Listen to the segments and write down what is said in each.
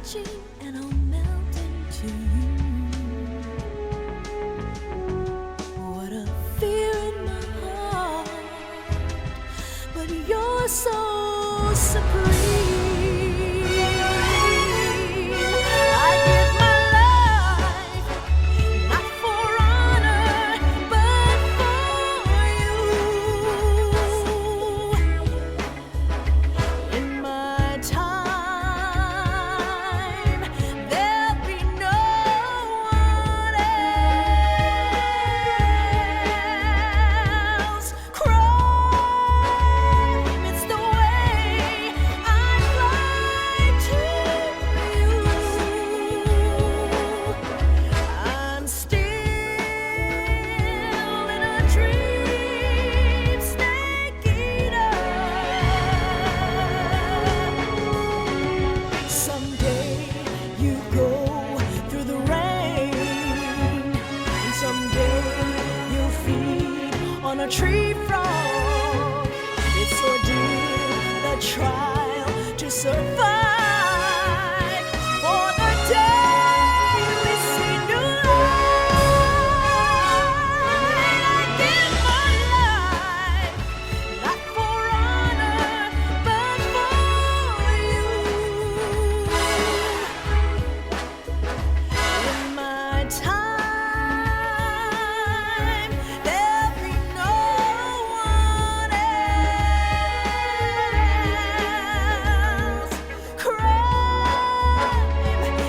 touching and I'll melt into you. What a fear in my heart, but you're so supreme. I give my life, not for honor, but for you. In my time, there'll be no one else. Crime, it's the way I fly to you. I'm still in a dream, snake eater. Someday you go through the rain, and someday you'll feed on a tree frog. It's ordeal, the trial to survive. For the day we see new light, I give my life, not for honor, but for you. In my time, there'll be no one else. Crime,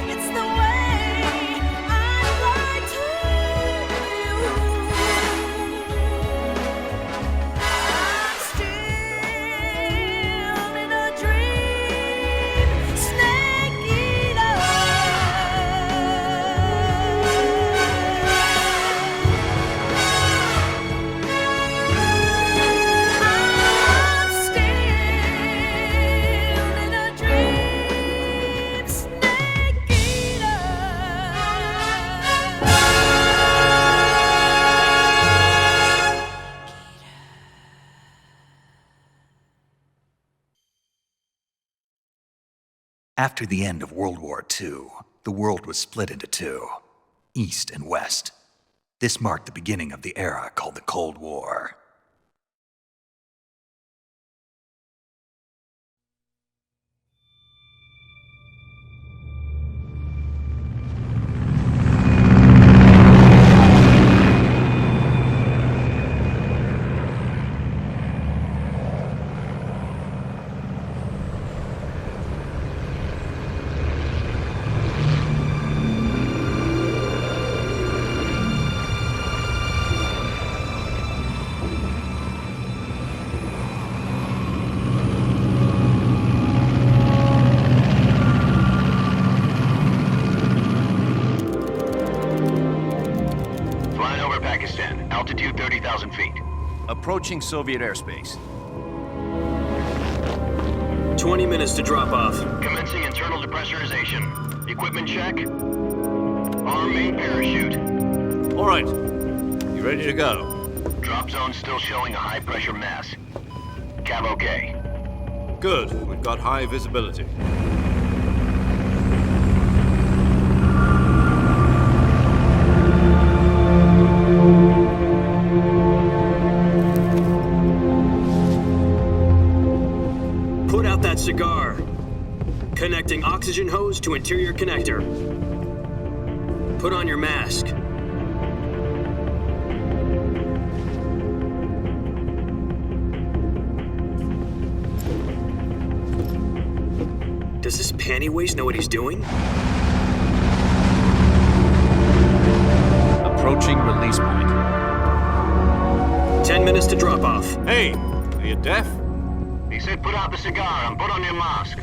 it's the way I fly to you. I'm still in a dream, snake eater. I'm still in a dream, snake eater. After the end of World War II, the world was split into two, East and West. This marked the beginning of the era called the Cold War. Flying over Pakistan, altitude 30,000 feet. Approaching Soviet airspace. 20 minutes to drop off. Commencing internal depressurization. Equipment check. Arm main parachute. All right. You ready to go? Drop zone still showing a high pressure mass. Cav okay. Good. We've got high visibility. Put out that cigar. Connecting oxygen hose to interior connector. Put on your mask. Does this panty waste know what he's doing? Approaching release point. 10 minutes to drop off. Hey, are you deaf? He said put out the cigar and put on your mask.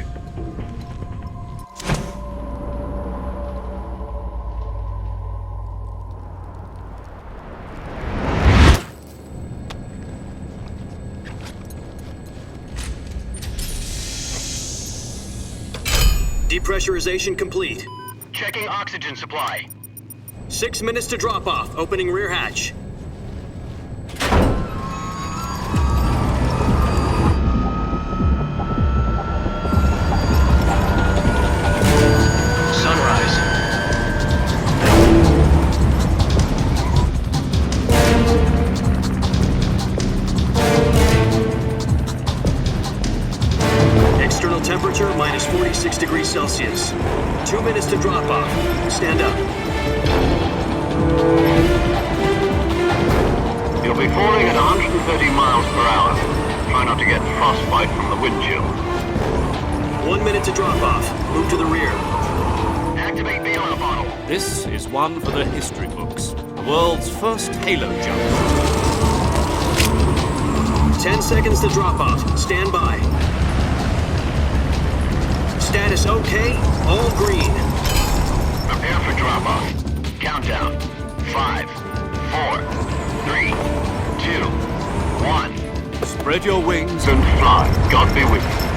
Depressurization complete. Checking oxygen supply. 6 minutes to drop off. Opening rear hatch. Internal temperature minus 46 degrees Celsius. 2 minutes to drop off. Stand up. You'll be falling at 130 miles per hour. Try not to get frostbite from the wind chill. 1 minute to drop off. Move to the rear. Activate the oil bottle. This is one for the history books. The world's first halo jump. 10 seconds to drop off. Stand by. Status okay. All green. Prepare for drop-off. Countdown. 5, 4, 3, 2, 1. Spread your wings And fly. God be with you.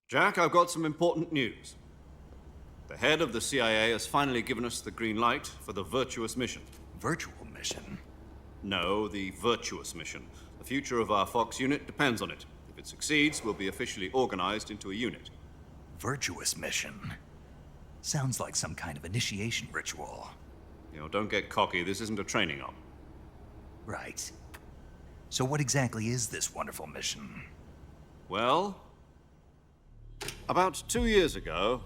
Jack, I've got some important news. The head of the CIA has finally given us the green light for the virtuous mission. Virtual mission? No, the virtuous mission. The future of our Fox unit depends on it. If it succeeds, we'll be officially organized into a unit. Virtuous mission? Sounds like some kind of initiation ritual. You know, don't get cocky. This isn't a training op. Right. So what exactly is this wonderful mission? Well, about 2 years ago,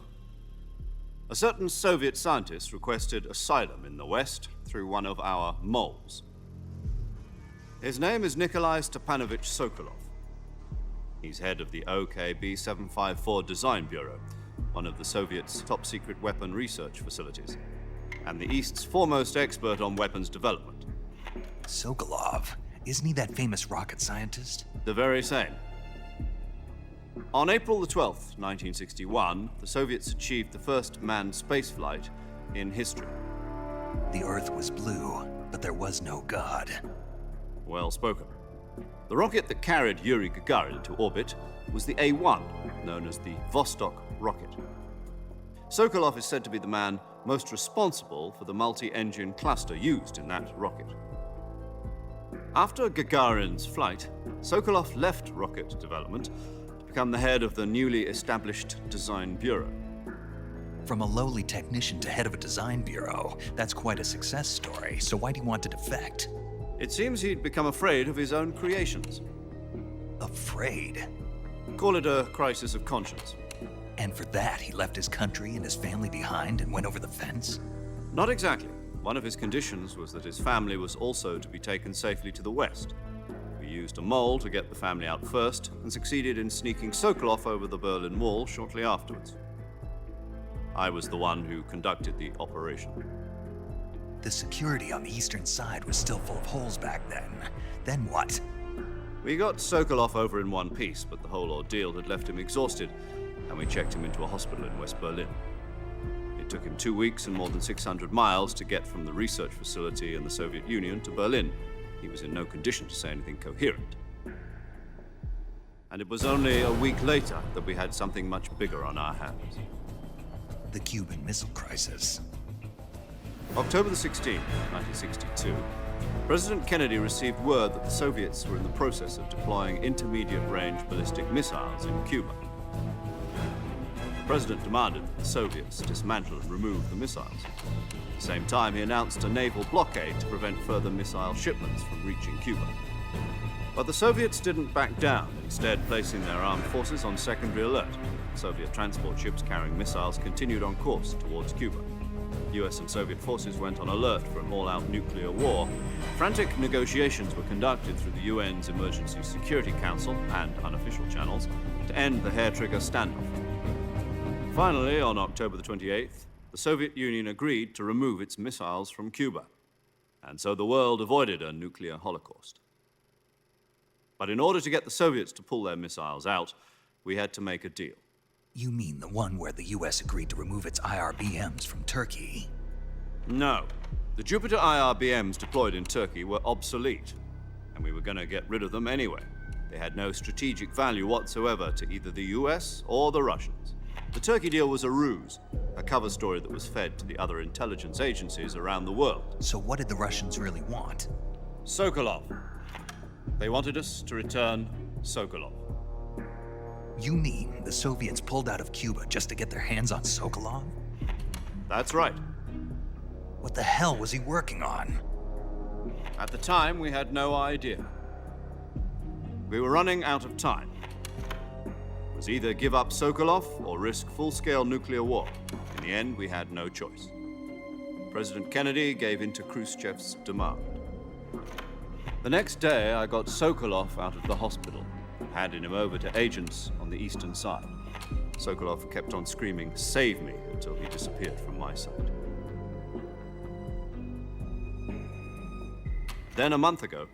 a certain Soviet scientist requested asylum in the West through one of our moles. His name is Nikolai Stepanovich Sokolov. He's head of the OKB-754 Design Bureau, one of the Soviets' top-secret weapon research facilities, and the East's foremost expert on weapons development. Sokolov? Isn't he that famous rocket scientist? The very same. On April the 12th, 1961, the Soviets achieved the first manned spaceflight in history. The Earth was blue, but there was no God. Well spoken. The rocket that carried Yuri Gagarin to orbit was the A-1, known as the Vostok rocket. Sokolov is said to be the man most responsible for the multi-engine cluster used in that rocket. After Gagarin's flight, Sokolov left rocket development to become the head of the newly established Design Bureau. From a lowly technician to head of a design bureau, that's quite a success story, so why do you want to defect? It seems he'd become afraid of his own creations. Afraid? Call it a crisis of conscience. And for that, he left his country and his family behind and went over the fence? Not exactly. One of his conditions was that his family was also to be taken safely to the West. We used a mole to get the family out first and succeeded in sneaking Sokolov over the Berlin Wall shortly afterwards. I was the one who conducted the operation. The security on the eastern side was still full of holes back then. Then what? We got Sokolov over in one piece, but the whole ordeal had left him exhausted, and we checked him into a hospital in West Berlin. It took him 2 weeks and more than 600 miles to get from the research facility in the Soviet Union to Berlin. He was in no condition to say anything coherent. And it was only a week later that we had something much bigger on our hands. The Cuban Missile Crisis. October the 16th, 1962, President Kennedy received word that the Soviets were in the process of deploying intermediate-range ballistic missiles in Cuba. The President demanded that the Soviets dismantle and remove the missiles. At the same time, he announced a naval blockade to prevent further missile shipments from reaching Cuba. But the Soviets didn't back down, instead placing their armed forces on secondary alert. Soviet transport ships carrying missiles continued on course towards Cuba. US and Soviet forces went on alert for an all-out nuclear war. Frantic negotiations were conducted through the UN's Emergency Security Council and unofficial channels to end the hair-trigger standoff. Finally, on October the 28th, the Soviet Union agreed to remove its missiles from Cuba. And so the world avoided a nuclear holocaust. But in order to get the Soviets to pull their missiles out, we had to make a deal. You mean the one where the US agreed to remove its IRBMs from Turkey? No. The Jupiter IRBMs deployed in Turkey were obsolete, and we were going to get rid of them anyway. They had no strategic value whatsoever to either the US or the Russians. The Turkey deal was a ruse, a cover story that was fed to the other intelligence agencies around the world. So what did the Russians really want? Sokolov. They wanted us to return Sokolov. You mean the Soviets pulled out of Cuba just to get their hands on Sokolov? That's right. What the hell was he working on? At the time, we had no idea. We were running out of time. It was either give up Sokolov or risk full-scale nuclear war. In the end, we had no choice. President Kennedy gave in to Khrushchev's demand. The next day, I got Sokolov out of the hospital, handed him over to agents on the eastern side. Sokolov kept on screaming, "Save me," until he disappeared from my sight. Then a month ago,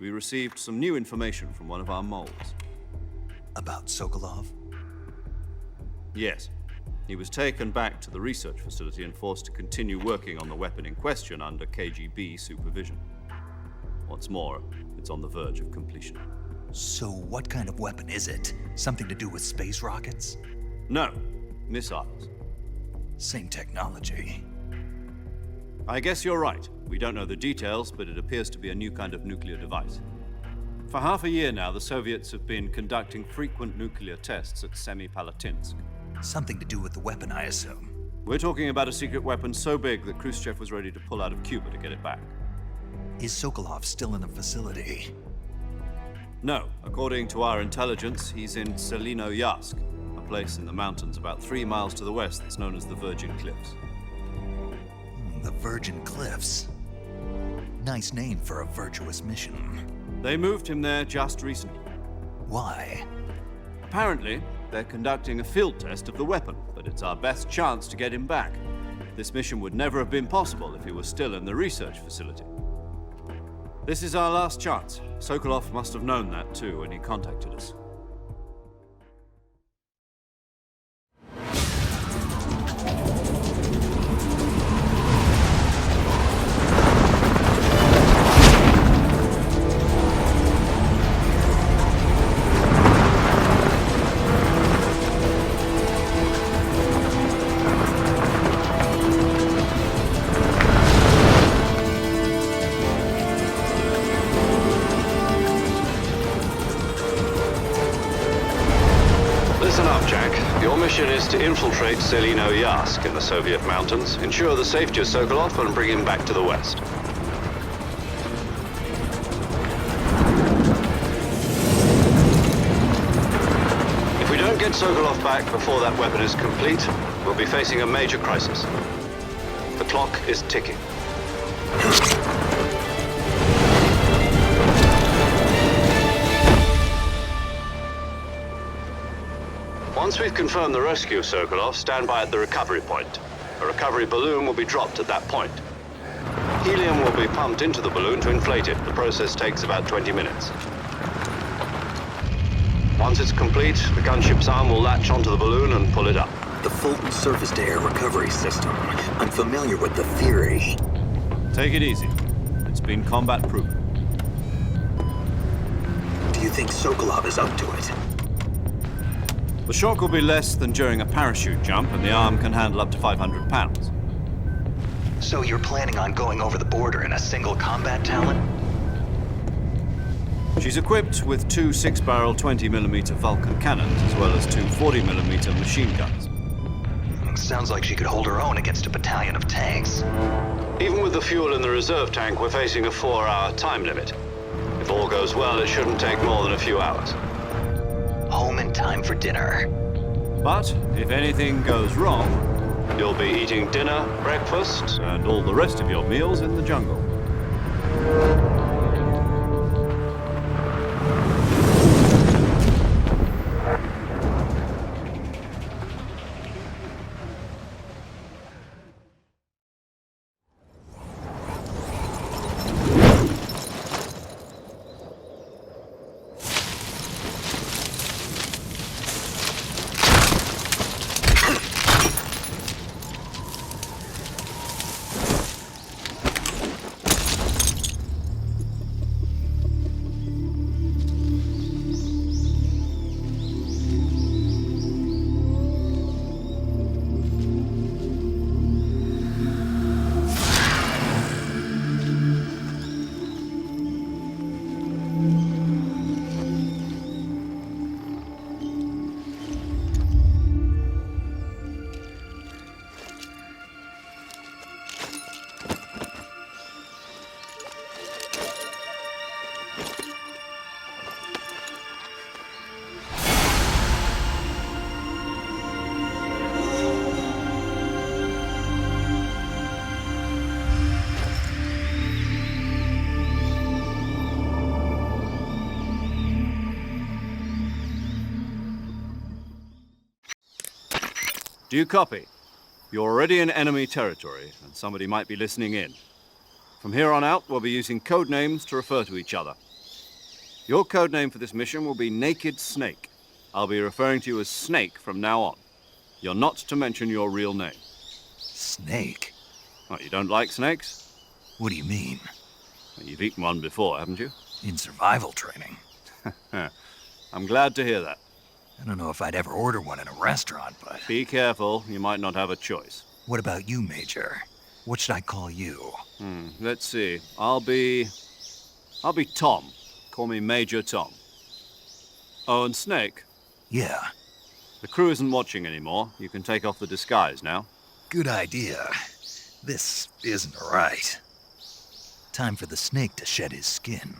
we received some new information from one of our moles. About Sokolov? Yes. He was taken back to the research facility and forced to continue working on the weapon in question under KGB supervision. What's more, it's on the verge of completion. So what kind of weapon is it? Something to do with space rockets? No, missiles. Same technology. I guess you're right. We don't know the details, but it appears to be a new kind of nuclear device. For half a year now, the Soviets have been conducting frequent nuclear tests at Semipalatinsk. Something to do with the weapon, I assume. We're talking about a secret weapon so big that Khrushchev was ready to pull out of Cuba to get it back. Is Sokolov still in the facility? No, according to our intelligence, he's in Selinoyarsk, a place in the mountains about 3 miles to the west that's known as the Virgin Cliffs. The Virgin Cliffs. Nice name for a virtuous mission. They moved him there just recently. Why? Apparently, they're conducting a field test of the weapon, but it's our best chance to get him back. This mission would never have been possible if he was still in the research facility. This is our last chance. Sokolov must have known that too when he contacted us. Listen up, Jack. Your mission is to infiltrate Selinoyarsk in the Soviet mountains, ensure the safety of Sokolov, and bring him back to the west. If we don't get Sokolov back before that weapon is complete, we'll be facing a major crisis. The clock is ticking. Once we've confirmed the rescue of Sokolov, stand by at the recovery point. A recovery balloon will be dropped at that point. Helium will be pumped into the balloon to inflate it. The process takes about 20 minutes. Once it's complete, the gunship's arm will latch onto the balloon and pull it up. The Fulton surface-to-air recovery system. I'm familiar with the theory. Take it easy. It's been combat-proven. Do you think Sokolov is up to it? The shock will be less than during a parachute jump, and the arm can handle up to 500 pounds. So you're planning on going over the border in a single combat talent? She's equipped with 2 6-barrel 20mm Vulcan cannons, as well as 2 40mm machine guns. Sounds like she could hold her own against a battalion of tanks. Even with the fuel in the reserve tank, we're facing a 4-hour time limit. If all goes well, it shouldn't take more than a few hours. Home in time for dinner. But if anything goes wrong, You'll be eating dinner, breakfast, and all the rest of your meals in the jungle. Do you copy? You're already in enemy territory, and somebody might be listening in. From here on out, we'll be using code names to refer to each other. Your code name for this mission will be Naked Snake. I'll be referring to you as Snake from now on. You're not to mention your real name. Snake? What, you don't like snakes? What do you mean? Well, you've eaten one before, haven't you? In survival training? I'm glad to hear that. I don't know if I'd ever order one in a restaurant, but... Be careful, you might not have a choice. What about you, Major? What should I call you? Let's see. I'll be Tom. Call me Major Tom. Oh, and Snake, Yeah, the crew isn't watching anymore. You can take off the disguise now. good idea. This isn't right. Time for the snake to shed his skin.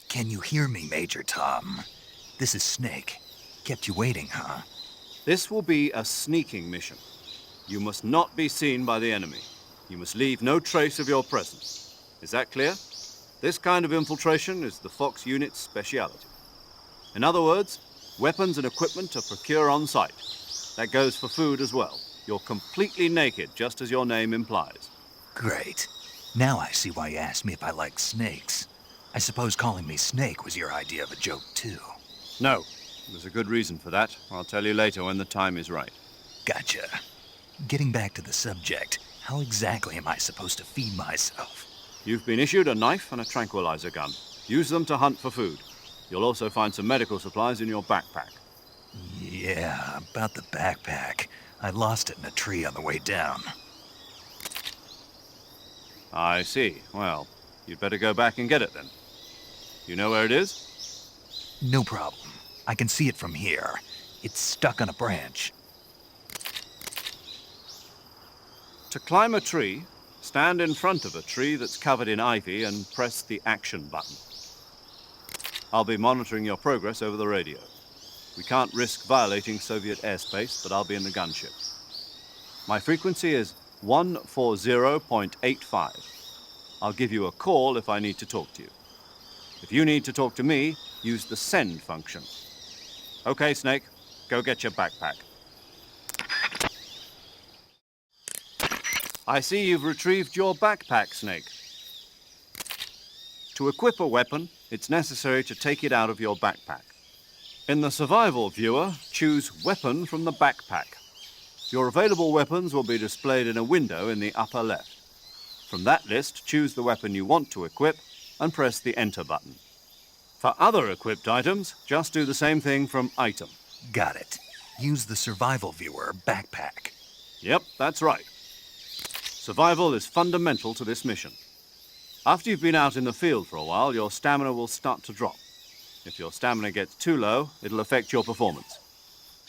Can you hear me, Major Tom? This is Snake. Kept you waiting, huh? This will be a sneaking mission. You must not be seen by the enemy. You must leave no trace of your presence. Is that clear? This kind of infiltration is the Fox unit's speciality. In other words, weapons and equipment are procure on site. That goes for food as well. You're completely naked, just as your name implies. Great. Now I see why you asked me if I like snakes. I suppose calling me Snake was your idea of a joke, too. No, there's a good reason for that. I'll tell you later when the time is right. Gotcha. Getting back to the subject, how exactly am I supposed to feed myself? You've been issued a knife and a tranquilizer gun. Use them to hunt for food. You'll also find some medical supplies in your backpack. Yeah, about the backpack. I lost it in a tree on the way down. I see. Well, you'd better go back and get it then. You know where it is? No problem. I can see it from here. It's stuck on a branch. To climb a tree, stand in front of a tree that's covered in ivy and press the action button. I'll be monitoring your progress over the radio. We can't risk violating Soviet airspace, but I'll be in the gunship. My frequency is 140.85. I'll give you a call if I need to talk to you. If you need to talk to me, use the send function. Okay, Snake, go get your backpack. I see you've retrieved your backpack, Snake. To equip a weapon, it's necessary to take it out of your backpack. In the survival viewer, choose Weapon from the backpack. Your available weapons will be displayed in a window in the upper left. From that list, choose the weapon you want to equip and press the Enter button. For other equipped items, just do the same thing from Item. Got it. Use the survival viewer backpack. Yep, that's right. Survival is fundamental to this mission. After you've been out in the field for a while, your stamina will start to drop. If your stamina gets too low, it'll affect your performance.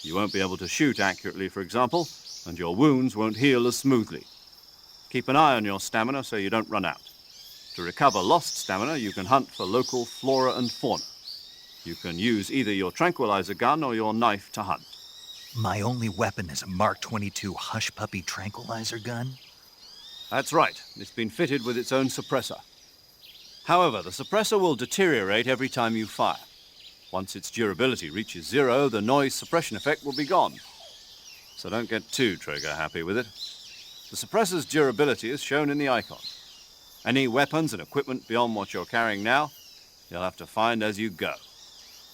You won't be able to shoot accurately, for example, and your wounds won't heal as smoothly. Keep an eye on your stamina so you don't run out. To recover lost stamina, you can hunt for local flora and fauna. You can use either your tranquilizer gun or your knife to hunt. My only weapon is a Mark 22 Hush Puppy tranquilizer gun? That's right. It's been fitted with its own suppressor. However, the suppressor will deteriorate every time you fire. Once its durability reaches 0, the noise suppression effect will be gone. So don't get too trigger-happy with it. The suppressor's durability is shown in the icon. Any weapons and equipment beyond what you're carrying now, you'll have to find as you go.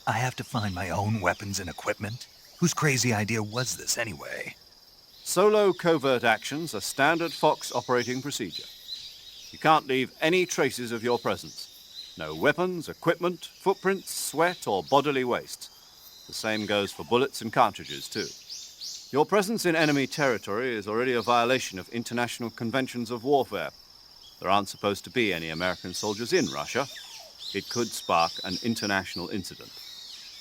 I have to find my own weapons and equipment? Whose crazy idea was this, anyway? Solo covert actions are standard Fox operating procedure. You can't leave any traces of your presence. No weapons, equipment, footprints, sweat, or bodily waste. The same goes for bullets and cartridges, too. Your presence in enemy territory is already a violation of international conventions of warfare. There aren't supposed to be any American soldiers in Russia. It could spark an international incident.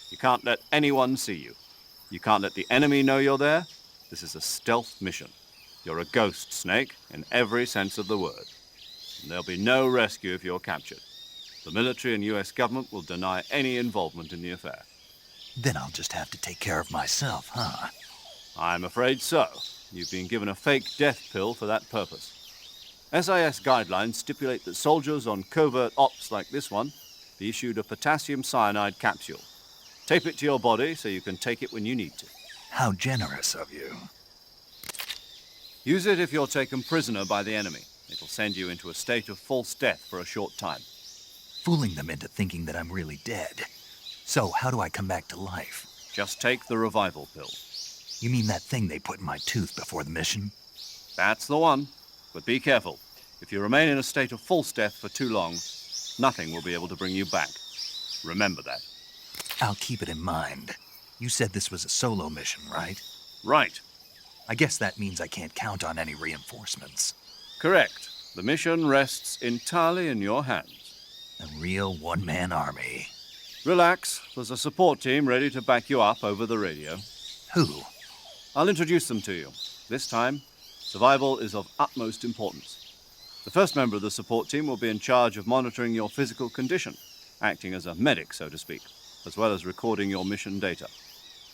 You can't let anyone see you. You can't let the enemy know you're there. This is a stealth mission. You're a ghost, Snake, in every sense of the word. And there'll be no rescue if you're captured. The military and US government will deny any involvement in the affair. Then I'll just have to take care of myself, huh? I'm afraid so. You've been given a fake death pill for that purpose. SIS guidelines stipulate that soldiers on covert ops like this one be issued a potassium cyanide capsule. Tape it to your body so you can take it when you need to. How generous of you. Use it if you're taken prisoner by the enemy. It'll send you into a state of false death for a short time. Fooling them into thinking that I'm really dead. So how do I come back to life? Just take the revival pill. You mean that thing they put in my tooth before the mission? That's the one. But be careful. If you remain in a state of false death for too long, nothing will be able to bring you back. Remember that. I'll keep it in mind. You said this was a solo mission, right? Right. I guess that means I can't count on any reinforcements. Correct. The mission rests entirely in your hands. A real one-man army. Relax. There's a support team ready to back you up over the radio. Who? I'll introduce them to you. This time, survival is of utmost importance. The first member of the support team will be in charge of monitoring your physical condition, acting as a medic, so to speak, as well as recording your mission data.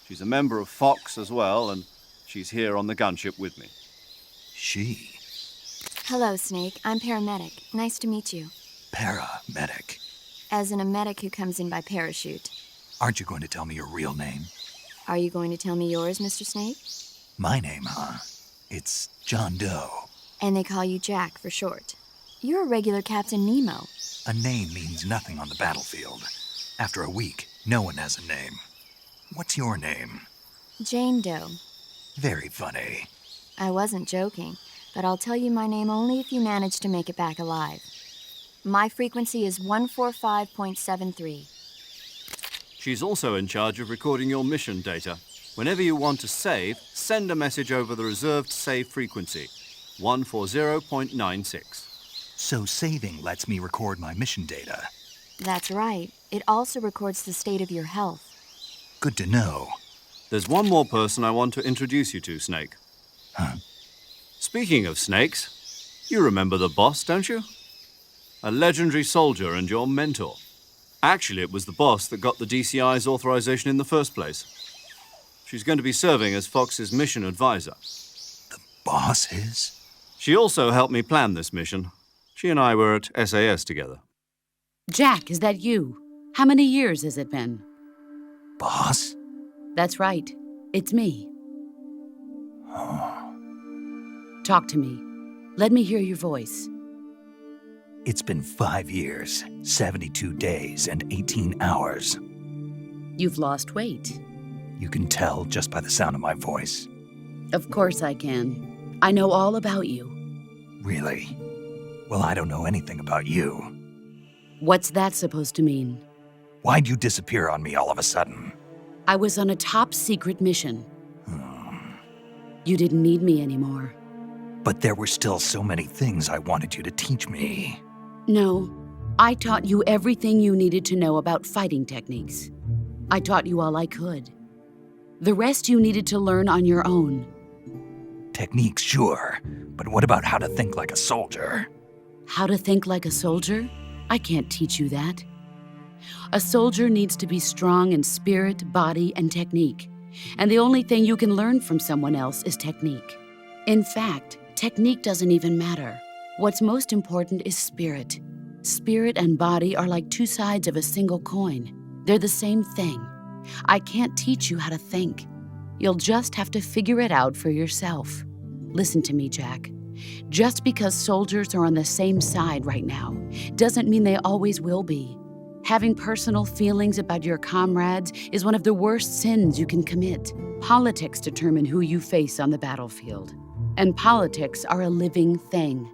She's a member of Fox as well, and she's here on the gunship with me. She? Hello, Snake. I'm paramedic. Nice to meet you. Paramedic. As in a medic who comes in by parachute. Aren't you going to tell me your real name? Are you going to tell me yours, Mr. Snake? My name, huh? It's John Doe. And they call you Jack for short. You're a regular Captain Nemo. A name means nothing on the battlefield. After a week, no one has a name. What's your name? Jane Doe. Very funny. I wasn't joking, but I'll tell you my name only if you manage to make it back alive. My frequency is 145.73. She's also in charge of recording your mission data. Whenever you want to save, send a message over the reserved save frequency, 140.96. So saving lets me record my mission data. That's right. It also records the state of your health. Good to know. There's one more person I want to introduce you to, Snake. Huh? Speaking of snakes, you remember the boss, don't you? A legendary soldier and your mentor. Actually, it was the boss that got the DCI's authorization in the first place. She's going to be serving as Fox's mission advisor. The boss is? She also helped me plan this mission. She and I were at SAS together. Jack, is that you? How many years has it been? Boss? That's right. It's me. Talk to me. Let me hear your voice. It's been 5 years, 72 days, and 18 hours. You've lost weight. You can tell just by the sound of my voice. Of course I can. I know all about you. Really? Well, I don't know anything about you. What's that supposed to mean? Why'd you disappear on me all of a sudden? I was on a top-secret mission. You didn't need me anymore. But there were still so many things I wanted you to teach me. No, I taught you everything you needed to know about fighting techniques. I taught you all I could. The rest you needed to learn on your own. Techniques, sure. But what about how to think like a soldier? How to think like a soldier? I can't teach you that. A soldier needs to be strong in spirit, body, and technique. And the only thing you can learn from someone else is technique. In fact, technique doesn't even matter. What's most important is spirit. Spirit and body are like two sides of a single coin. They're the same thing. I can't teach you how to think. You'll just have to figure it out for yourself. Listen to me, Jack. Just because soldiers are on the same side right now doesn't mean they always will be. Having personal feelings about your comrades is one of the worst sins you can commit. Politics determine who you face on the battlefield. And politics are a living thing.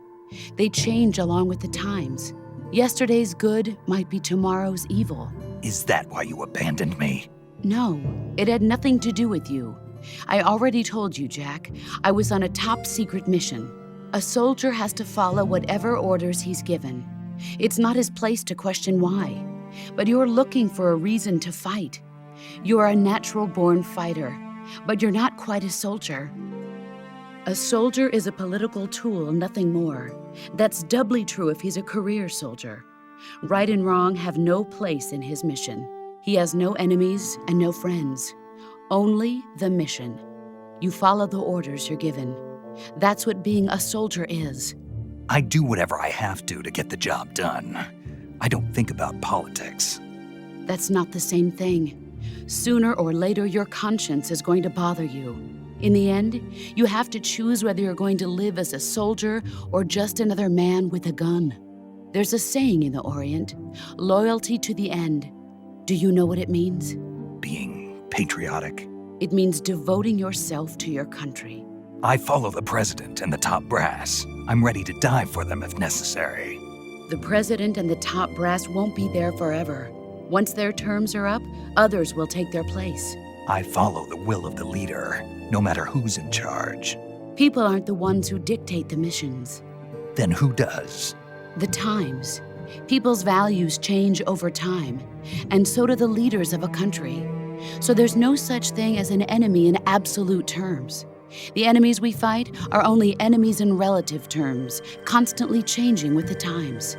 They change along with the times. Yesterday's good might be tomorrow's evil. Is that why you abandoned me? No, it had nothing to do with you. I already told you, Jack. I was on a top-secret mission. A soldier has to follow whatever orders he's given. It's not his place to question why. But you're looking for a reason to fight. You're a natural-born fighter, but you're not quite a soldier. A soldier is a political tool, nothing more. That's doubly true if he's a career soldier. Right and wrong have no place in his mission. He has no enemies and no friends. Only the mission. You follow the orders you're given. That's what being a soldier is. I do whatever I have to get the job done. I don't think about politics. That's not the same thing. Sooner or later, your conscience is going to bother you. In the end, you have to choose whether you're going to live as a soldier or just another man with a gun. There's a saying in the Orient, loyalty to the end. Do you know what it means? Being patriotic. It means devoting yourself to your country. I follow the president and the top brass. I'm ready to die for them if necessary. The president and the top brass won't be there forever. Once their terms are up, others will take their place. I follow the will of the leader, no matter who's in charge. People aren't the ones who dictate the missions. Then who does? The times. People's values change over time, and so do the leaders of a country. So there's no such thing as an enemy in absolute terms. The enemies we fight are only enemies in relative terms, constantly changing with the times.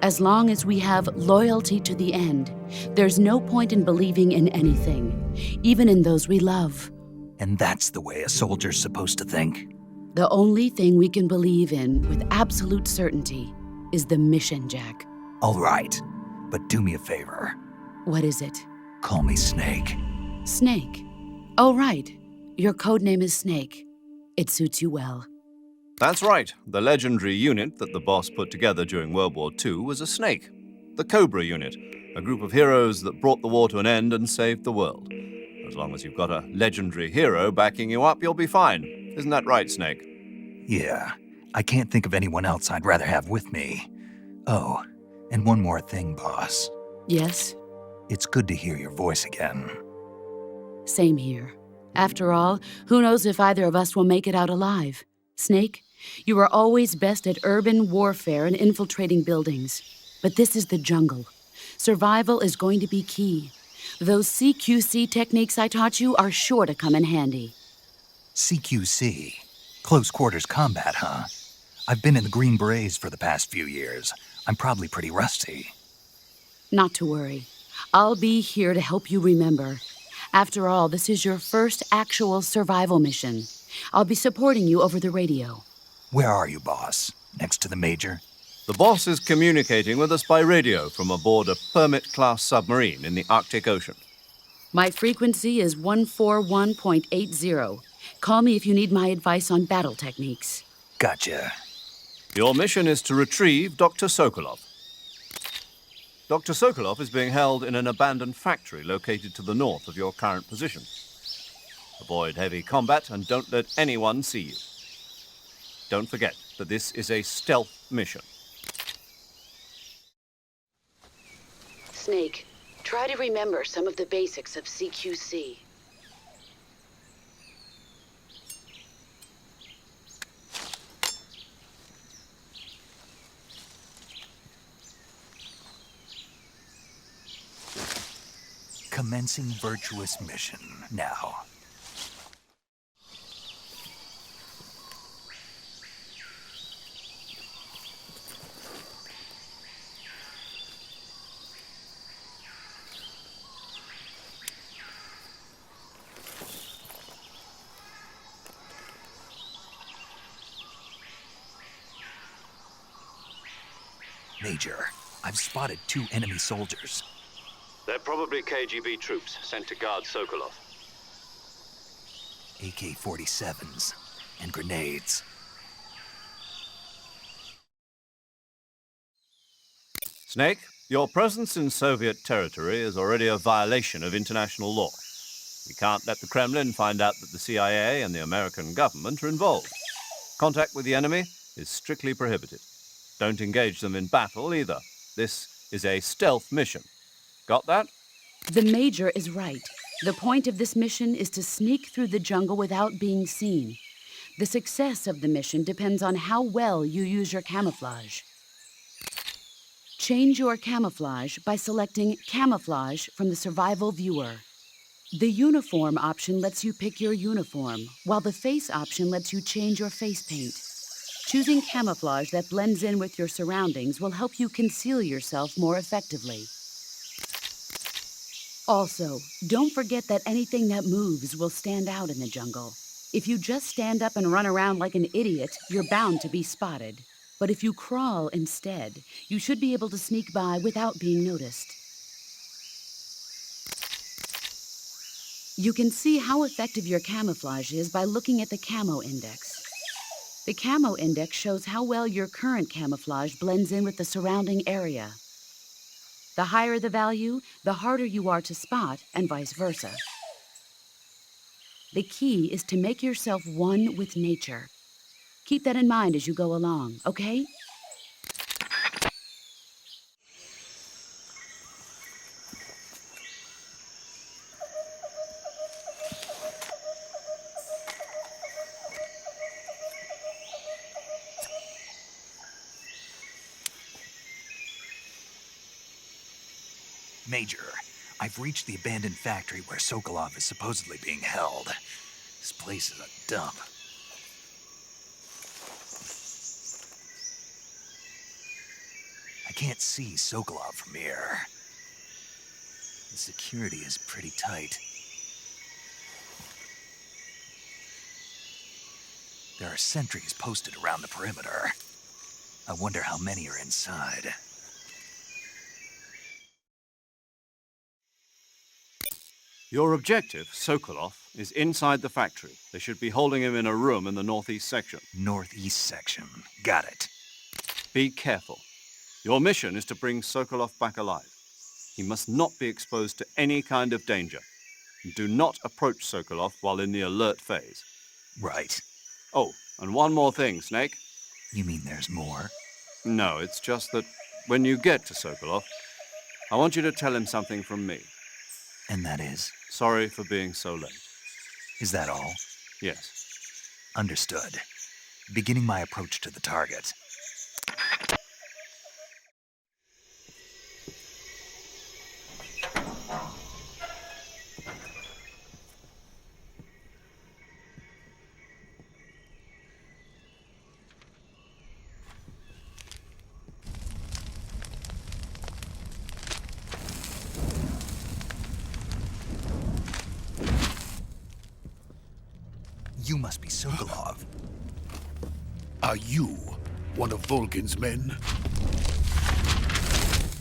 As long as we have loyalty to the end, there's no point in believing in anything, even in those we love. And that's the way a soldier's supposed to think? The only thing we can believe in with absolute certainty is the mission, Jack. All right, but do me a favor. What is it? Call me Snake. Snake. Oh, right. Your code name is Snake. It suits you well. That's right. The legendary unit that the boss put together during World War II was a snake. The Cobra unit, a group of heroes that brought the war to an end and saved the world. As long as you've got a legendary hero backing you up, you'll be fine. Isn't that right, Snake? Yeah, I can't think of anyone else I'd rather have with me. Oh, and one more thing, boss. Yes? It's good to hear your voice again. Same here. After all, who knows if either of us will make it out alive? Snake, you are always best at urban warfare and infiltrating buildings. But this is the jungle. Survival is going to be key. Those CQC techniques I taught you are sure to come in handy. CQC? Close quarters combat, huh? I've been in the Green Berets for the past few years. I'm probably pretty rusty. Not to worry. I'll be here to help you remember. After all, this is your first actual survival mission. I'll be supporting you over the radio. Where are you, boss? Next to the Major? The boss is communicating with us by radio from aboard a Permit-class submarine in the Arctic Ocean. My frequency is 141.80. Call me if you need my advice on battle techniques. Gotcha. Your mission is to retrieve Dr. Sokolov. Dr. Sokolov is being held in an abandoned factory located to the north of your current position. Avoid heavy combat and don't let anyone see you. Don't forget that this is a stealth mission. Snake, try to remember some of the basics of CQC. Commencing virtuous mission now. Major, I've spotted 2 enemy soldiers. They're probably KGB troops sent to guard Sokolov. AK-47s and grenades. Snake, your presence in Soviet territory is already a violation of international law. We can't let the Kremlin find out that the CIA and the American government are involved. Contact with the enemy is strictly prohibited. Don't engage them in battle either. This is a stealth mission. Got that? The Major is right. The point of this mission is to sneak through the jungle without being seen. The success of the mission depends on how well you use your camouflage. Change your camouflage by selecting Camouflage from the Survival Viewer. The Uniform option lets you pick your uniform, while the Face option lets you change your face paint. Choosing camouflage that blends in with your surroundings will help you conceal yourself more effectively. Also, don't forget that anything that moves will stand out in the jungle. If you just stand up and run around like an idiot, you're bound to be spotted. But if you crawl instead, you should be able to sneak by without being noticed. You can see how effective your camouflage is by looking at the Camo Index. The Camo Index shows how well your current camouflage blends in with the surrounding area. The higher the value, the harder you are to spot, and vice versa. The key is to make yourself one with nature. Keep that in mind as you go along, okay? Major, I've reached the abandoned factory where Sokolov is supposedly being held. This place is a dump. I can't see Sokolov from here. The security is pretty tight. There are sentries posted around the perimeter. I wonder how many are inside. Your objective, Sokolov, is inside the factory. They should be holding him in a room in the northeast section. Northeast section. Got it. Be careful. Your mission is to bring Sokolov back alive. He must not be exposed to any kind of danger. Do not approach Sokolov while in the alert phase. Right. Oh, and one more thing, Snake. You mean there's more? No, it's just that when you get to Sokolov, I want you to tell him something from me. And that is? Sorry for being so late. Is that all? Yes. Understood. Beginning my approach to the target. You must be Sokolov. Are you one of Volgin's men?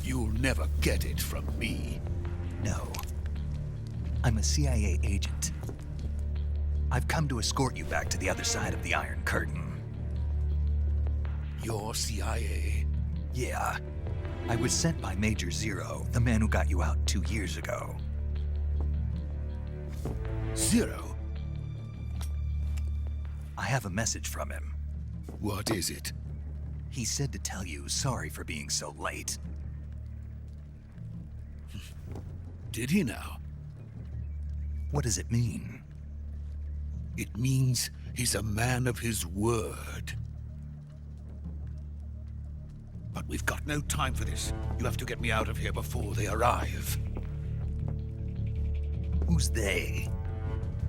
You'll never get it from me. No. I'm a CIA agent. I've come to escort you back to the other side of the Iron Curtain. You're CIA? Yeah. I was sent by Major Zero, the man who got you out 2 years ago. Zero? I have a message from him. What is it? He said to tell you sorry for being so late. Did he now? What does it mean? It means he's a man of his word. But we've got no time for this. You have to get me out of here before they arrive. Who's they?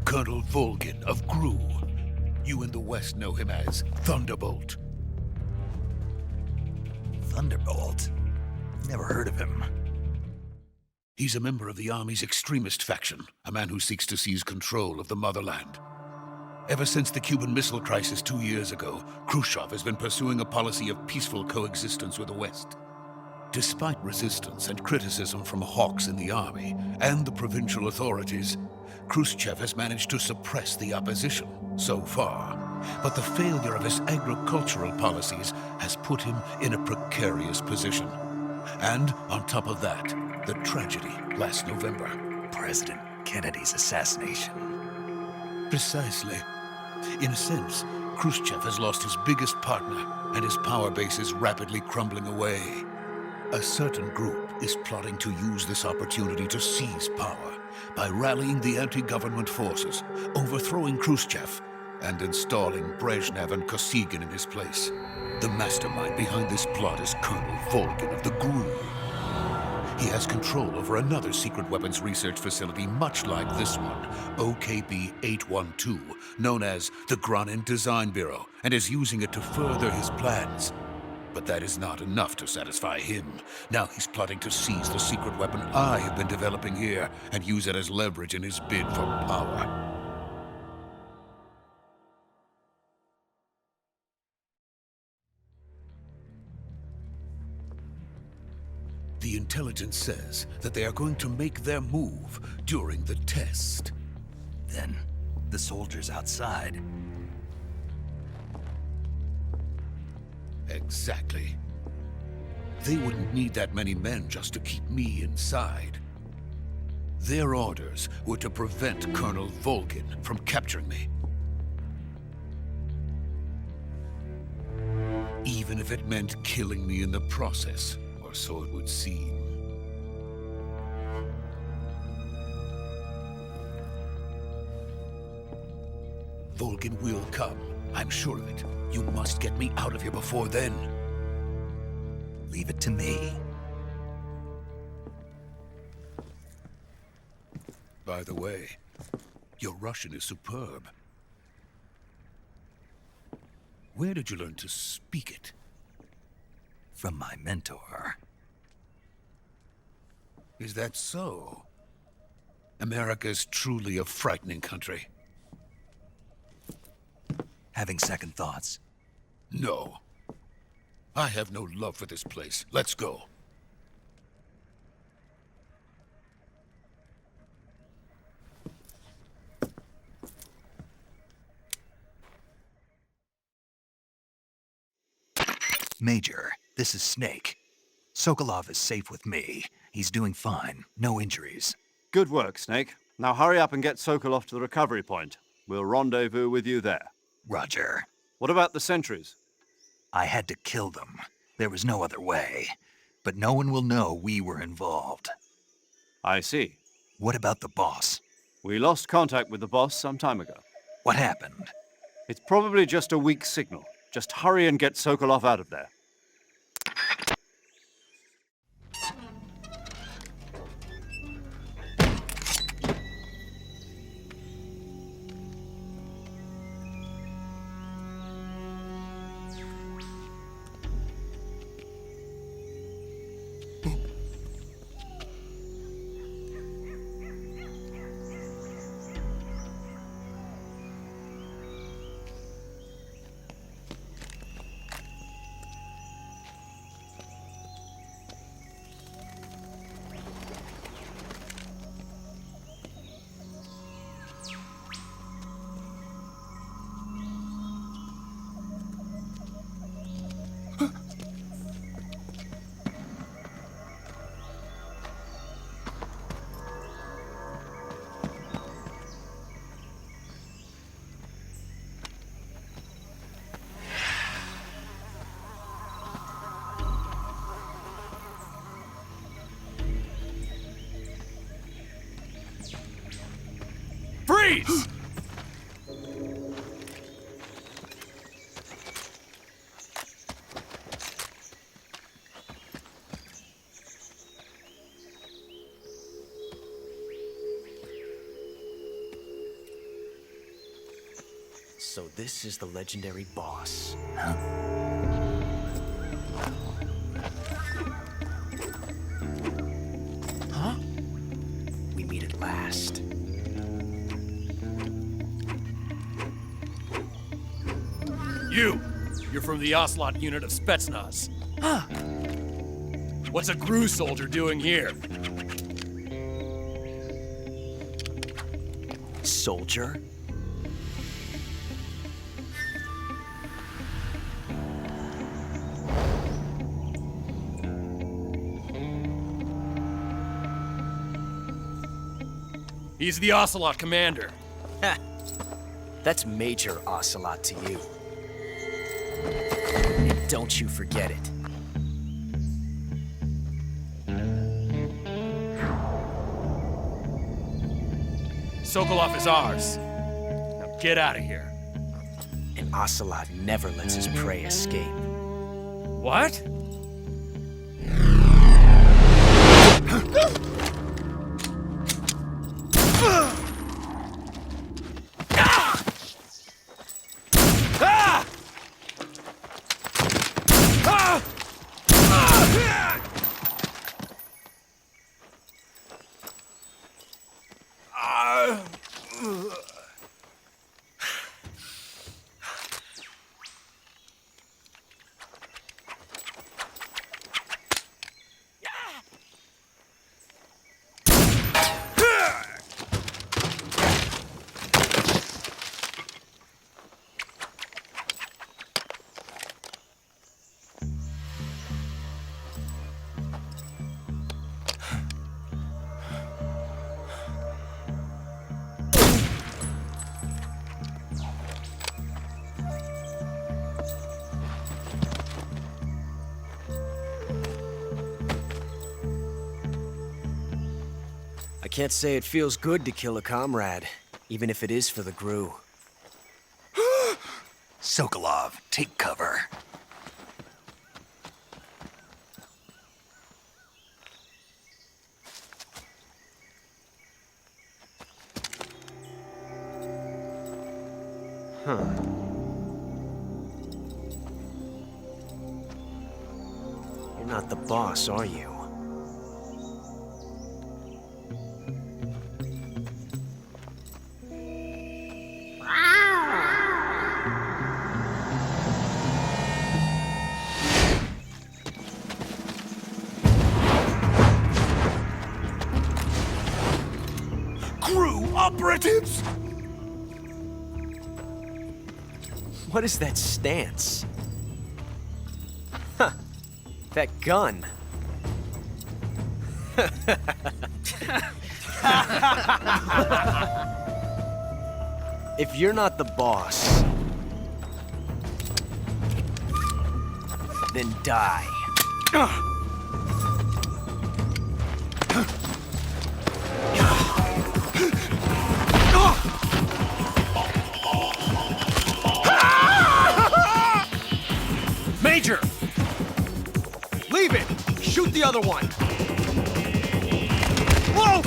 Colonel Volgin of GRU. You in the West know him as Thunderbolt. Thunderbolt? Never heard of him. He's a member of the Army's extremist faction, a man who seeks to seize control of the motherland. Ever since the Cuban Missile Crisis 2 years ago, Khrushchev has been pursuing a policy of peaceful coexistence with the West. Despite resistance and criticism from hawks in the Army and the provincial authorities, Khrushchev has managed to suppress the opposition so far. But the failure of his agricultural policies has put him in a precarious position. And on top of that, the tragedy last November. President Kennedy's assassination. Precisely. In a sense, Khrushchev has lost his biggest partner, and his power base is rapidly crumbling away. A certain group is plotting to use this opportunity to seize power by rallying the anti-government forces, overthrowing Khrushchev, and installing Brezhnev and Kosygin in his place. The mastermind behind this plot is Colonel Volgin of the GRU. He has control over another secret weapons research facility much like this one, OKB-812, known as the Granin Design Bureau, and is using it to further his plans. But that is not enough to satisfy him. Now he's plotting to seize the secret weapon I have been developing here and use it as leverage in his bid for power. The intelligence says that they are going to make their move during the test. Then, the soldiers outside. Exactly. They wouldn't need that many men just to keep me inside. Their orders were to prevent Colonel Volgin from capturing me. Even if it meant killing me in the process, or so it would seem. Volgin will come. I'm sure of it. You must get me out of here before then. Leave it to me. By the way, your Russian is superb. Where did you learn to speak it? From my mentor. Is that so? America is truly a frightening country. Having second thoughts? No. I have no love for this place. Let's go. Major, this is Snake. Sokolov is safe with me. He's doing fine. No injuries. Good work, Snake. Now hurry up and get Sokolov to the recovery point. We'll rendezvous with you there. Roger. What about the sentries? I had to kill them. There was no other way. But no one will know we were involved. I see. What about the boss? We lost contact with the boss some time ago. What happened? It's probably just a weak signal. Just hurry and get Sokolov out of there. Freeze! So this is the legendary boss. Huh? We meet at last. You're from the Ocelot unit of Spetsnaz. Huh. What's a GRU soldier doing here? Soldier? He's the Ocelot commander. That's major ocelot to you. And don't you forget it. Sokolov is ours. Now get out of here. An ocelot never lets his prey escape. What? I can't say it feels good to kill a comrade, even if it is for the GRU. Sokolov, take cover. Huh. You're not the boss, are you? GRU operatives! What is that stance? Huh. That gun. If you're not the boss, then die. Major! Leave it! Shoot the other one! Whoa!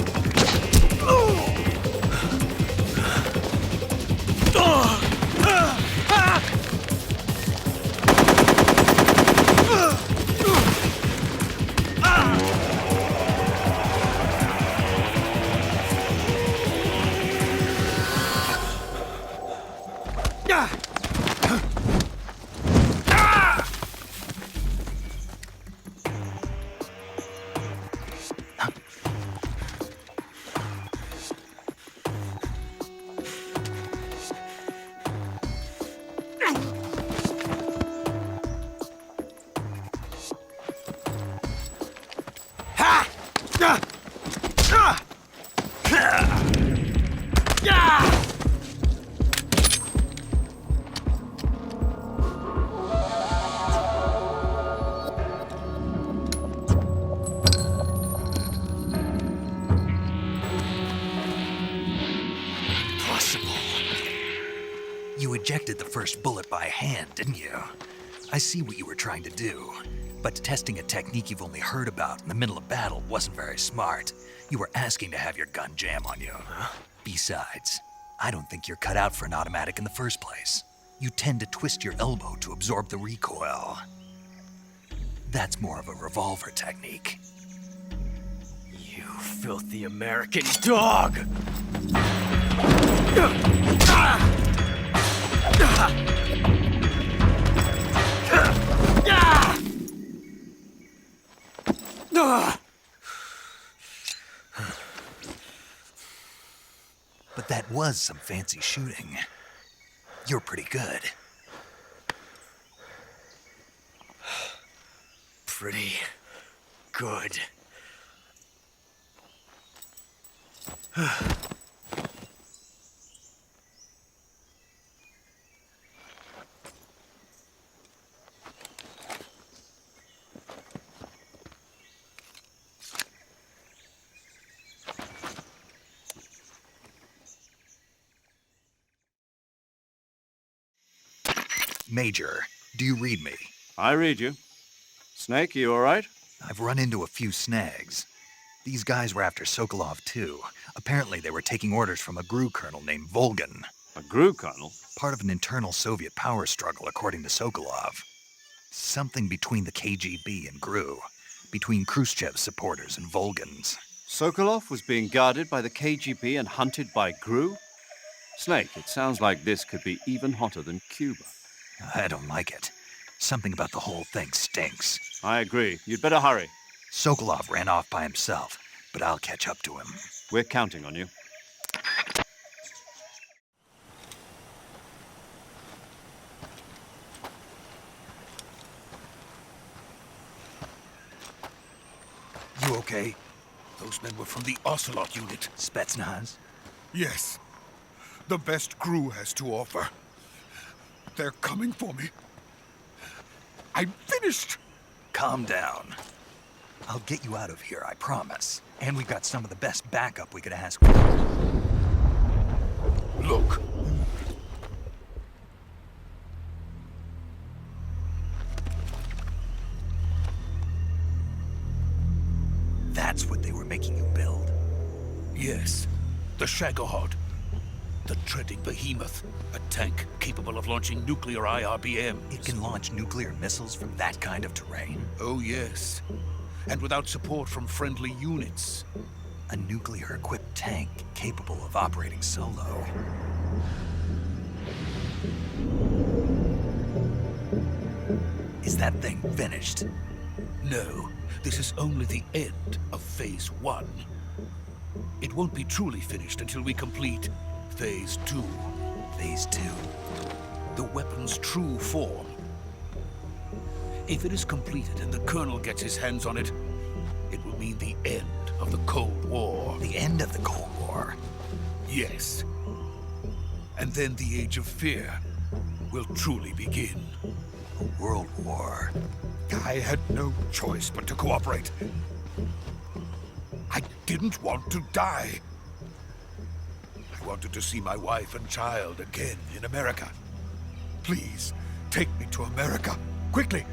You ejected the first bullet by hand, didn't you? I see what you were trying to do, but testing a technique you've only heard about in the middle of battle wasn't very smart. You were asking to have your gun jam on you. Besides, I don't think you're cut out for an automatic in the first place. You tend to twist your elbow to absorb the recoil. That's more of a revolver technique. You filthy American dog! But that was some fancy shooting. You're pretty good. Pretty good. Major, do you read me? I read you. Snake, you all right? I've run into a few snags. These guys were after Sokolov, too. Apparently they were taking orders from a GRU colonel named Volgan. A GRU colonel? Part of an internal Soviet power struggle, according to Sokolov. Something between the KGB and GRU. Between Khrushchev's supporters and Volgan's. Sokolov was being guarded by the KGB and hunted by GRU? Snake, it sounds like this could be even hotter than Cuba. I don't like it. Something about the whole thing stinks. I agree. You'd better hurry. Sokolov ran off by himself, but I'll catch up to him. We're counting on you. You okay? Those men were from the Ocelot unit. Spetsnaz? Yes. The best GRU has to offer. They're coming for me. I'm finished! Calm down. I'll get you out of here, I promise. And we've got some of the best backup we could ask for. Look. That's what they were making you build? Yes. The Shagohod. The treading behemoth. A tank capable of launching nuclear IRBMs. It can launch nuclear missiles from that kind of terrain? Oh, yes. And without support from friendly units. A nuclear-equipped tank capable of operating solo. Is that thing finished? No. This is only the end of Phase 1. It won't be truly finished until we complete Phase 2. Phase 2? The weapon's true form. If it is completed and the Colonel gets his hands on it, it will mean the end of the Cold War. The end of the Cold War? Yes. And then the Age of Fear will truly begin. A world war. I had no choice but to cooperate. I didn't want to die. I wanted to see my wife and child again in America. Please, take me to America, quickly.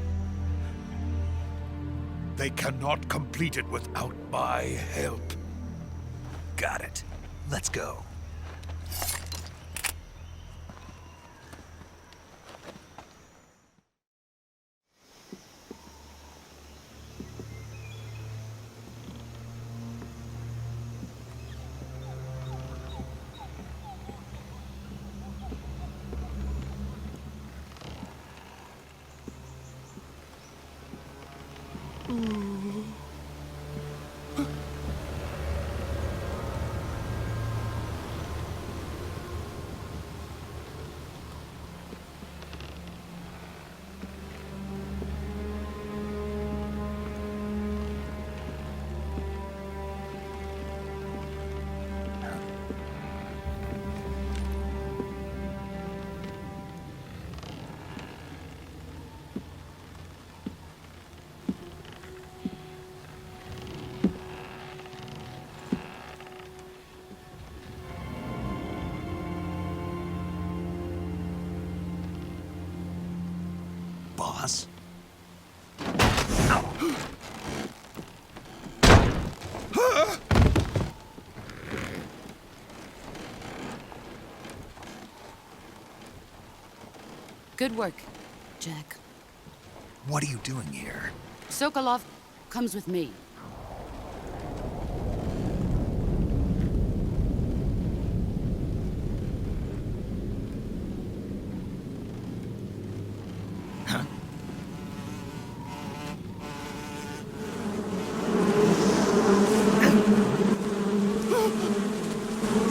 They cannot complete it without my help. Got it. Let's go. Boss? Good work, Jack. What are you doing here? Sokolov comes with me.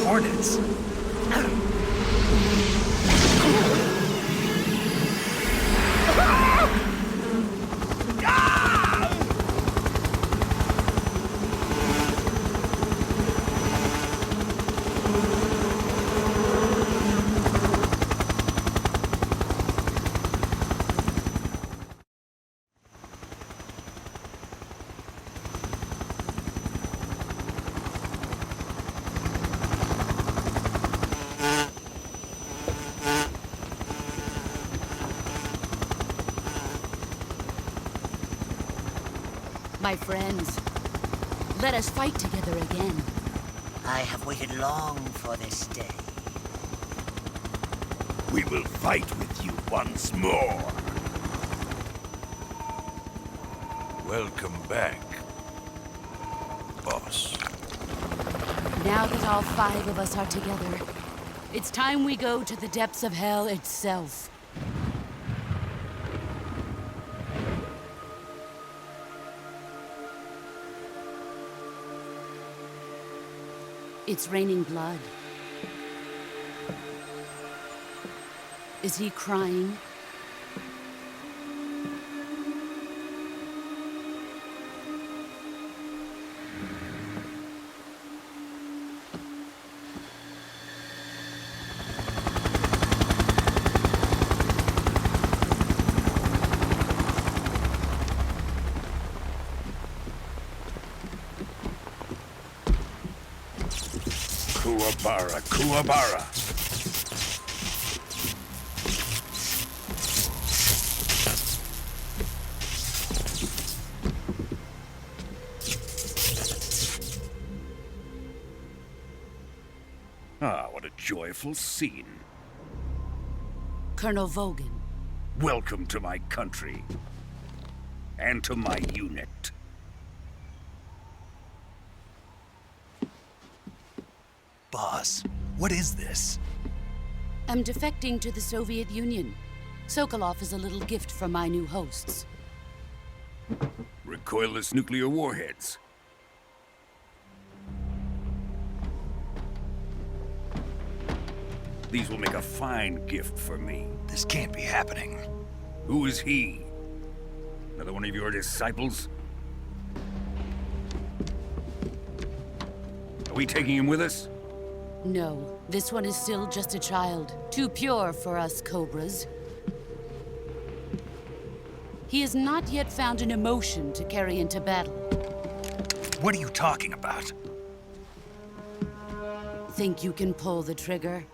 Hornets? My friends, let us fight together again. I have waited long for this day. We will fight with you once more. Welcome back, boss. Now that all 5 of us are together, it's time we go to the depths of hell itself. It's raining blood. Is he crying? Kuwabara, Kuwabara. Ah, what a joyful scene. Colonel Vogan. Welcome to my country. And to my unit. Boss, what is this? I'm defecting to the Soviet Union. Sokolov is a little gift from my new hosts. Recoilless nuclear warheads. These will make a fine gift for me. This can't be happening. Who is he? Another one of your disciples? Are we taking him with us? No, this one is still just a child. Too pure for us Cobras. He has not yet found an emotion to carry into battle. What are you talking about? Think you can pull the trigger?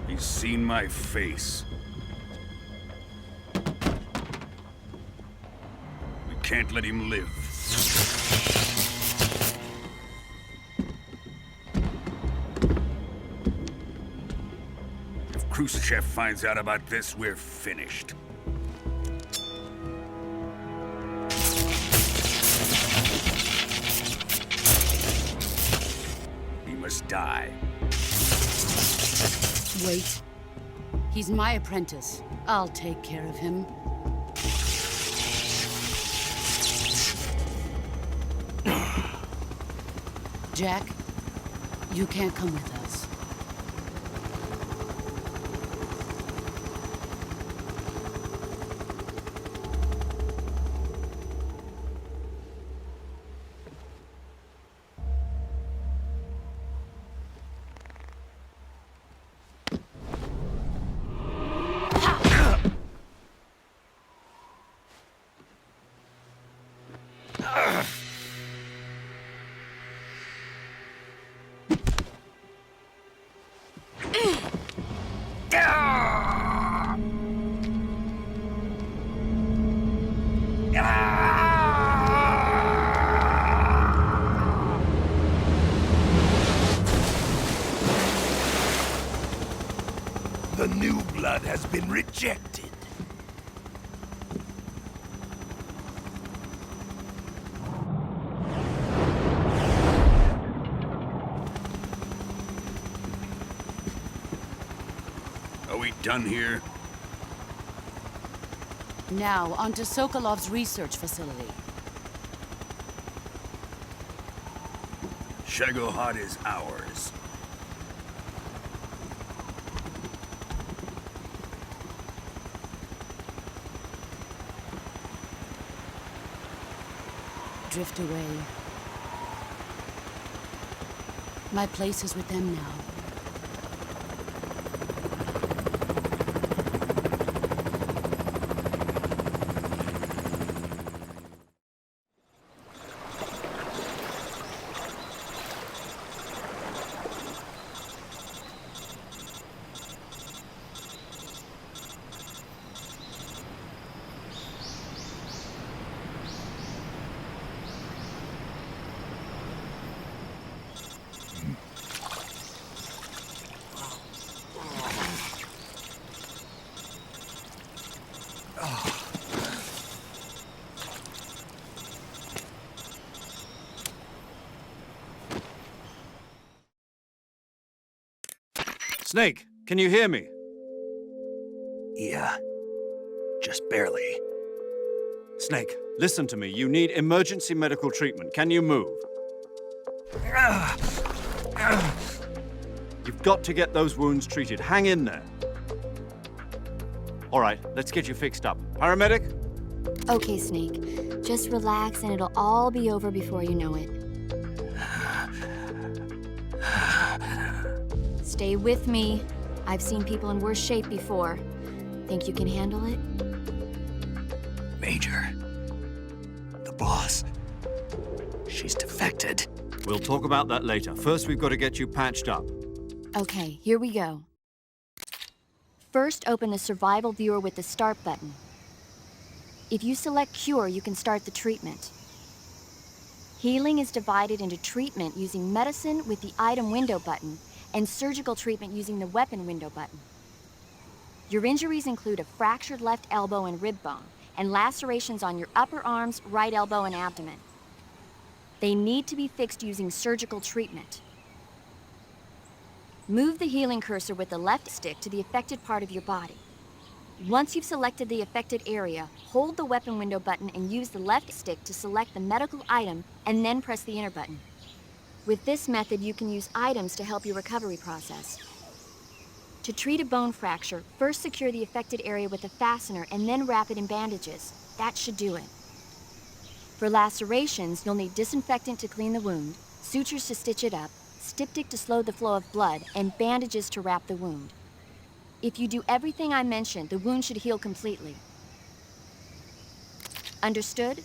He's seen my face. We can't let him live. If Khrushchev finds out about this, we're finished. He must die. Wait. He's my apprentice. I'll take care of him. Jack, you can't come with us. The new blood has been rejected. Are we done here? Now, onto Sokolov's research facility. Shagohod is ours. Drift away. My place is with them now. Snake, can you hear me? Yeah. Just barely. Snake, listen to me. You need emergency medical treatment. Can you move? You've got to get those wounds treated. Hang in there. All right, let's get you fixed up. Paramedic? Okay, Snake. Just relax and it'll all be over before you know it. Stay with me. I've seen people in worse shape before. Think you can handle it? Major. The boss. She's defected. We'll talk about that later. First, we've got to get you patched up. Okay, here we go. First, open the survival viewer with the start button. If you select cure, you can start the treatment. Healing is divided into treatment using medicine with the item window button and surgical treatment using the weapon window button. Your injuries include a fractured left elbow and rib bone, and lacerations on your upper arms, right elbow, and abdomen. They need to be fixed using surgical treatment. Move the healing cursor with the left stick to the affected part of your body. Once you've selected the affected area, hold the weapon window button and use the left stick to select the medical item, and then press the enter button. With this method, you can use items to help your recovery process. To treat a bone fracture, first secure the affected area with a fastener and then wrap it in bandages. That should do it. For lacerations, you'll need disinfectant to clean the wound, sutures to stitch it up, styptic to slow the flow of blood, and bandages to wrap the wound. If you do everything I mentioned, the wound should heal completely. Understood?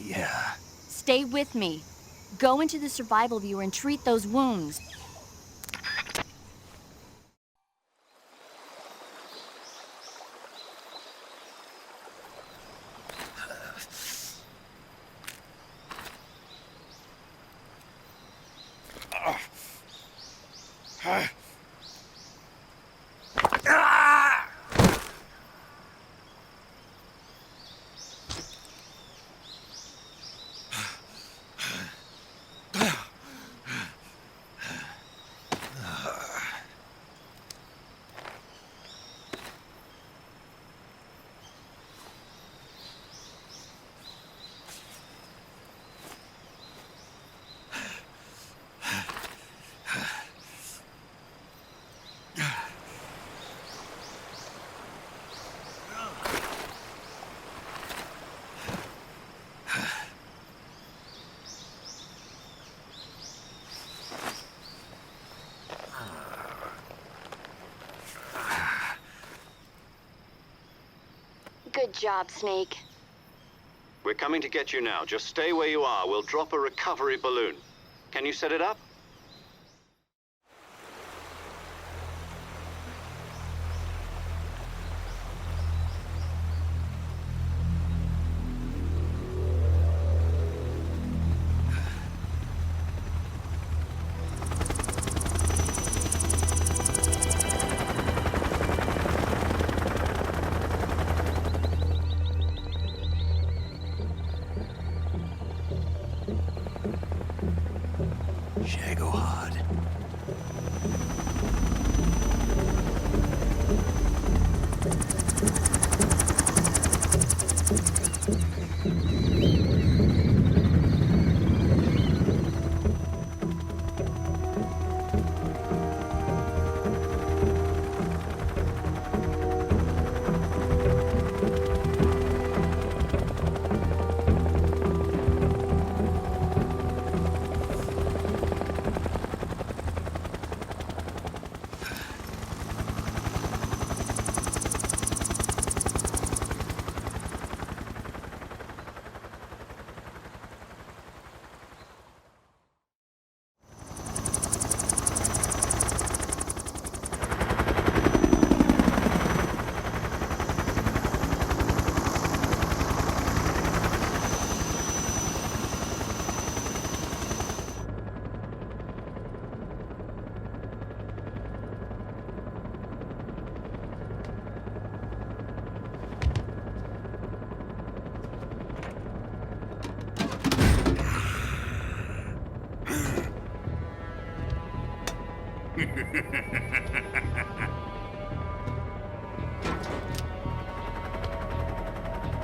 Yeah. Stay with me. Go into the survival viewer and treat those wounds. Good job, Snake. We're coming to get you now. Just stay where you are. We'll drop a recovery balloon. Can you set it up? Shit.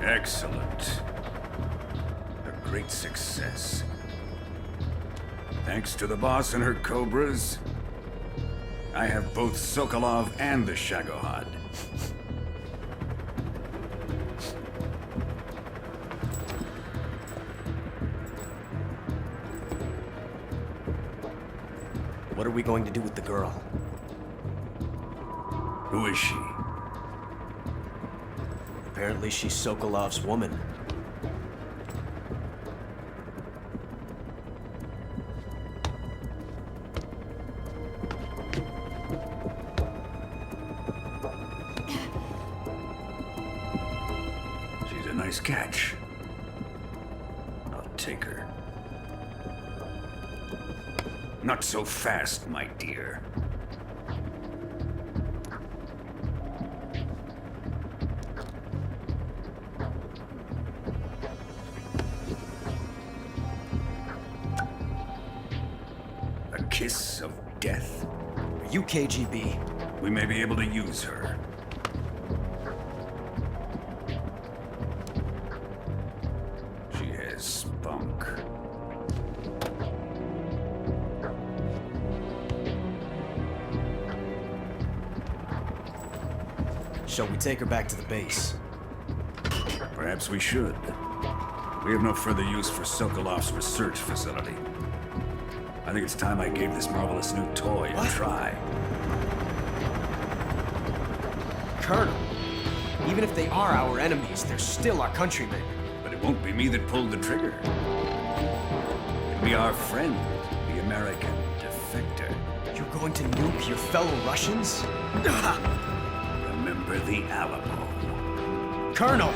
Excellent. A great success. Thanks to the boss and her cobras, I have both Sokolov and the Shagohod. What are we going to do with the girl? Who is she? Apparently she's Sokolov's woman. She's a nice catch. I'll take her. Not so fast, my dear. A kiss of death? Are you KGB? We may be able to use her. She has spunk. Shall we take her back to the base? Perhaps we should. We have no further use for Sokolov's research facility. I think it's time I gave this marvelous new toy a try. Colonel, even if they are our enemies, they're still our countrymen. But it won't be me that pulled the trigger. It'll be our friend, the American defector. You're going to nuke your fellow Russians? Remember the Alamo. Colonel!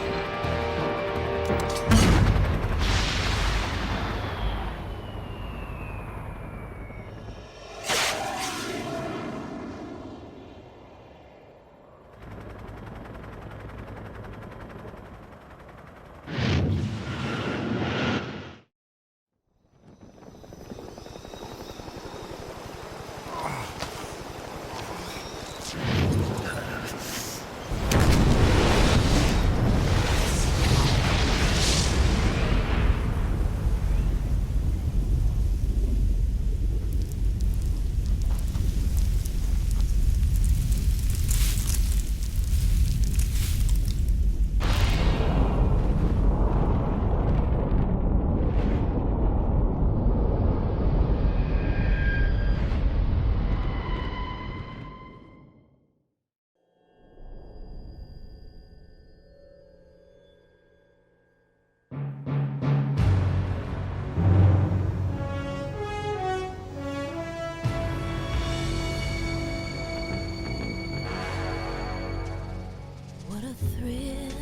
What a thrill,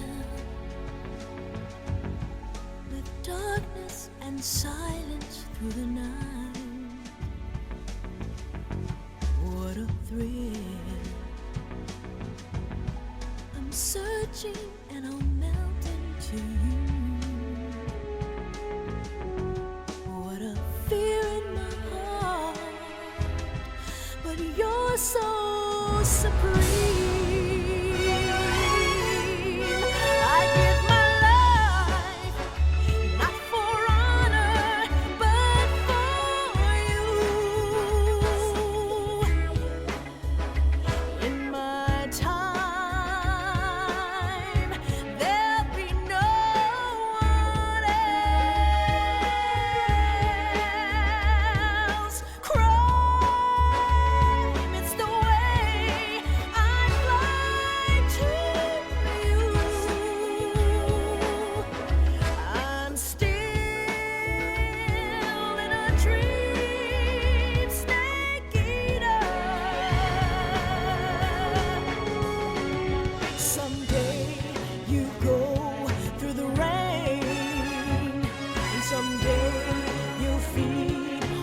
with darkness and silence through the night. What a thrill, I'm searching and I'll melt into you. What a fear in my heart, but you're so supreme.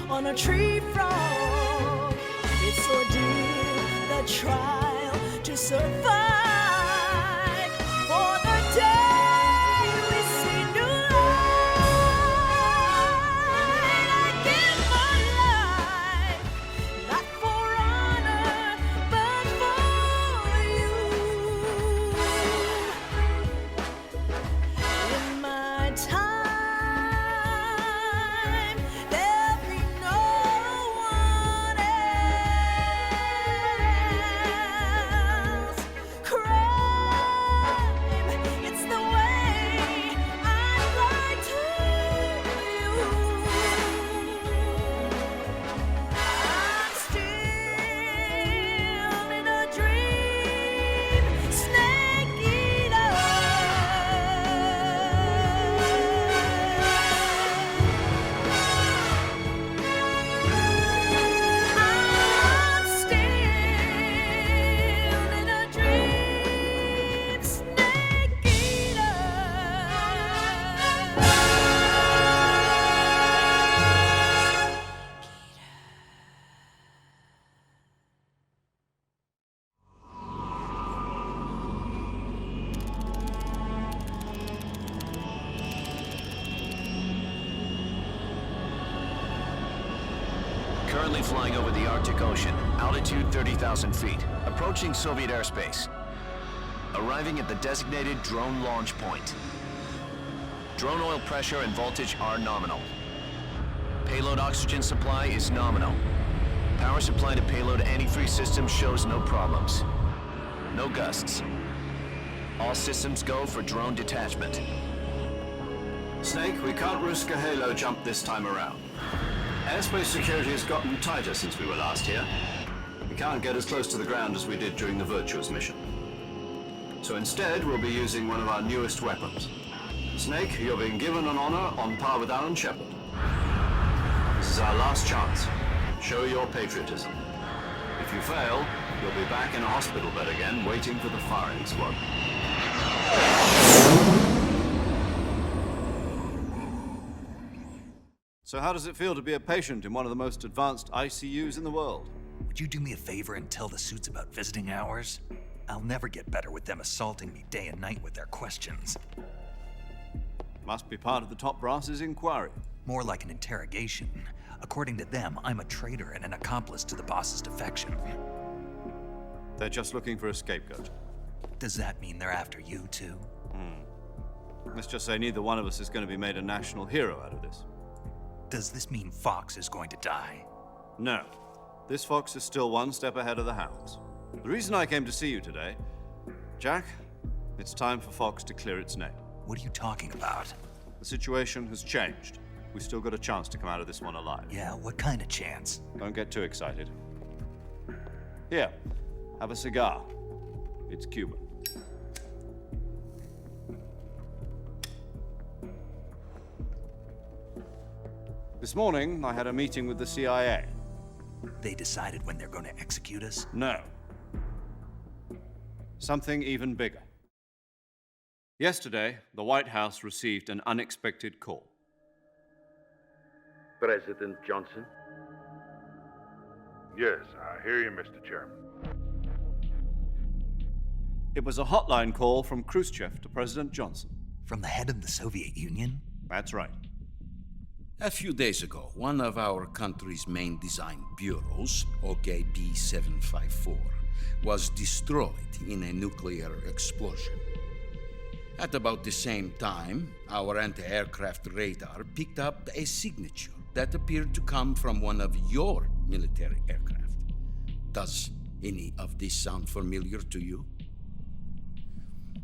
On a tree frog, it's ordeal, the trial to survive. For the day we see new light, I give my life, not for honor, Currently flying over the Arctic Ocean, altitude 30,000 feet, approaching Soviet airspace. Arriving at the designated drone launch point. Drone oil pressure and voltage are nominal. Payload oxygen supply is nominal. Power supply to payload antifreeze system shows no problems. No gusts. All systems go for drone detachment. Snake, we can't risk a halo jump this time around. Airspace security has gotten tighter since we were last here. We can't get as close to the ground as we did during the Virtuous mission. So instead, we'll be using one of our newest weapons. Snake, you're being given an honor on par with Alan Shepard. This is our last chance. Show your patriotism. If you fail, you'll be back in a hospital bed again, waiting for the firing squad. So how does it feel to be a patient in one of the most advanced ICUs in the world? Would you do me a favor and tell the suits about visiting hours? I'll never get better with them assaulting me day and night with their questions. Must be part of the top brass's inquiry. More like an interrogation. According to them, I'm a traitor and an accomplice to the boss's defection. They're just looking for a scapegoat. Does that mean they're after you, too? Let's just say neither one of us is going to be made a national hero out of this. Does this mean Fox is going to die? No. This fox is still one step ahead of the hounds. The reason I came to see you today, Jack, it's time for Fox to clear its name. What are you talking about? The situation has changed. We've still got a chance to come out of this one alive. Yeah, what kind of chance? Don't get too excited. Here, have a cigar. It's Cuban. This morning, I had a meeting with the CIA. They decided when they're going to execute us? No. Something even bigger. Yesterday, the White House received an unexpected call. President Johnson? Yes, I hear you, Mr. Chairman. It was a hotline call from Khrushchev to President Johnson. From the head of the Soviet Union? That's right. A few days ago, one of our country's main design bureaus, OKB 754, was destroyed in a nuclear explosion. At about the same time, our anti-aircraft radar picked up a signature that appeared to come from one of your military aircraft. Does any of this sound familiar to you?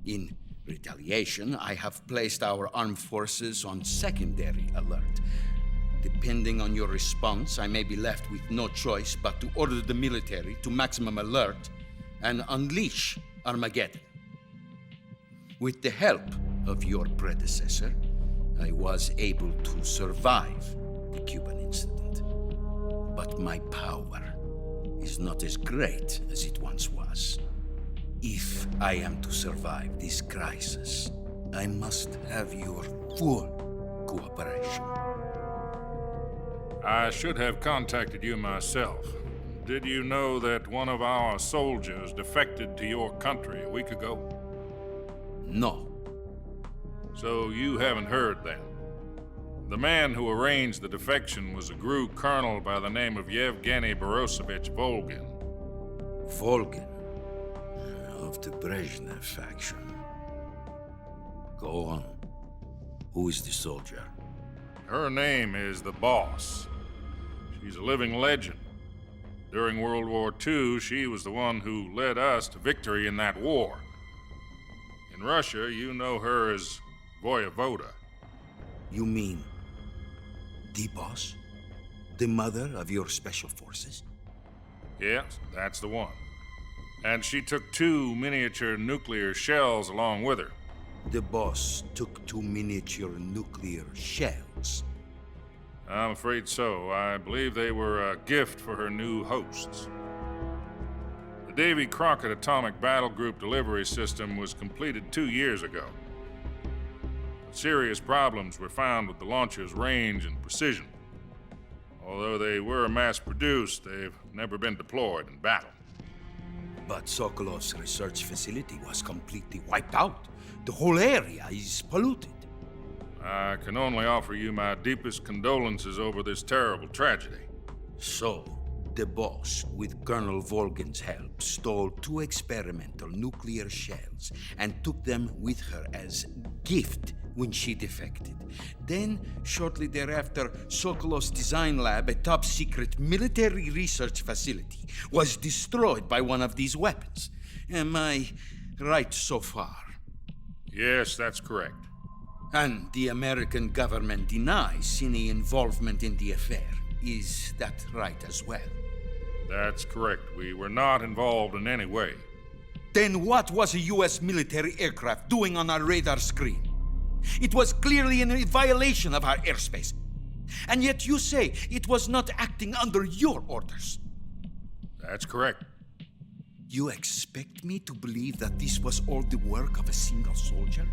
In retaliation, I have placed our armed forces on secondary alert. Depending on your response, I may be left with no choice but to order the military to maximum alert and unleash Armageddon. With the help of your predecessor, I was able to survive the Cuban incident. But my power is not as great as it once was. If I am to survive this crisis, I must have your full cooperation. I should have contacted you myself. Did you know that one of our soldiers defected to your country a week ago? No. So you haven't heard then. The man who arranged the defection was a GRU colonel by the name of Yevgeny Borosovich Volgin. Volgin? Of the Brezhnev faction. Go on. Who is the soldier? Her name is the Boss. She's a living legend. During World War II, she was the one who led us to victory in that war. In Russia, you know her as Voyevoda. You mean the Boss? The mother of your special forces? Yes, that's the one. And she took 2 miniature nuclear shells along with her. The Boss took 2 miniature nuclear shells? I'm afraid so. I believe they were a gift for her new hosts. The Davy Crockett Atomic Battle Group delivery system was completed 2 years ago. But serious problems were found with the launcher's range and precision. Although they were mass-produced, they've never been deployed in battle. But Sokolov's research facility was completely wiped out. The whole area is polluted. I can only offer you my deepest condolences over this terrible tragedy. So, The boss, with Colonel Volgin's help, stole 2 experimental nuclear shells and took them with her as gift when she defected. Then, shortly thereafter, Sokolov's design lab, a top-secret military research facility, was destroyed by one of these weapons. Am I right so far? Yes, that's correct. And the American government denies any involvement in the affair. Is that right as well? That's correct. We were not involved in any way. Then what was a U.S. military aircraft doing on our radar screen? It was clearly in violation of our airspace. And yet you say it was not acting under your orders. That's correct. You expect me to believe that this was all the work of a single soldier?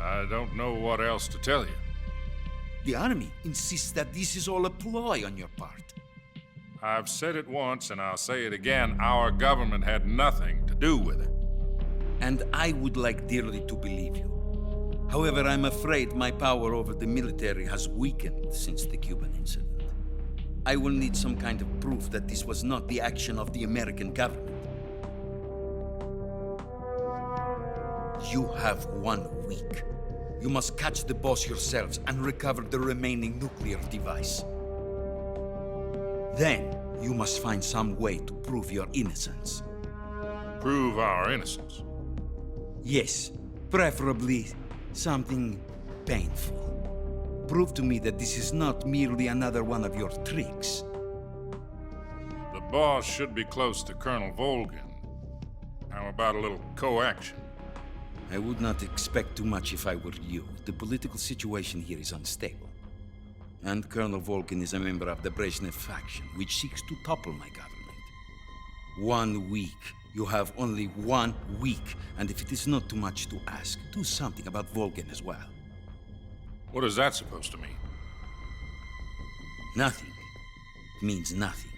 I don't know what else to tell you. The Army insists that this is all a ploy on your part. I've said it once and I'll say it again. Our government had nothing to do with it. And I would like dearly to believe you. However, I'm afraid my power over the military has weakened since the Cuban incident. I will need some kind of proof that this was not the action of the American government. You have 1 week. You must catch the boss yourselves and recover the remaining nuclear device. Then, you must find some way to prove your innocence. Prove our innocence? Yes, preferably something painful. Prove to me that this is not merely another one of your tricks. The boss should be close to Colonel Volgin. How about a little coaction? I would not expect too much if I were you. The political situation here is unstable. And Colonel Volgin is a member of the Brezhnev faction, which seeks to topple my government. 1 week. You have only 1 week. And if it is not too much to ask, do something about Volgin as well. What is that supposed to mean? Nothing. It means nothing.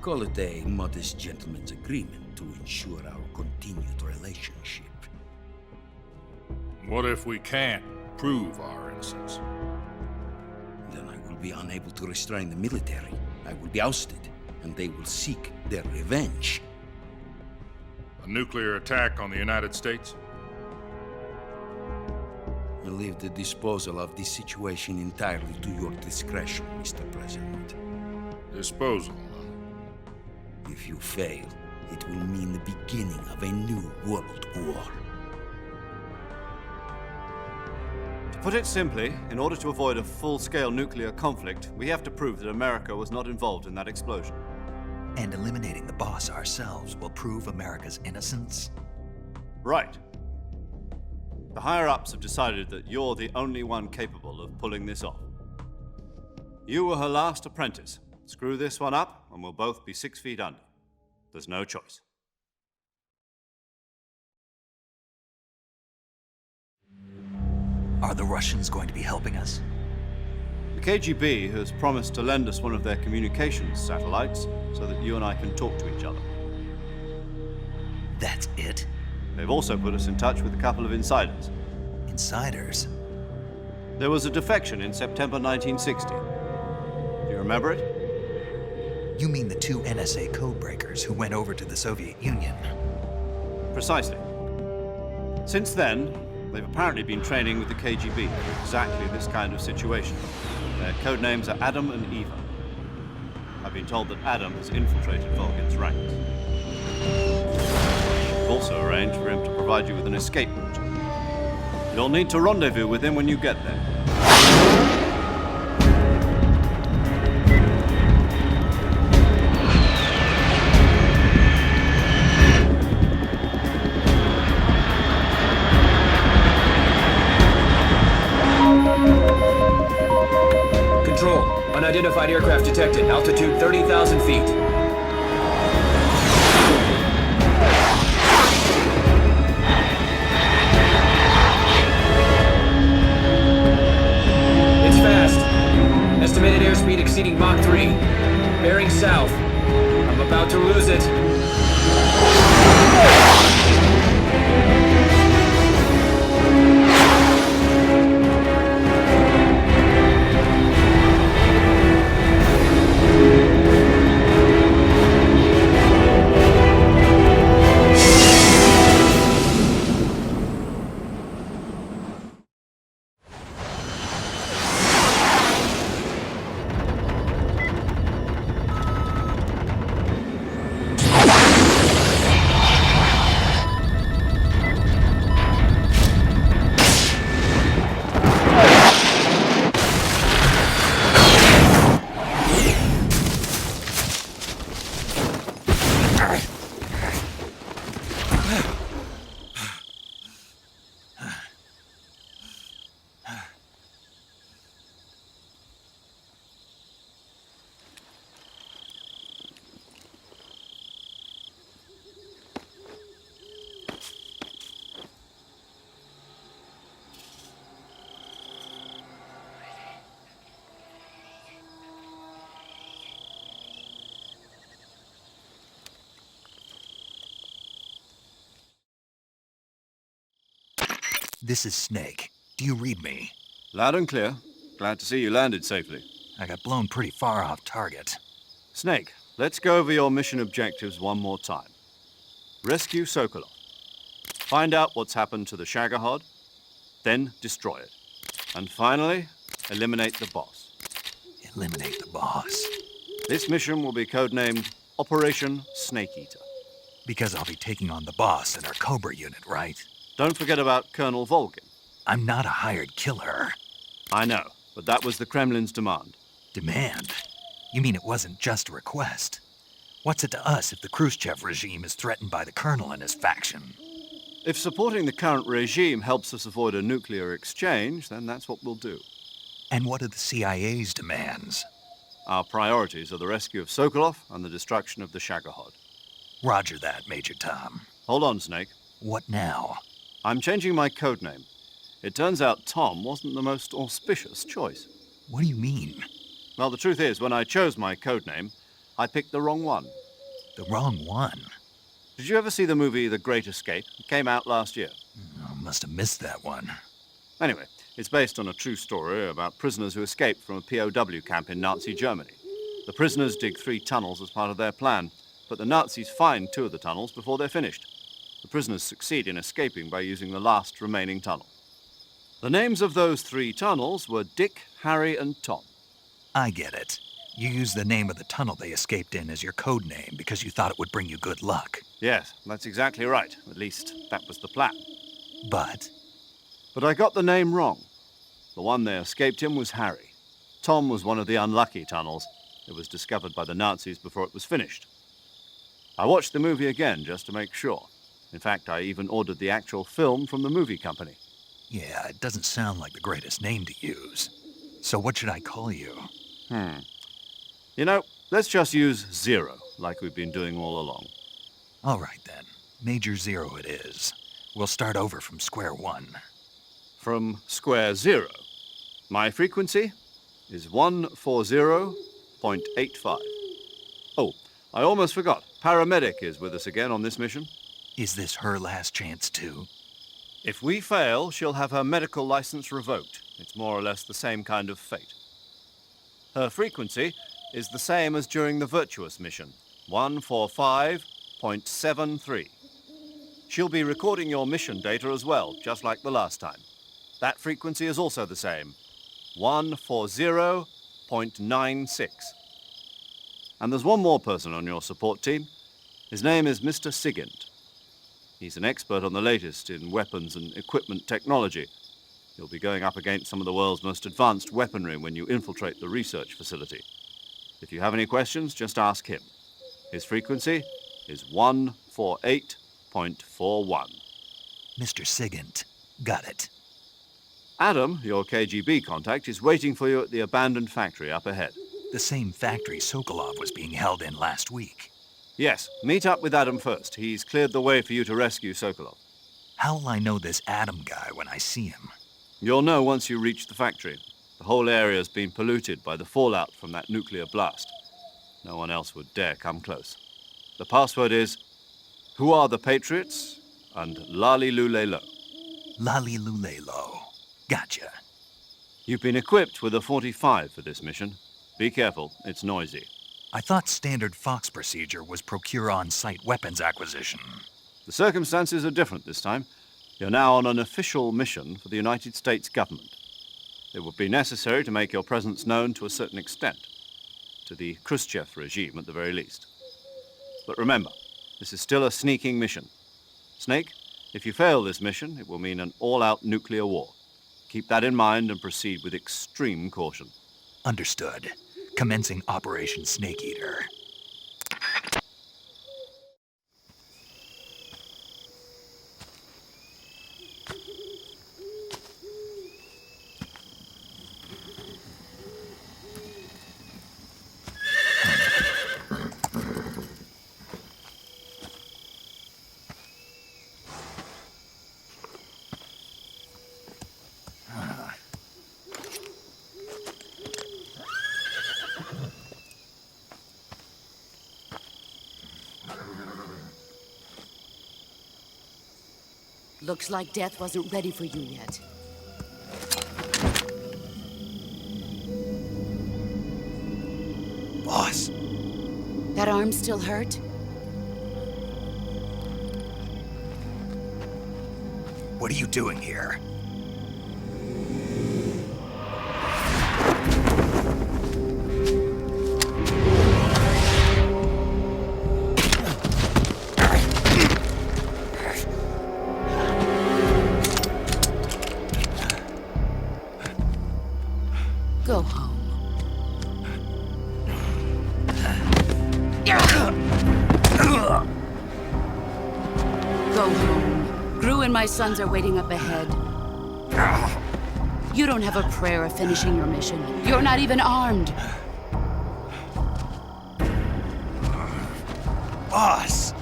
Call it a modest gentleman's agreement to ensure our continued relationship. What if we can't prove our innocence? Then I will be unable to restrain the military. I will be ousted, and they will seek their revenge. A nuclear attack on the United States? I leave the disposal of this situation entirely to your discretion, Mr. President. Disposal? If you fail, it will mean the beginning of a new world war. To put it simply, in order to avoid a full-scale nuclear conflict, we have to prove that America was not involved in that explosion. And eliminating the boss ourselves will prove America's innocence? Right. The higher-ups have decided that you're the only one capable of pulling this off. You were her last apprentice. Screw this one up, and we'll both be 6 feet under. There's no choice. Are the Russians going to be helping us? The KGB has promised to lend us one of their communications satellites so that you and I can talk to each other. That's it? They've also put us in touch with a couple of insiders. Insiders? There was a defection in September 1960. Do you remember it? You mean the 2 NSA codebreakers who went over to the Soviet Union? Precisely. Since then, they've apparently been training with the KGB for exactly this kind of situation. Their code names are Adam and Eva. I've been told that Adam has infiltrated Volgin's ranks. We've also arranged for him to provide you with an escape route. You'll need to rendezvous with him when you get there. Control, unidentified aircraft detected. Altitude 30,000 feet. It's fast. Estimated airspeed exceeding Mach 3. Bearing south. I'm about to lose it. This is Snake. Do you read me? Loud and clear. Glad to see you landed safely. I got blown pretty far off target. Snake, let's go over your mission objectives one more time. Rescue Sokolov. Find out what's happened to the Shagohod, then destroy it. And finally, eliminate the boss. Eliminate the boss. This mission will be codenamed Operation Snake Eater. Because I'll be taking on the boss in our Cobra unit, right? Don't forget about Colonel Volgin. I'm not a hired killer. I know, but that was the Kremlin's demand. Demand? You mean it wasn't just a request? What's it to us if the Khrushchev regime is threatened by the Colonel and his faction? If supporting the current regime helps us avoid a nuclear exchange, then that's what we'll do. And what are the CIA's demands? Our priorities are the rescue of Sokolov and the destruction of the Shagohod. Roger that, Major Tom. Hold on, Snake. What now? I'm changing my codename. It turns out Tom wasn't the most auspicious choice. What do you mean? Well, the truth is, when I chose my codename, I picked the wrong one. The wrong one? Did you ever see the movie The Great Escape? It came out last year. I must have missed that one. Anyway, it's based on a true story about prisoners who escaped from a POW camp in Nazi Germany. The prisoners dig 3 tunnels as part of their plan, but the Nazis find 2 of the tunnels before they're finished. The prisoners succeed in escaping by using the last remaining tunnel. The names of those 3 tunnels were Dick, Harry, and Tom. I get it. You used the name of the tunnel they escaped in as your code name because you thought it would bring you good luck. Yes, that's exactly right. At least, that was the plan. But I got the name wrong. The one they escaped in was Harry. Tom was one of the unlucky tunnels. It was discovered by the Nazis before it was finished. I watched the movie again just to make sure. In fact, I even ordered the actual film from the movie company. yeah, it doesn't sound like the greatest name to use. So what should I call you? You know, let's just use Zero, like we've been doing all along. All right, then. Major Zero it is. We'll start over from square one. From square 0. My frequency is 140.85. Oh, I almost forgot. Paramedic is with us again on this mission. Is this her last chance, too? If we fail, she'll have her medical license revoked. It's more or less the same kind of fate. Her frequency is the same as during the Virtuous mission, 145.73. She'll be recording your mission data as well, just like the last time. That frequency is also the same, 140.96. And there's one more person on your support team. His name is Mr. Sigint. He's an expert on the latest in weapons and equipment technology. You'll be going up against some of the world's most advanced weaponry when you infiltrate the research facility. If you have any questions, just ask him. His frequency is 148.41. Mr. Sigint. Got it. Adam, your KGB contact, is waiting for you at the abandoned factory up ahead. The same factory Sokolov was being held in last week. Yes, meet up with Adam first. He's cleared the way for you to rescue Sokolov. How will I know this Adam guy when I see him? You'll know once you reach the factory. The whole area's been polluted by the fallout from that nuclear blast. No one else would dare come close. The password is, "Who are the Patriots?" and "Lali Lule Lo." Lali Lule Lo. Gotcha. You've been equipped with a 45 for this mission. Be careful, it's noisy. I thought standard Fox procedure was procure on-site weapons acquisition. The circumstances are different this time. You're now on an official mission for the United States government. It would be necessary to make your presence known to a certain extent, to the Khrushchev regime at the very least. But remember, this is still a sneaking mission. Snake, if you fail this mission, it will mean an all-out nuclear war. Keep that in mind and proceed with extreme caution. Understood. Commencing Operation Snake Eater. Looks like death wasn't ready for you yet. Boss. That arm still hurt? What are you doing here? Go home. Go home. Gru and my sons are waiting up ahead. You don't have a prayer of finishing your mission. You're not even armed. Boss!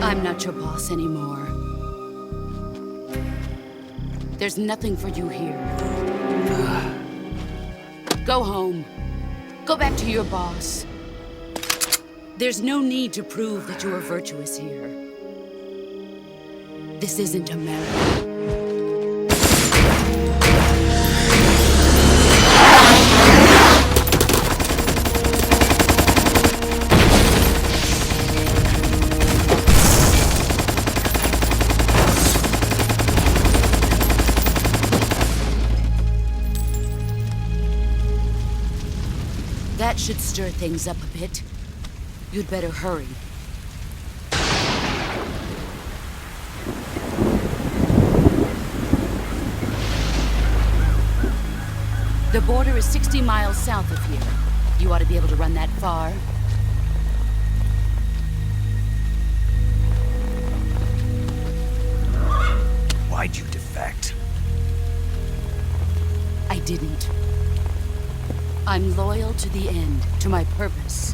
I'm not your boss anymore. There's nothing for you here. Go home. Go back to your boss. There's no need to prove that you are virtuous here. This isn't America. That should stir things up a bit. You'd better hurry. The border is 60 miles south of here. You ought to be able to run that far. Why'd you defect? I didn't. I'm loyal to the end, to my purpose.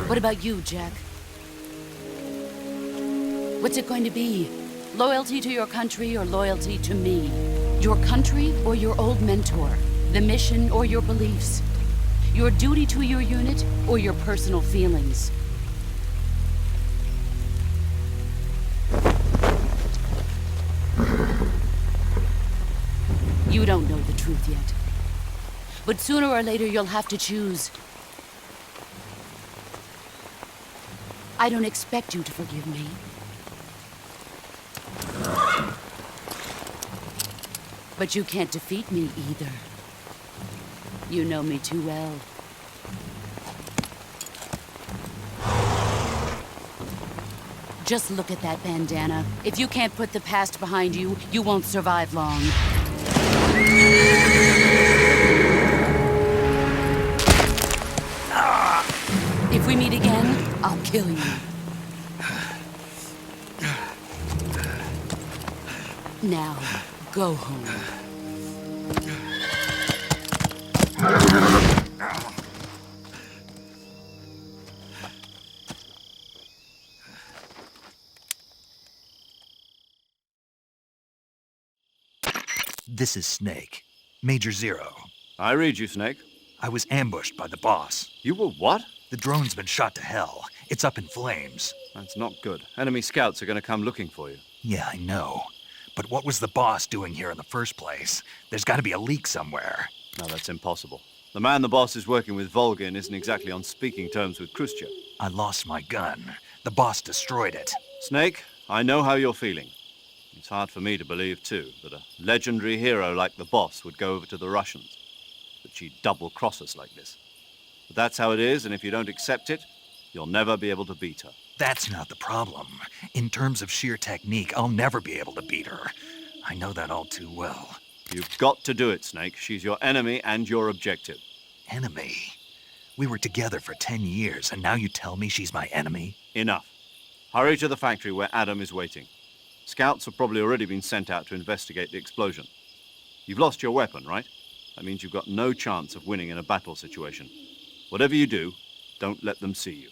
What about you, Jack? What's it going to be? Loyalty to your country or loyalty to me? Your country or your old mentor? The mission or your beliefs? Your duty to your unit or your personal feelings? You don't know the truth yet. But sooner or later, you'll have to choose. I don't expect you to forgive me. But you can't defeat me either. You know me too well. Just look at that bandana. If you can't put the past behind you, you won't survive long. If we meet again, I'll kill you. Now, go home. This is Snake. Major Zero. I read you, Snake. I was ambushed by the boss. You were what? The drone's been shot to hell. It's up in flames. That's not good. Enemy scouts are going to come looking for you. Yeah, I know. But what was the boss doing here in the first place? There's got to be a leak somewhere. No, that's impossible. The man the boss is working with, Volgin, isn't exactly on speaking terms with Khrushchev. I lost my gun. The boss destroyed it. Snake, I know how you're feeling. It's hard for me to believe, too, that a legendary hero like the boss would go over to the Russians. That she'd double-cross us like this. But that's how it is, and if you don't accept it, you'll never be able to beat her. That's not the problem. In terms of sheer technique, I'll never be able to beat her. I know that all too well. You've got to do it, Snake. She's your enemy and your objective. Enemy? We were together for 10 years, and now you tell me she's my enemy? Enough. Hurry to the factory where Adam is waiting. Scouts have probably already been sent out to investigate the explosion. You've lost your weapon, right? That means you've got no chance of winning in a battle situation. Whatever you do, don't let them see you.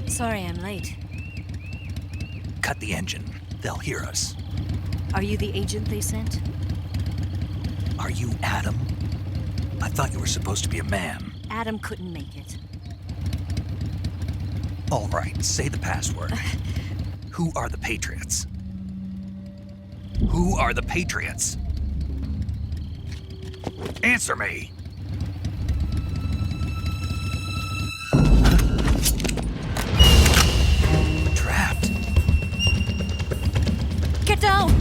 Sorry I'm late. Cut the engine. They'll hear us. Are you the agent they sent? Are you Adam? I thought you were supposed to be a man. Adam couldn't make it. All right, say the password. Who are the Patriots? Who are the Patriots? Answer me! Trapped. Get down!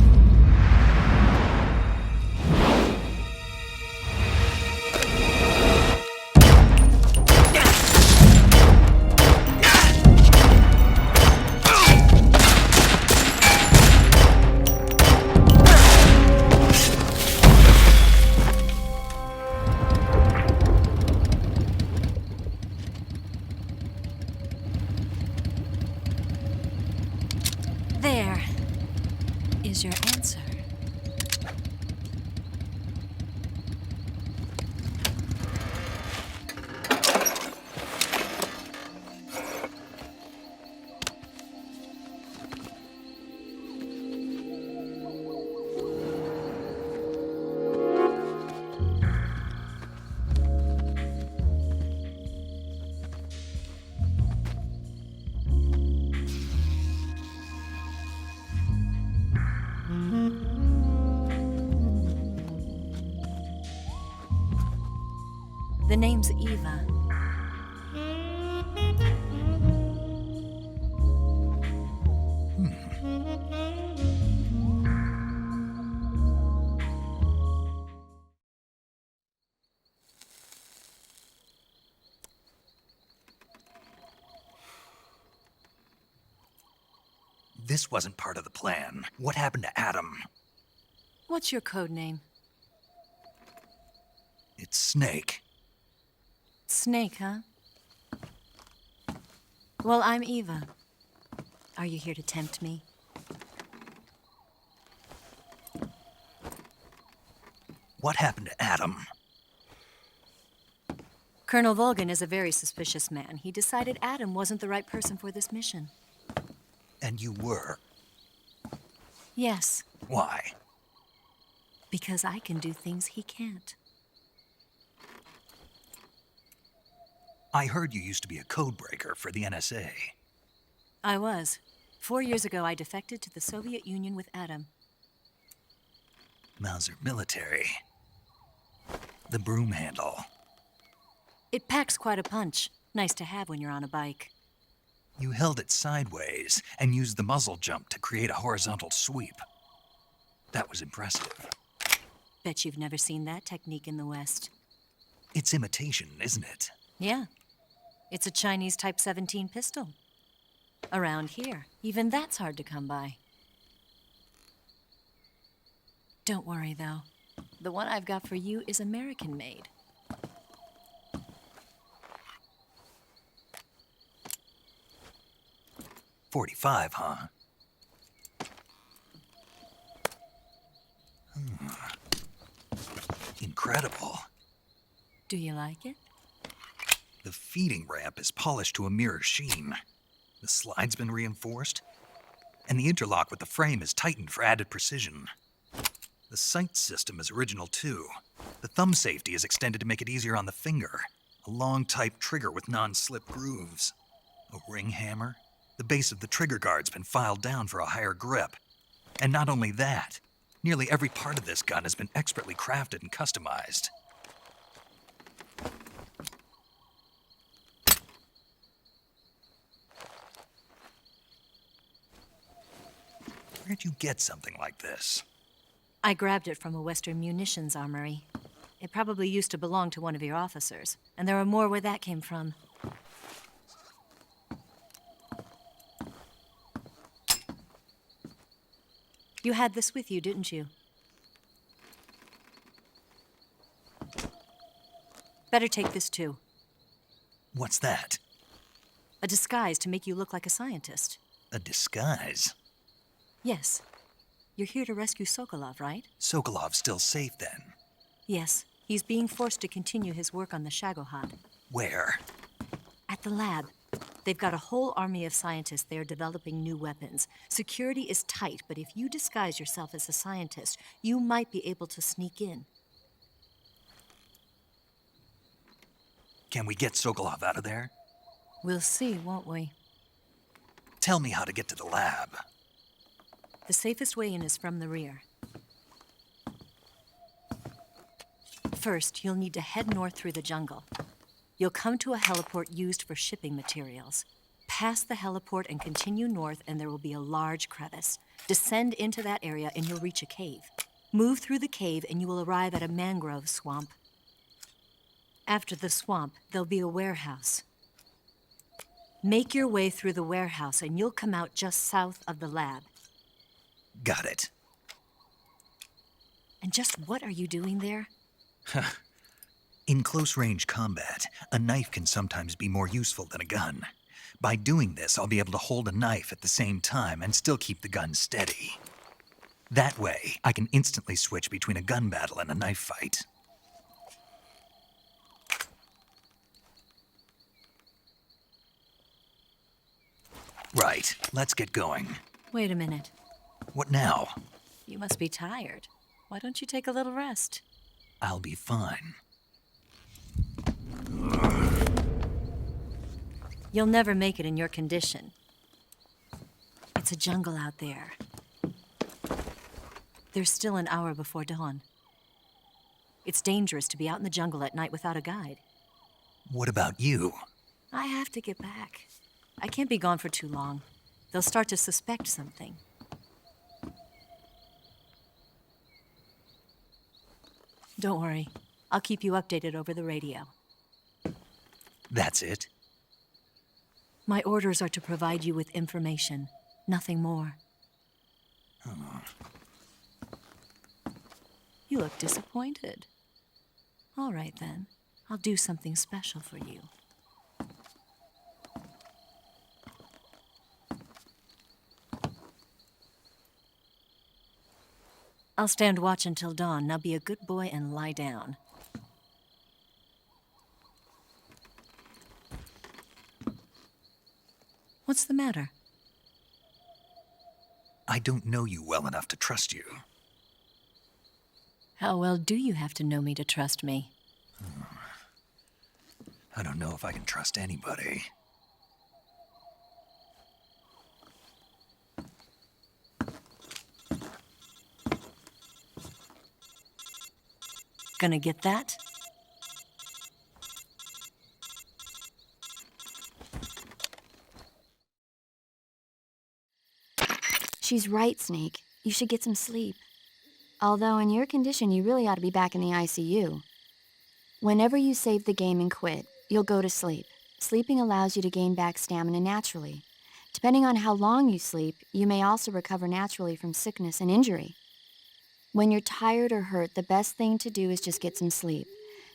There is your answer. The name's Eva. This wasn't part of the plan. What happened to Adam? What's your code name? It's Snake. Snake, huh? Well, I'm Eva. Are you here to tempt me? What happened to Adam? Colonel Volgan is a very suspicious man. He decided Adam wasn't the right person for this mission. And you were? Yes, Why? because I can do things he can't. I heard you used to be a codebreaker for the NSA. I was. 4 years ago, I defected to the Soviet Union with Adam. Mauser military. The broom handle. It packs quite a punch. Nice to have when you're on a bike. You held it sideways and used the muzzle jump to create a horizontal sweep. That was impressive. Bet you've never seen that technique in the West. It's imitation, isn't it? Yeah. It's a Chinese Type 17 pistol. Around here, even that's hard to come by. Don't worry, though. The one I've got for you is American-made. .45, huh? Incredible. Do you like it? The feeding ramp is polished to a mirror sheen. The slide's been reinforced, and the interlock with the frame is tightened for added precision. The sight system is original too. The thumb safety is extended to make it easier on the finger. A long type trigger with non-slip grooves. A ring hammer. The base of the trigger guard's been filed down for a higher grip. And not only that, nearly every part of this gun has been expertly crafted and customized. Where'd you get something like this? I grabbed it from a Western munitions armory. It probably used to belong to one of your officers, and there are more where that came from. You had this with you, didn't you? Better take this too. What's that? A disguise to make you look like a scientist. A disguise? Yes. You're here to rescue Sokolov, right? Sokolov's still safe then? Yes. He's being forced to continue his work on the Shagohod. Where? At the lab. They've got a whole army of scientists there developing new weapons. Security is tight, but if you disguise yourself as a scientist, you might be able to sneak in. Can we get Sokolov out of there? We'll see, won't we? Tell me how to get to the lab. The safest way in is from the rear. First, you'll need to head north through the jungle. You'll come to a heliport used for shipping materials. Pass the heliport and continue north, and there will be a large crevice. Descend into that area, and you'll reach a cave. Move through the cave, and you will arrive at a mangrove swamp. After the swamp, there'll be a warehouse. Make your way through the warehouse, and you'll come out just south of the lab. Got it. And just what are you doing there? In close-range combat, a knife can sometimes be more useful than a gun. By doing this, I'll be able to hold a knife at the same time and still keep the gun steady. That way, I can instantly switch between a gun battle and a knife fight. Right, let's get going. Wait a minute. What now? You must be tired. Why don't you take a little rest? I'll be fine. You'll never make it in your condition. It's a jungle out there. There's still an hour before dawn. It's dangerous to be out in the jungle at night without a guide. What about you? I have to get back. I can't be gone for too long. They'll start to suspect something. Don't worry. I'll keep you updated over the radio. That's it? My orders are to provide you with information, nothing more. Oh. You look disappointed. All right, then. I'll do something special for you. I'll stand watch until dawn. Now be a good boy and lie down. What's the matter? I don't know you well enough to trust you. How well do you have to know me to trust me? I don't know if I can trust anybody. Gonna get that? She's right, Snake. You should get some sleep. Although in your condition, you really ought to be back in the ICU. Whenever you save the game and quit, you'll go to sleep. Sleeping allows you to gain back stamina naturally. Depending on how long you sleep, you may also recover naturally from sickness and injury. When you're tired or hurt, the best thing to do is just get some sleep.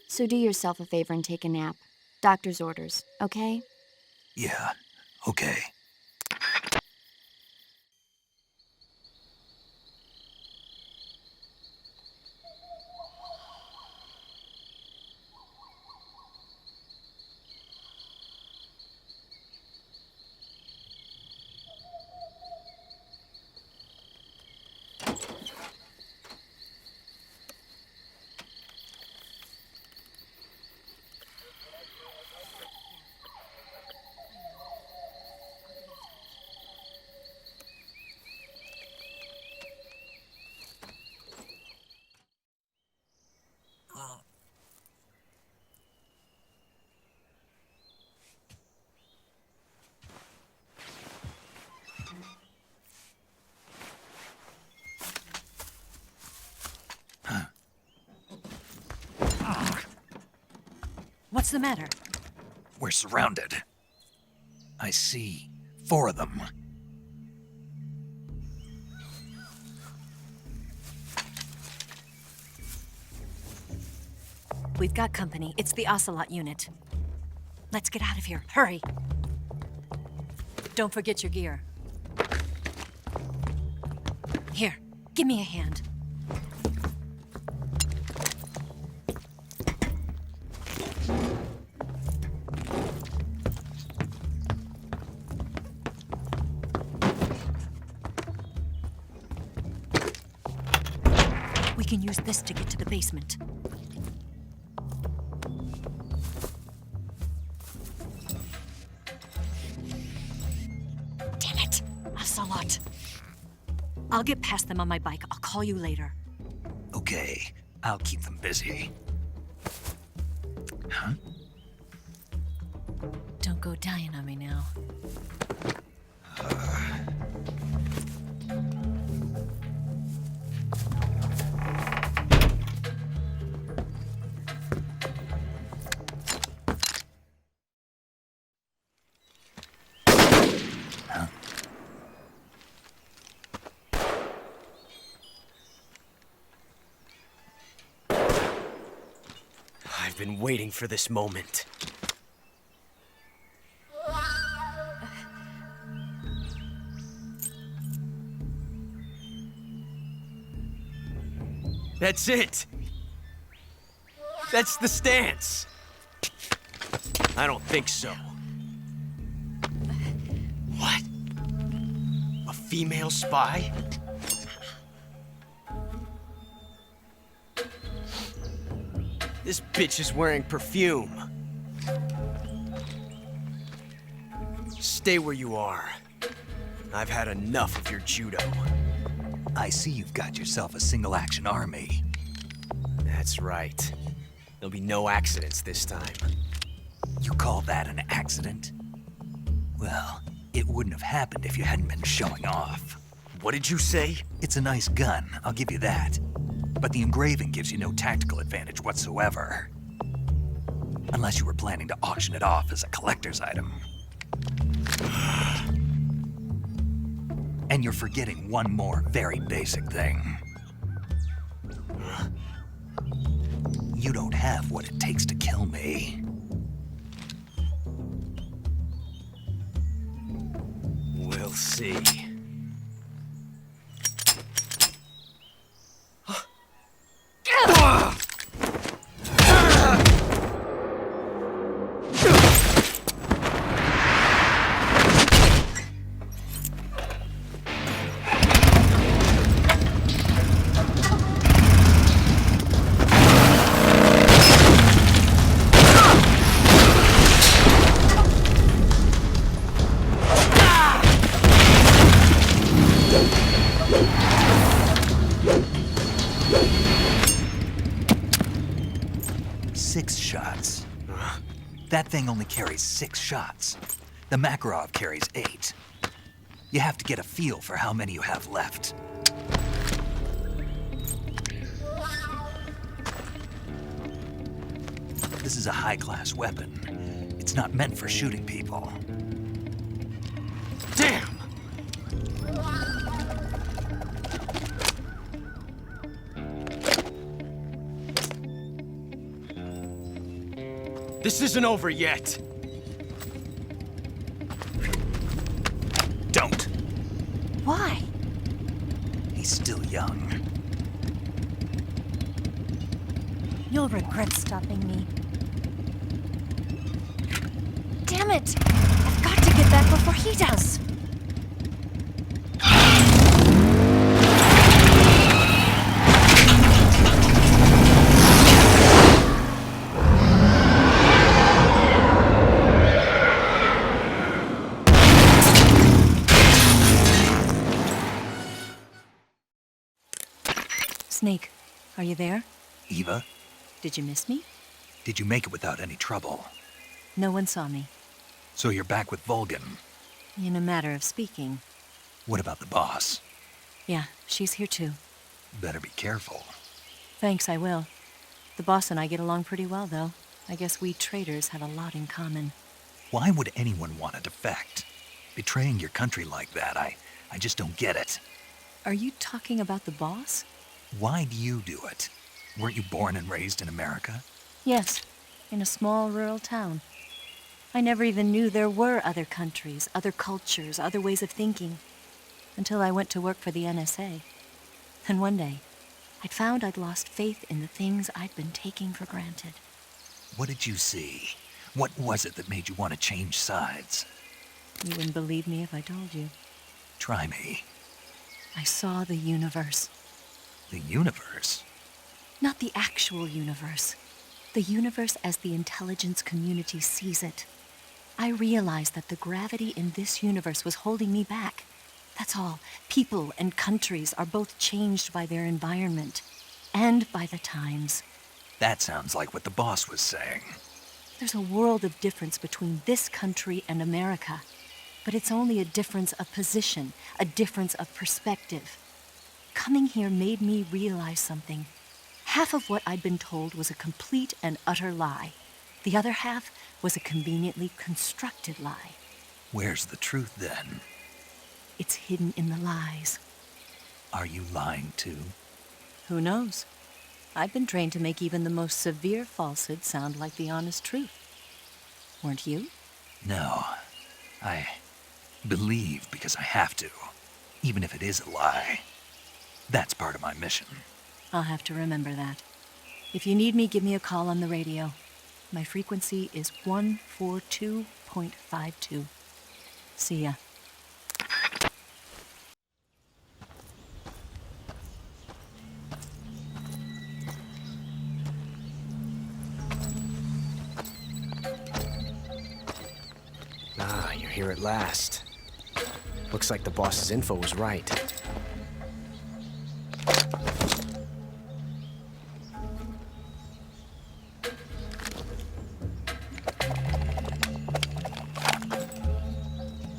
So do yourself a favor and take a nap. Doctor's orders, okay? Yeah, okay. What's the matter? We're surrounded. I see 4 of them. We've got company. It's the Ocelot unit. Let's get out of here. Hurry. Don't forget your gear. Here, give me a hand. can use this to get to the basement. Damn it! Ocelot. I'll get past them on my bike. I'll call you later. Okay, I'll keep them busy. Huh? Don't go dying on me now. I've been waiting for this moment. That's it! That's the stance! I don't think so. What? A female spy? This bitch is wearing perfume. Stay where you are. I've had enough of your judo. I see you've got yourself a single-action army. That's right. There'll be no accidents this time. You call that an accident? Well, it wouldn't have happened if you hadn't been showing off. What did you say? It's a nice gun, I'll give you that. But the engraving gives you no tactical advantage whatsoever. Unless you were planning to auction it off as a collector's item. And you're forgetting one more very basic thing. You don't have what it takes to kill me. We'll see. That thing only carries 6 shots. The Makarov carries 8. You have to get a feel for how many you have left. This is a high-class weapon. It's not meant for shooting people. Damn! This isn't over yet. Don't. Why? He's still young. You'll regret stopping me. Damn it! I've got to get back before he does. Snake, are you there? Eva, Did you miss me? did you make it without any trouble? No one saw me. So you're back with Vulcan. In a matter of speaking. What about the boss? Yeah, she's here too. Better be careful. Thanks, I will. The boss and I get along pretty well, though. I guess we traders have a lot in common. Why would anyone want to defect? Betraying your country like that, I just don't get it. Are you talking about the boss? Why do you do it? Weren't you born and raised in America? Yes, in a small rural town. I never even knew there were other countries, other cultures, other ways of thinking, until I went to work for the NSA. Then one day, I'd found I'd lost faith in the things I'd been taking for granted. What did you see? What was it that made you want to change sides? You wouldn't believe me if I told you. Try me. I saw the universe. The universe? Not the actual universe. The universe as the intelligence community sees it. I realized that the gravity in this universe was holding me back. That's all. People and countries are both changed by their environment and by the times. That sounds like what the boss was saying. There's a world of difference between this country and America, but it's only a difference of position, a difference of perspective. Coming here made me realize something. Half of what I'd been told was a complete and utter lie. The other half was a conveniently constructed lie. Where's the truth then? It's hidden in the lies. Are you lying too? Who knows? I've been trained to make even the most severe falsehood sound like the honest truth. Weren't you? No. I believe because I have to, even if it is a lie. That's part of my mission. I'll have to remember that. If you need me, give me a call on the radio. My frequency is 142.52. See ya. Ah, you're here at last. Looks like the boss's info was right.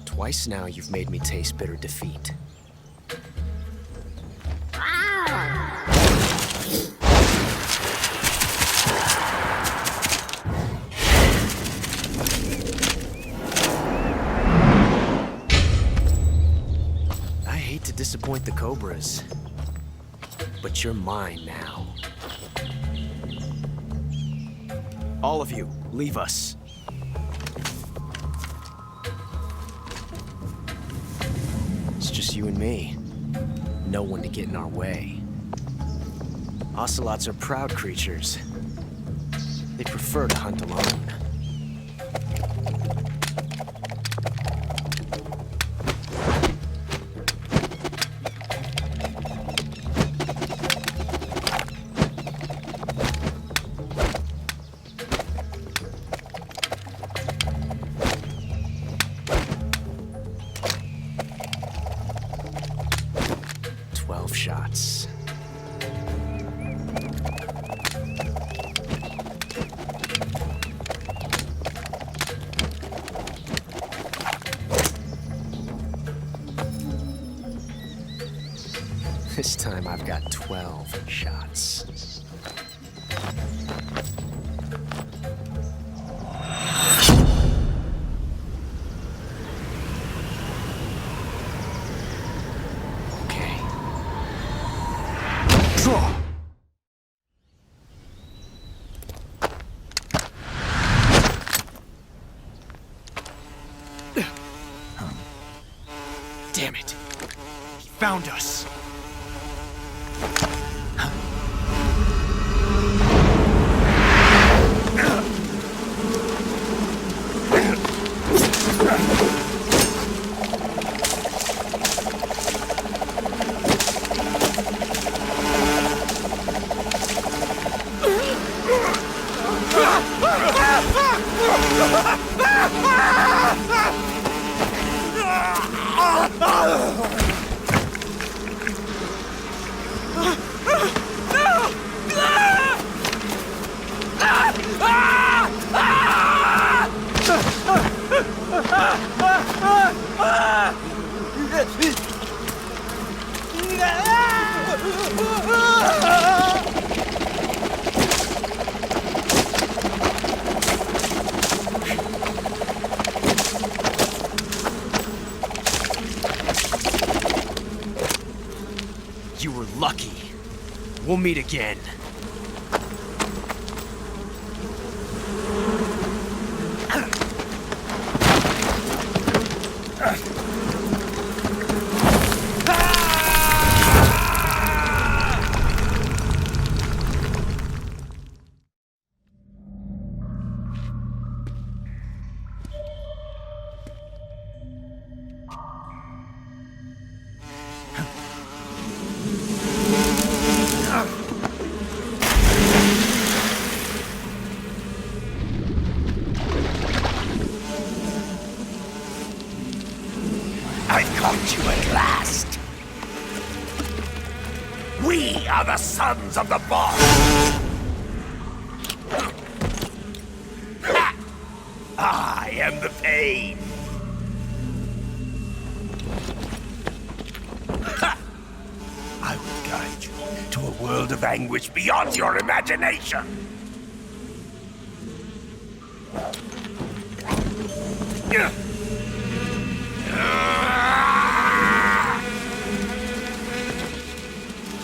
Twice now you've made me taste bitter defeat. I hate to disappoint the Cobras, but you're mine now. All of you, leave us. It's just you and me. No one to get in our way. Ocelots are proud creatures. They prefer to hunt alone. Shots. This time I've got 12 shots. Damn it! He found us! You were lucky. We'll meet again. I've caught you at last. We are the sons of the boss. Ha! I am the pain. Ha! I will guide you to a world of anguish beyond your imagination.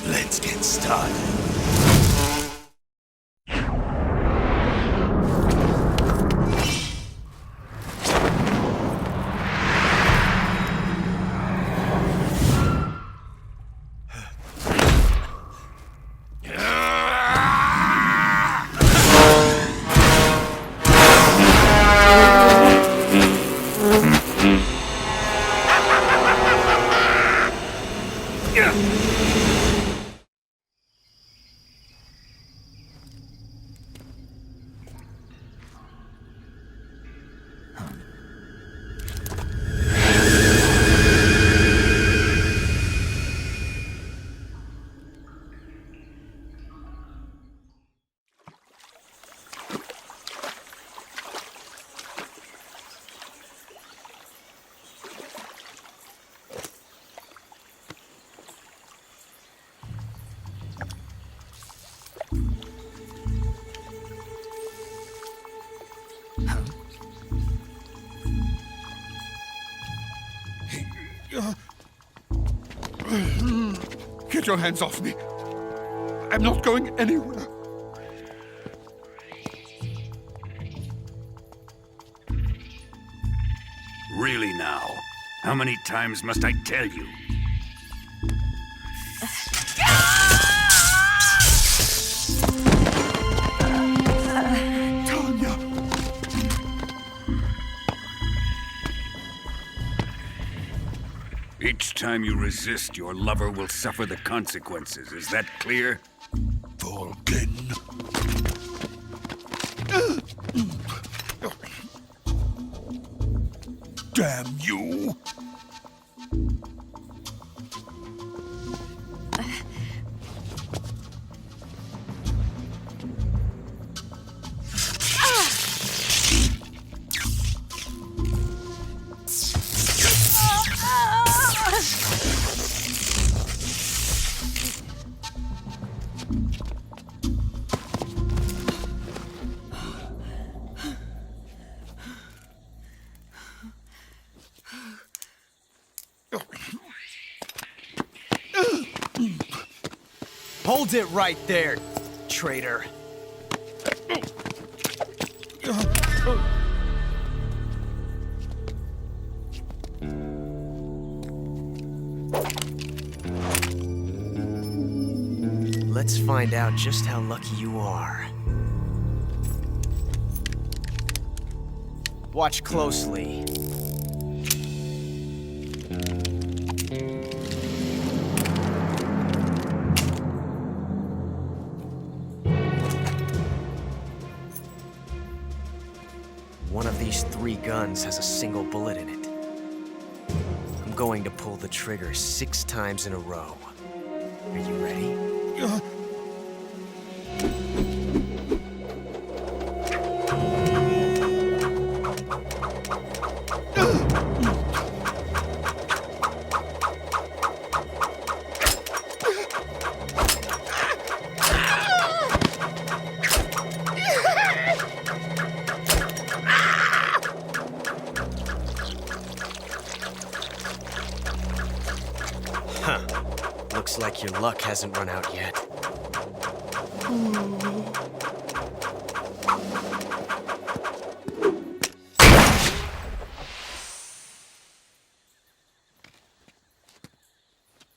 Let's get started. Get your hands off me. I'm not going anywhere. Really now? How many times must I tell you? Tanya! Each time you resist, your lover will suffer the consequences. Is that clear? Vulcan. Damn you! Hold it right there, traitor. Let's find out just how lucky you are. Watch closely. One of these 3 guns has a single bullet in it. I'm going to pull the trigger 6 times in a row. Are you ready? Huh. Looks like your luck hasn't run out yet.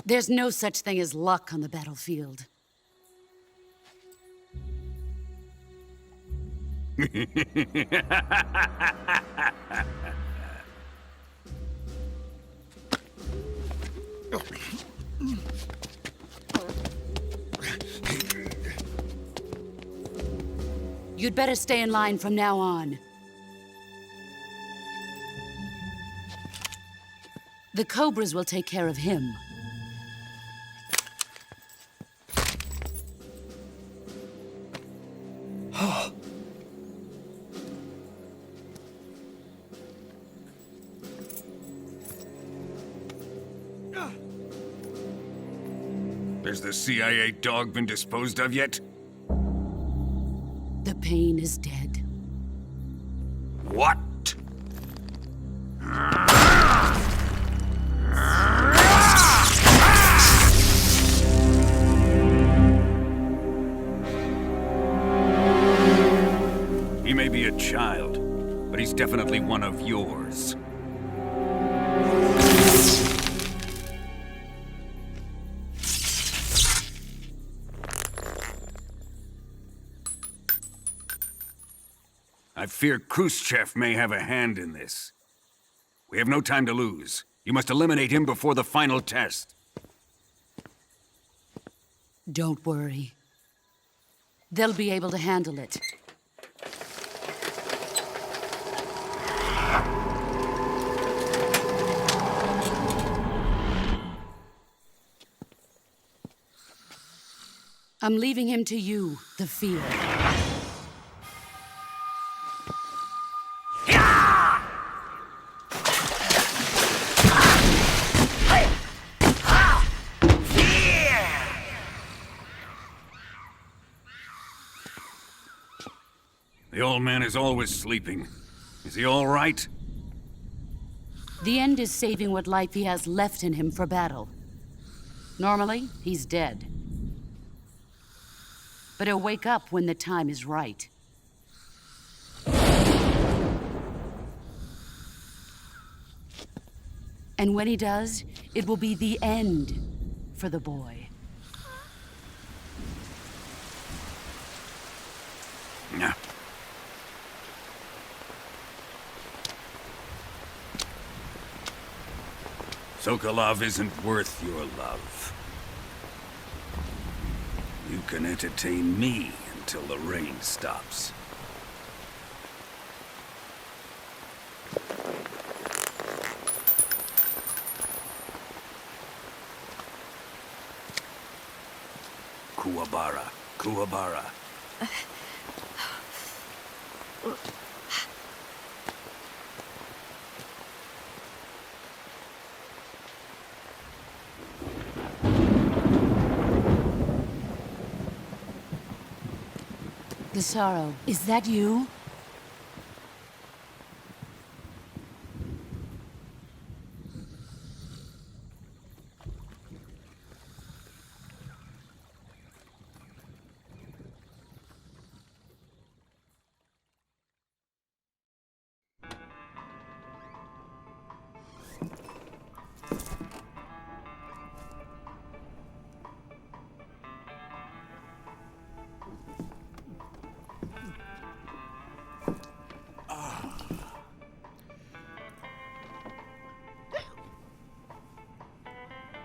There's no such thing as luck on the battlefield. You'd better stay in line from now on. The Cobras will take care of him. Has the CIA dog been disposed of yet? The pain is dead. What? He may be a child, but he's definitely one of yours. I fear Khrushchev may have a hand in this. We have no time to lose. You must eliminate him before the final test. Don't worry. They'll be able to handle it. I'm leaving him to you, the field. The old man is always sleeping. Is he all right? The end is saving what life he has left in him for battle. Normally, he's dead. But he'll wake up when the time is right. And when he does, it will be the end for the boy. Yeah. Sokolov isn't worth your love. You can entertain me until the rain stops. Kuwabara, Kuwabara. The sorrow, is that you?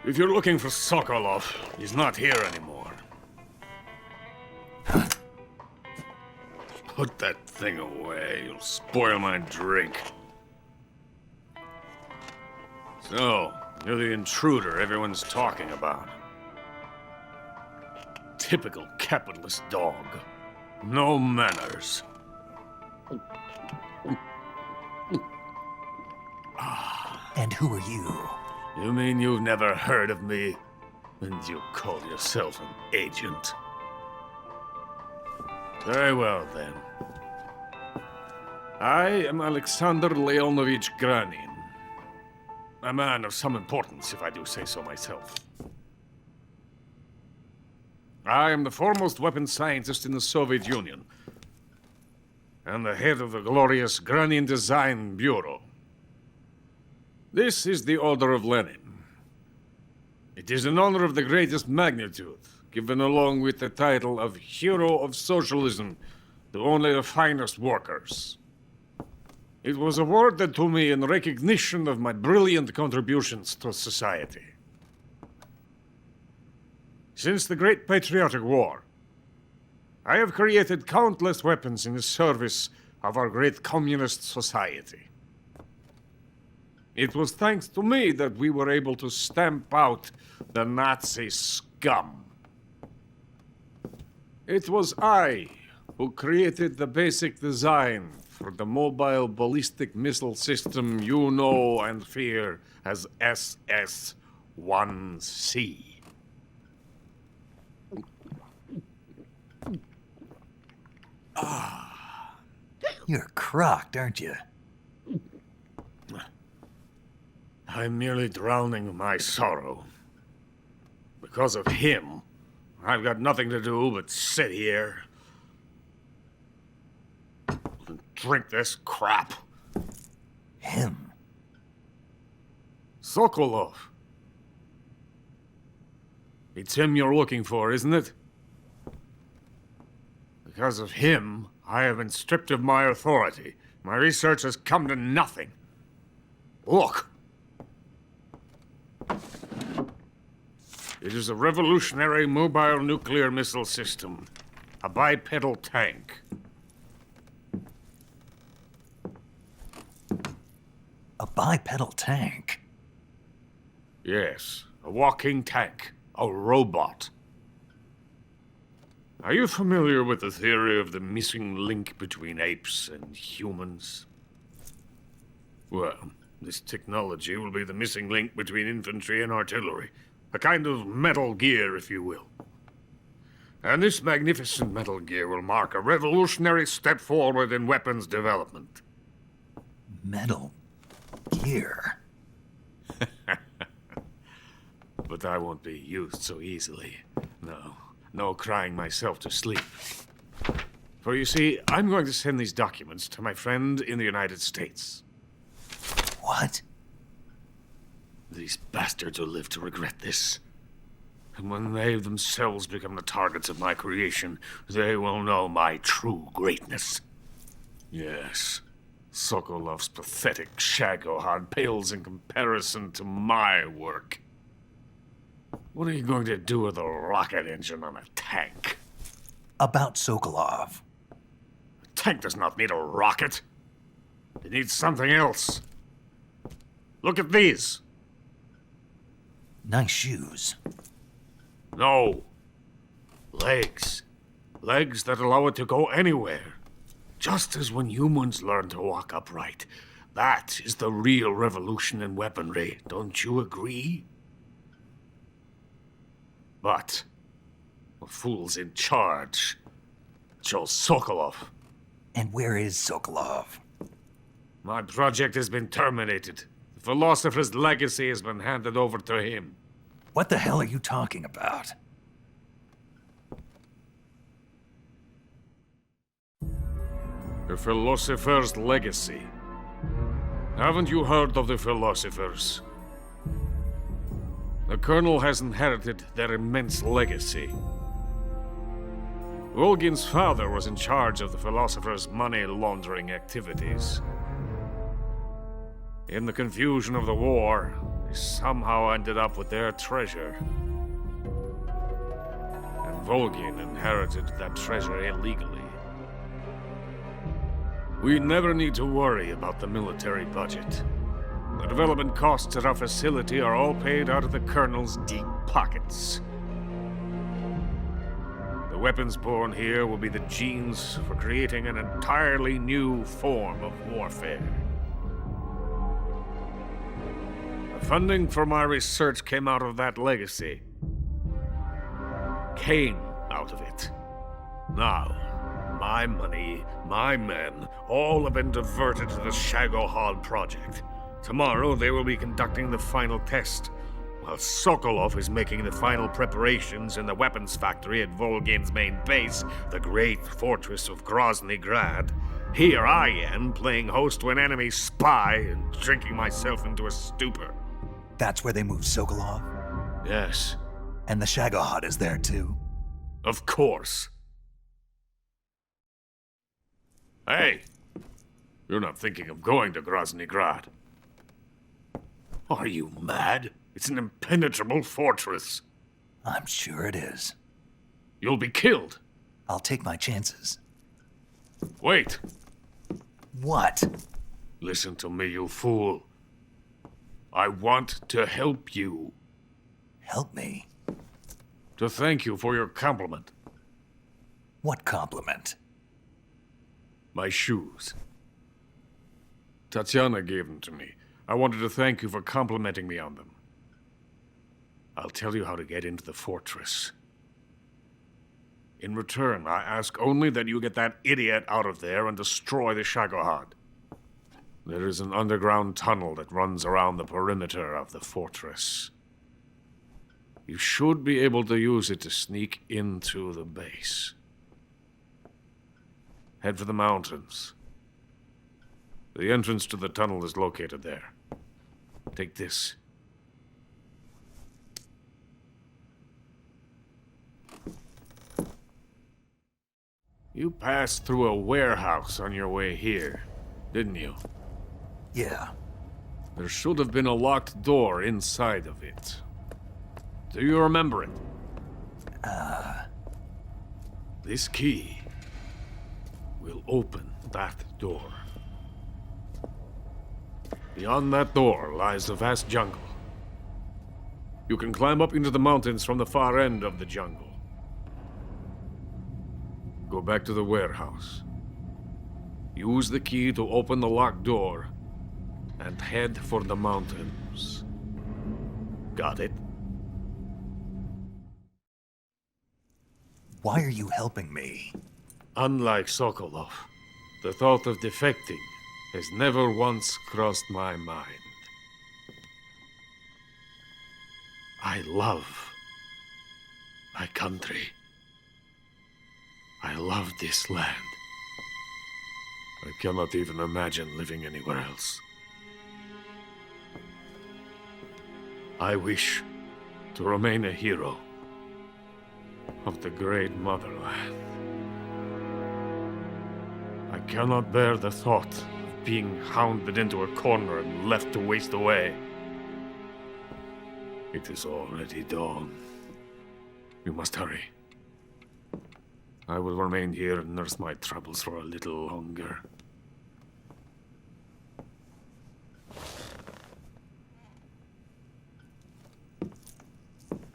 If you're looking for Sokolov, he's not here anymore. Put that thing away. You'll spoil my drink. So, you're the intruder everyone's talking about. Typical capitalist dog. No manners. And who are you? You mean you've never heard of me? And you call yourself an agent? Very well, then. I am Alexander Leonovich Granin. A man of some importance, if I do say so myself. I am the foremost weapons scientist in the Soviet Union, and the head of the glorious Granin Design Bureau. This is the Order of Lenin. It is an honor of the greatest magnitude, given along with the title of Hero of Socialism to only the finest workers. It was awarded to me in recognition of my brilliant contributions to society. Since the Great Patriotic War, I have created countless weapons in the service of our great communist society. It was thanks to me that we were able to stamp out the Nazi scum. It was I who created the basic design for the mobile ballistic missile system you know and fear as SS-1C. You're crocked, aren't you? I'm merely drowning my sorrow. Because of him, I've got nothing to do but sit here and drink this crap. Him? Sokolov. It's him you're looking for, isn't it? Because of him, I have been stripped of my authority. My research has come to nothing. Look. It is a revolutionary mobile nuclear missile system. A bipedal tank. A bipedal tank? Yes, a walking tank. A robot. Are you familiar with the theory of the missing link between apes and humans? Well, this technology will be the missing link between infantry and artillery. A kind of Metal Gear, if you will. And this magnificent Metal Gear will mark a revolutionary step forward in weapons development. Metal Gear? But I won't be used so easily. No crying myself to sleep. For you see, I'm going to send these documents to my friend in the United States. What? These bastards will live to regret this. And when they themselves become the targets of my creation, they will know my true greatness. Yes, Sokolov's pathetic Shagohod pales in comparison to my work. What are you going to do with a rocket engine on a tank? About Sokolov. A tank does not need a rocket. It needs something else. Look at these. Nice shoes. No. Legs. Legs that allow it to go anywhere. Just as when humans learn to walk upright. That is the real revolution in weaponry. Don't you agree? But the fool's in charge. Joe Sokolov. And where is Sokolov? My project has been terminated. The philosopher's legacy has been handed over to him. What the hell are you talking about? The philosopher's legacy. Haven't you heard of the philosophers? The Colonel has inherited their immense legacy. Volgin's father was in charge of the philosophers' money laundering activities. In the confusion of the war, they somehow ended up with their treasure. And Volgin inherited that treasure illegally. We never need to worry about the military budget. The development costs at our facility are all paid out of the Colonel's deep pockets. The weapons born here will be the genes for creating an entirely new form of warfare. The funding for my research came out of that legacy. Came out of it. Now, my money, my men, all have been diverted to the Shagohod project. Tomorrow, they will be conducting the final test, while Sokolov is making the final preparations in the weapons factory at Volgin's main base, the great fortress of Grozny Grad. Here I am, playing host to an enemy spy and drinking myself into a stupor. That's where they moved Sokolov? Yes. And the Shagohod is there, too? Of course. Hey! You're not thinking of going to Grozny Grad. Are you mad? It's an impenetrable fortress. I'm sure it is. You'll be killed. I'll take my chances. Wait. What? Listen to me, you fool. I want to help you. Help me? To thank you for your compliment. What compliment? My shoes. Tatiana gave them to me. I wanted to thank you for complimenting me on them. I'll tell you how to get into the fortress. In return, I ask only that you get that idiot out of there and destroy the Shagohod. There is an underground tunnel that runs around the perimeter of the fortress. You should be able to use it to sneak into the base. Head for the mountains. The entrance to the tunnel is located there. Take this. You passed through a warehouse on your way here, didn't you? Yeah. There should have been a locked door inside of it. Do you remember it? This key will open that door. Beyond that door lies the vast jungle. You can climb up into the mountains from the far end of the jungle. Go back to the warehouse. Use the key to open the locked door and head for the mountains. Got it? Why are you helping me? Unlike Sokolov, the thought of defecting has never once crossed my mind. I love my country. I love this land. I cannot even imagine living anywhere else. I wish to remain a hero of the great motherland. I cannot bear the thought of being hounded into a corner and left to waste away. It is already dawn. You must hurry. I will remain here and nurse my troubles for a little longer.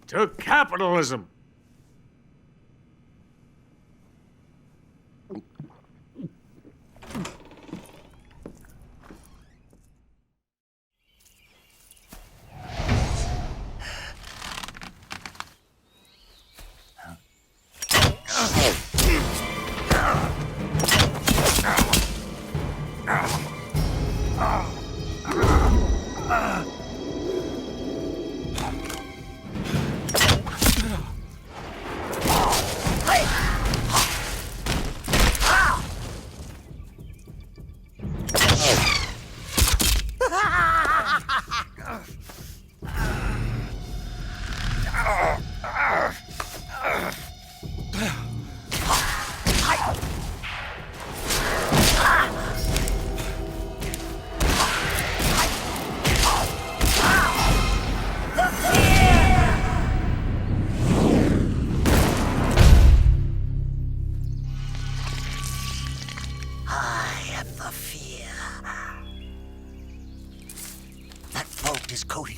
To capitalism!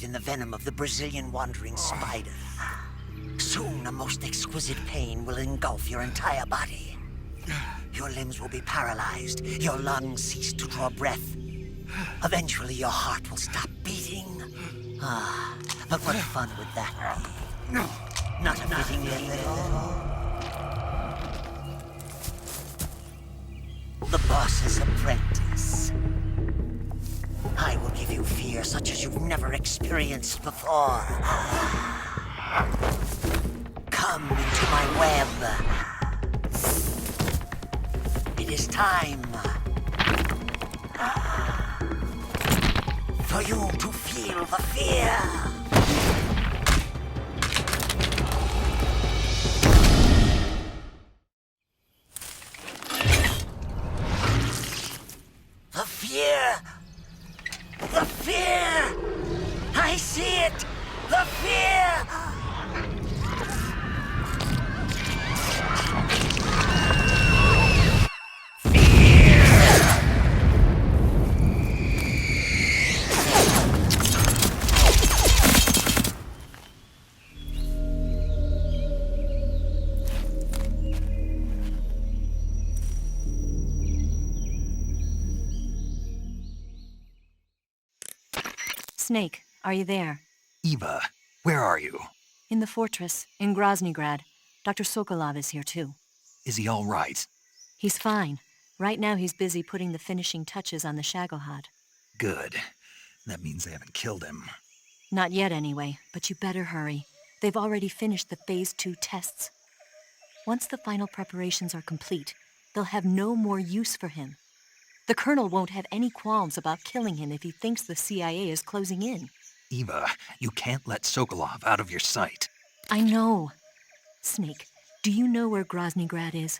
In the venom of the Brazilian wandering spider. Soon a most exquisite pain will engulf your entire body. Your limbs will be paralyzed, your lungs cease to draw breath. Eventually your heart will stop beating. But what fun would that be? Not a fitting end at all. The boss's apprentice. I will give you fear such as you've never experienced before. Come into my web. It is time for you to feel the fear. The fear! The fear! I see it! The fear! Fear! Snake, are you there? Eva, where are you? In the fortress, in Groznygrad. Dr. Sokolov is here too. Is he all right? He's fine. Right now he's busy putting the finishing touches on the Shagohod. Good. That means they haven't killed him. Not yet anyway, but you better hurry. They've already finished the Phase 2 tests. Once the final preparations are complete, they'll have no more use for him. The Colonel won't have any qualms about killing him if he thinks the CIA is closing in. Eva, you can't let Sokolov out of your sight. I know. Snake, do you know where Groznygrad is?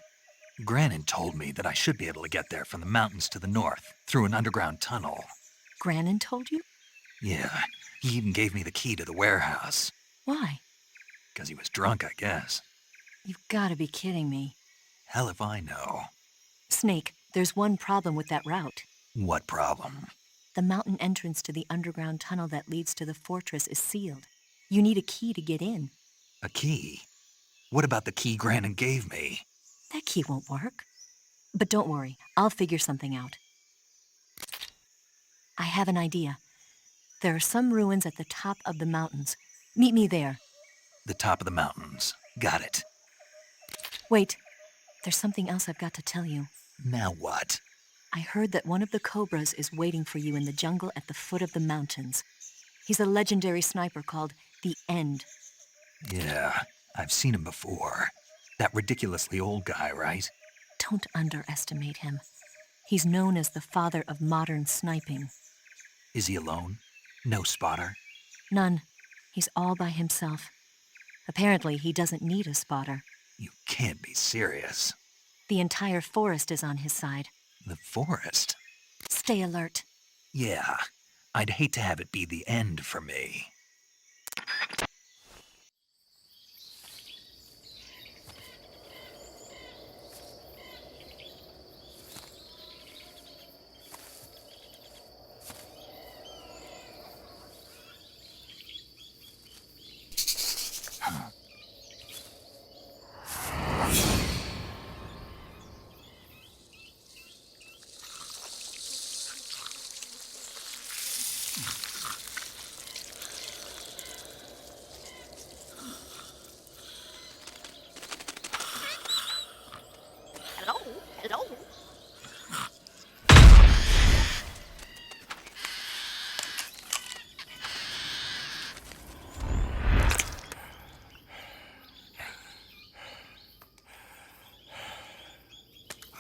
Granin told me that I should be able to get there from the mountains to the north, through an underground tunnel. Granin told you? Yeah, he even gave me the key to the warehouse. Why? Because he was drunk, I guess. You've got to be kidding me. Hell if I know. Snake, there's one problem with that route. What problem? The mountain entrance to the underground tunnel that leads to the fortress is sealed. You need a key to get in. A key? What about the key Granin gave me? That key won't work. But don't worry, I'll figure something out. I have an idea. There are some ruins at the top of the mountains. Meet me there. The top of the mountains. Got it. Wait, there's something else I've got to tell you. Now what? I heard that one of the Cobras is waiting for you in the jungle at the foot of the mountains. He's a legendary sniper called the End. Yeah, I've seen him before. That ridiculously old guy, right? Don't underestimate him. He's known as the father of modern sniping. Is he alone? No spotter? None. He's all by himself. Apparently, he doesn't need a spotter. You can't be serious. The entire forest is on his side. The forest? Stay alert. Yeah, I'd hate to have it be the end for me. Hello?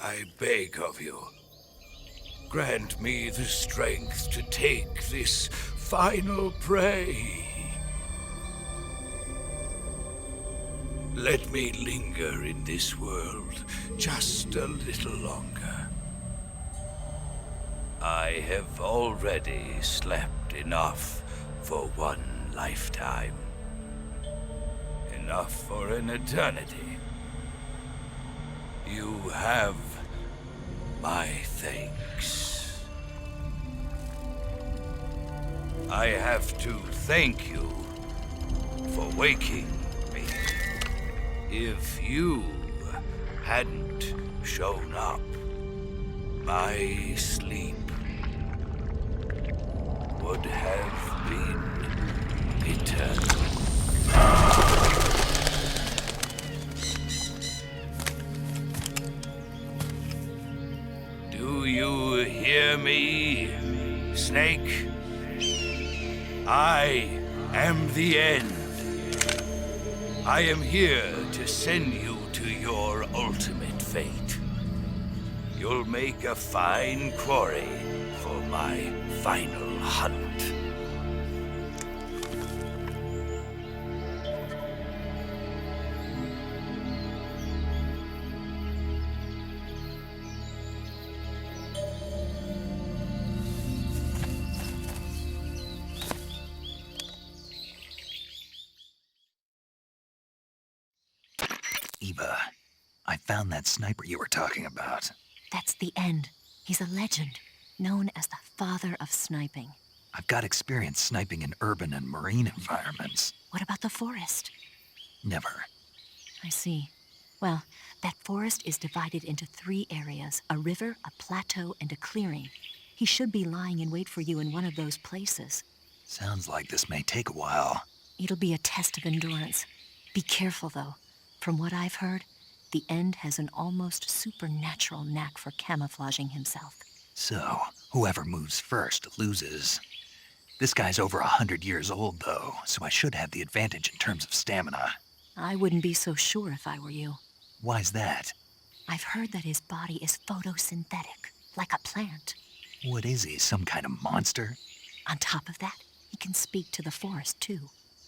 I beg of you, grant me the strength to take this final prey. Let me linger in this world just a little longer. I have already slept enough for one lifetime. Enough for an eternity. You have my thanks. I have to thank you for waking me. If you hadn't shown up, my sleep would have been eternal. Do you hear me, Snake? I am the End. I am here to send you to your ultimate fate. You'll make a fine quarry for my final hunt. Eva, I found that sniper you were talking about. That's the End. He's a legend, known as the father of sniping. I've got experience sniping in urban and marine environments. What about the forest? Never. I see. Well, that forest is divided into 3 areas, a river, a plateau, and a clearing. He should be lying in wait for you in one of those places. Sounds like this may take a while. It'll be a test of endurance. Be careful, though. From what I've heard, the End has an almost supernatural knack for camouflaging himself. So, whoever moves first loses. This guy's over 100 years old, though, so I should have the advantage in terms of stamina. I wouldn't be so sure if I were you. Why's that? I've heard that his body is photosynthetic, like a plant. What is he, some kind of monster? On top of that, he can speak to the forest, too.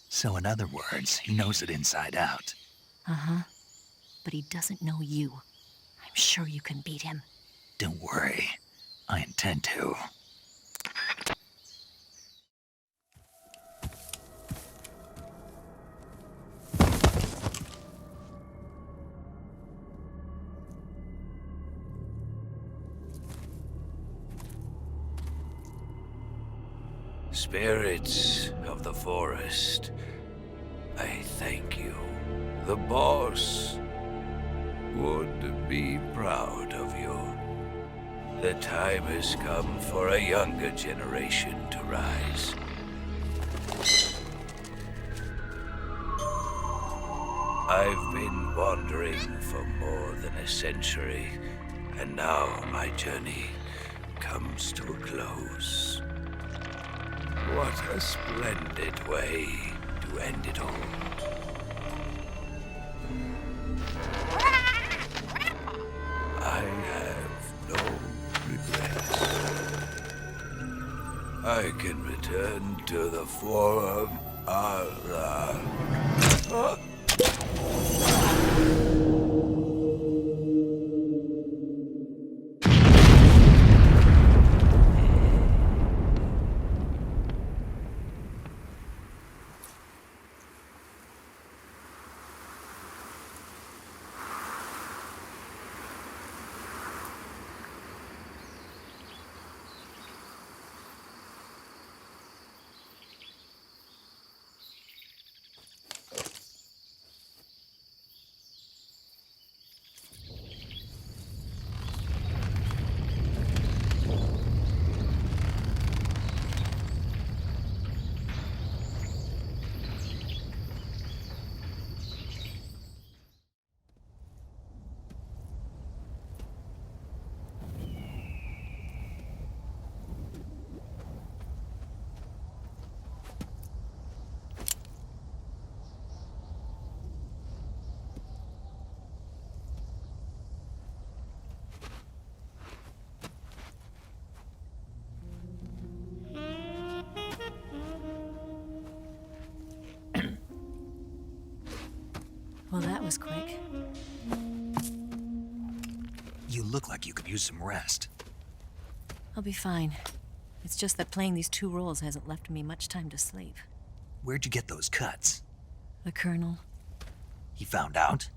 So in other words, he knows it inside out. Uh-huh. But he doesn't know you. I'm sure you can beat him. Don't worry. I intend to. Spirits of the forest, I thank you. The boss would be proud of you. The time has come for a younger generation to rise. I've been wandering for more than a century, and now my journey comes to a close. What a splendid way to end it all. I have no regrets. I can return to the Forum. Well, that was quick. You look like you could use some rest. I'll be fine. It's just that playing these two roles hasn't left me much time to sleep. Where'd you get those cuts? The Colonel. He found out?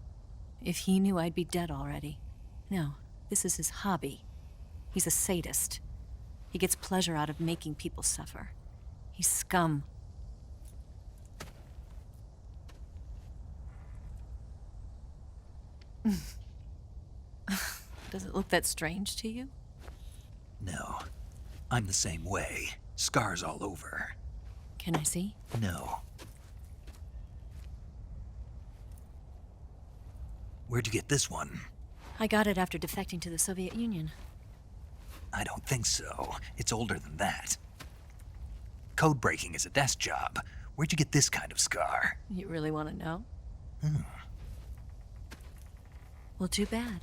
If he knew, I'd be dead already. No, this is his hobby. He's a sadist. He gets pleasure out of making people suffer. He's scum. Does it look that strange to you? No. I'm the same way. Scars all over. Can I see? No. Where'd you get this one? I got it after defecting to the Soviet Union. I don't think so. It's older than that. Code breaking is a desk job. Where'd you get this kind of scar? You really want to know? Well, too bad.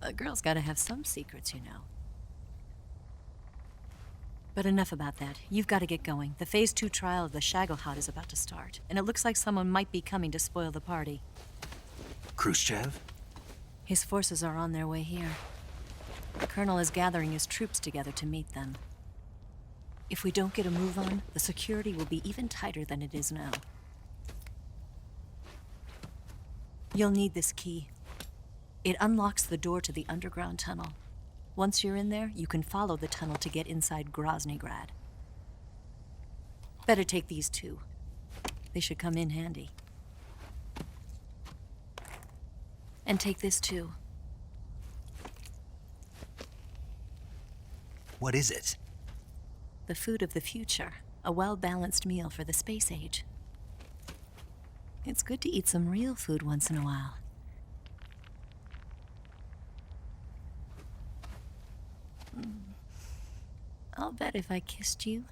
A girl's gotta have some secrets, you know. But enough about that. You've got to get going. The Phase 2 trial of the Shagelhot is about to start, and it looks like someone might be coming to spoil the party. Khrushchev? His forces are on their way here. The Colonel is gathering his troops together to meet them. If we don't get a move on, the security will be even tighter than it is now. You'll need this key. It unlocks the door to the underground tunnel. Once you're in there, you can follow the tunnel to get inside Groznygrad. Better take these two. They should come in handy. And take this too. What is it? The food of the future, a well-balanced meal for the space age. It's good to eat some real food once in a while. I'll bet if I kissed you,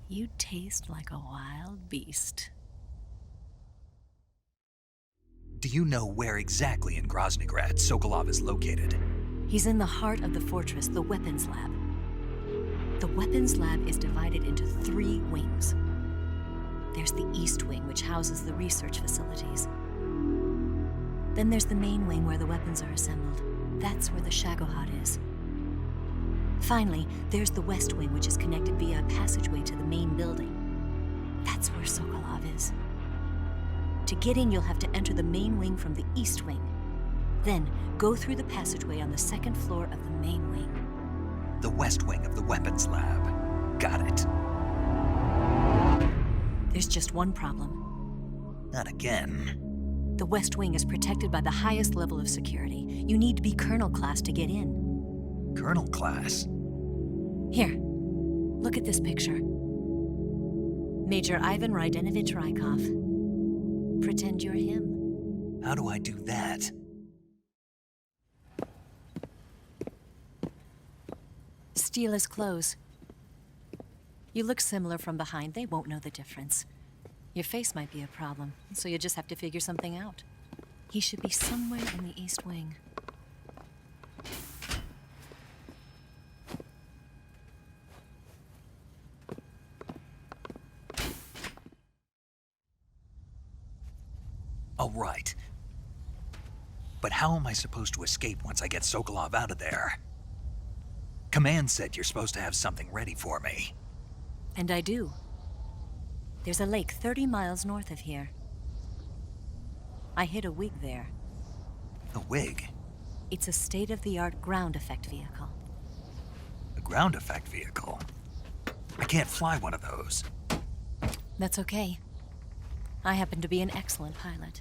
you'd taste like a wild beast. Do you know where exactly in Groznygrad Sokolov is located? He's in the heart of the fortress, the weapons lab. The weapons lab is divided into 3 wings. There's the East Wing, which houses the research facilities. Then there's the main wing where the weapons are assembled. That's where the Shagohod is. Finally, there's the West Wing, which is connected via a passageway to the main building. That's where Sokolov is. To get in, you'll have to enter the main wing from the East Wing. Then, go through the passageway on the 2nd floor of the main wing. The West Wing of the weapons lab. Got it. There's just one problem. Not again. The West Wing is protected by the highest level of security. You need to be Colonel class to get in. Colonel class? Here, look at this picture. Major Ivan Rydenovich Rykov. Pretend you're him. How do I do that? Steal his clothes. You look similar from behind. They won't know the difference. Your face might be a problem, so you just have to figure something out. He should be somewhere in the East Wing. All right. But how am I supposed to escape once I get Sokolov out of there? Command said you're supposed to have something ready for me. And I do. There's a lake 30 miles north of here. I hid a wig there. A wig? It's a state-of-the-art ground effect vehicle. A ground effect vehicle? I can't fly one of those. That's okay. I happen to be an excellent pilot.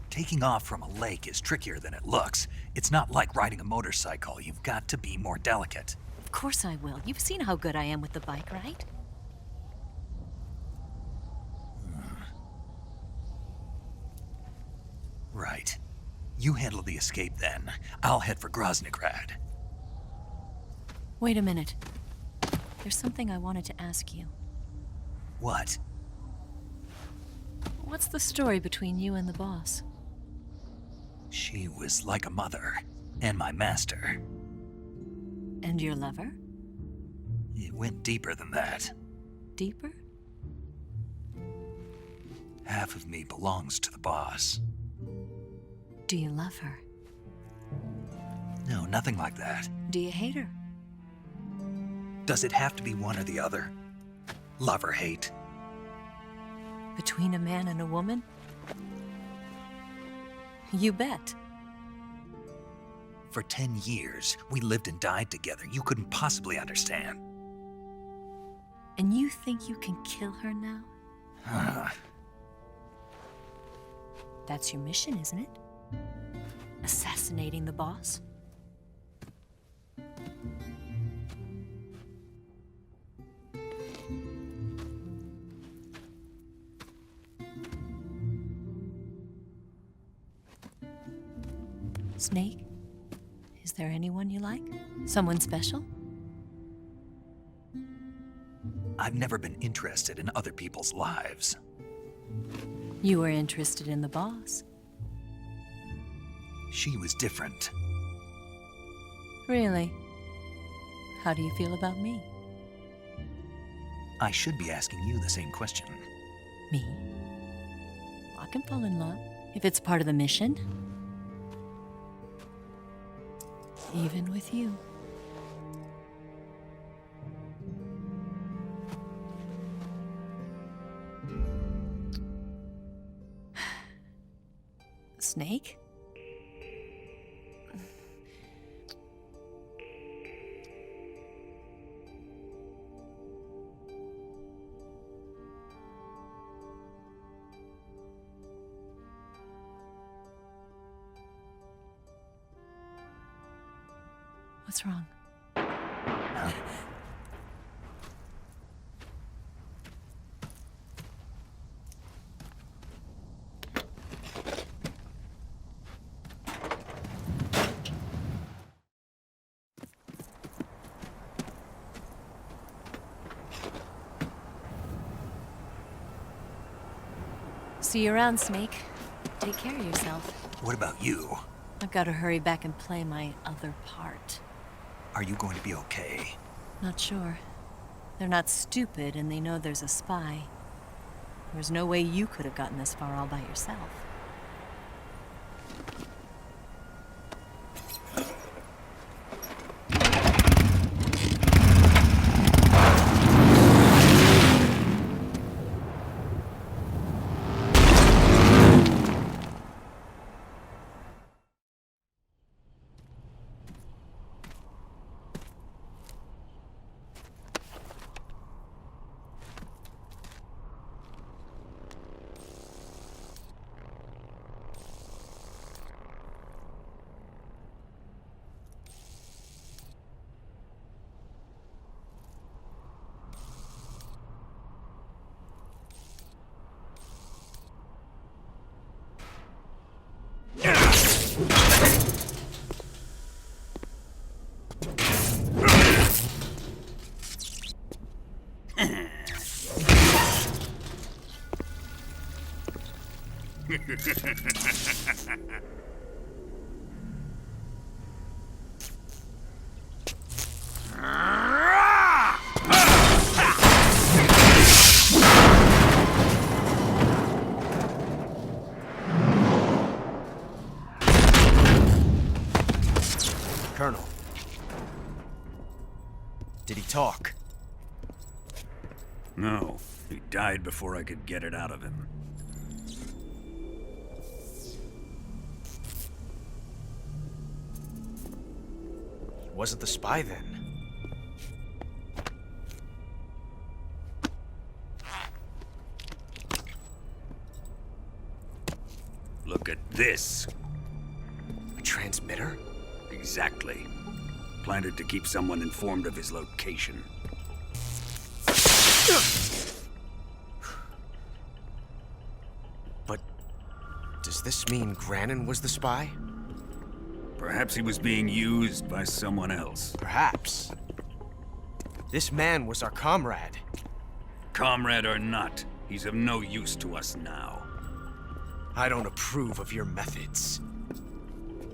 Taking off from a lake is trickier than it looks. It's not like riding a motorcycle. You've got to be more delicate. Of course I will. You've seen how good I am with the bike, right? Right. You handle the escape then. I'll head for Groznygrad. Wait a minute. There's something I wanted to ask you. What? What's the story between you and the boss? She was like a mother, and my master. And your lover? It went deeper than that. Deeper? Half of me belongs to the boss. Do you love her? No, nothing like that. Do you hate her? Does it have to be one or the other? Love or hate? Between a man and a woman? You bet. For 10 years, we lived and died together. You couldn't possibly understand. And you think you can kill her now? That's your mission, isn't it? Assassinating the boss? Snake? Is there anyone you like? Someone special? I've never been interested in other people's lives. You were interested in the boss. She was different. Really? How do you feel about me? I should be asking you the same question. Me? I can fall in love if it's part of the mission. Even with you. Snake? What's wrong? See you around, Snake. Take care of yourself. What about you? I've got to hurry back and play my other part. Are you going to be okay? Not sure. They're not stupid, and they know there's a spy. There's no way you could have gotten this far all by yourself. Colonel. Did he talk? No, he died before I could get it out of him. Wasn't the spy then? Look at this. A transmitter? Exactly. Planted to keep someone informed of his location. But does this mean Grannon was the spy? Perhaps he was being used by someone else. Perhaps. This man was our comrade. Comrade or not, he's of no use to us now. I don't approve of your methods.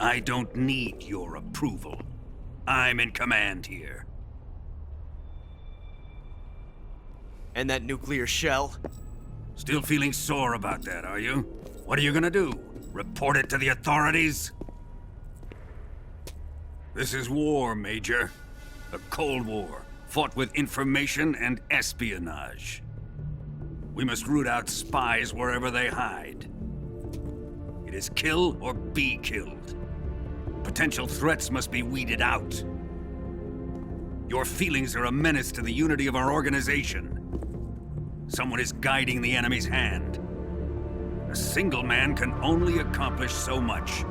I don't need your approval. I'm in command here. And that nuclear shell? Still feeling sore about that, are you? What are you gonna do? Report it to the authorities? This is war, Major. A Cold War, fought with information and espionage. We must root out spies wherever they hide. It is kill or be killed. Potential threats must be weeded out. Your feelings are a menace to the unity of our organization. Someone is guiding the enemy's hand. A single man can only accomplish so much.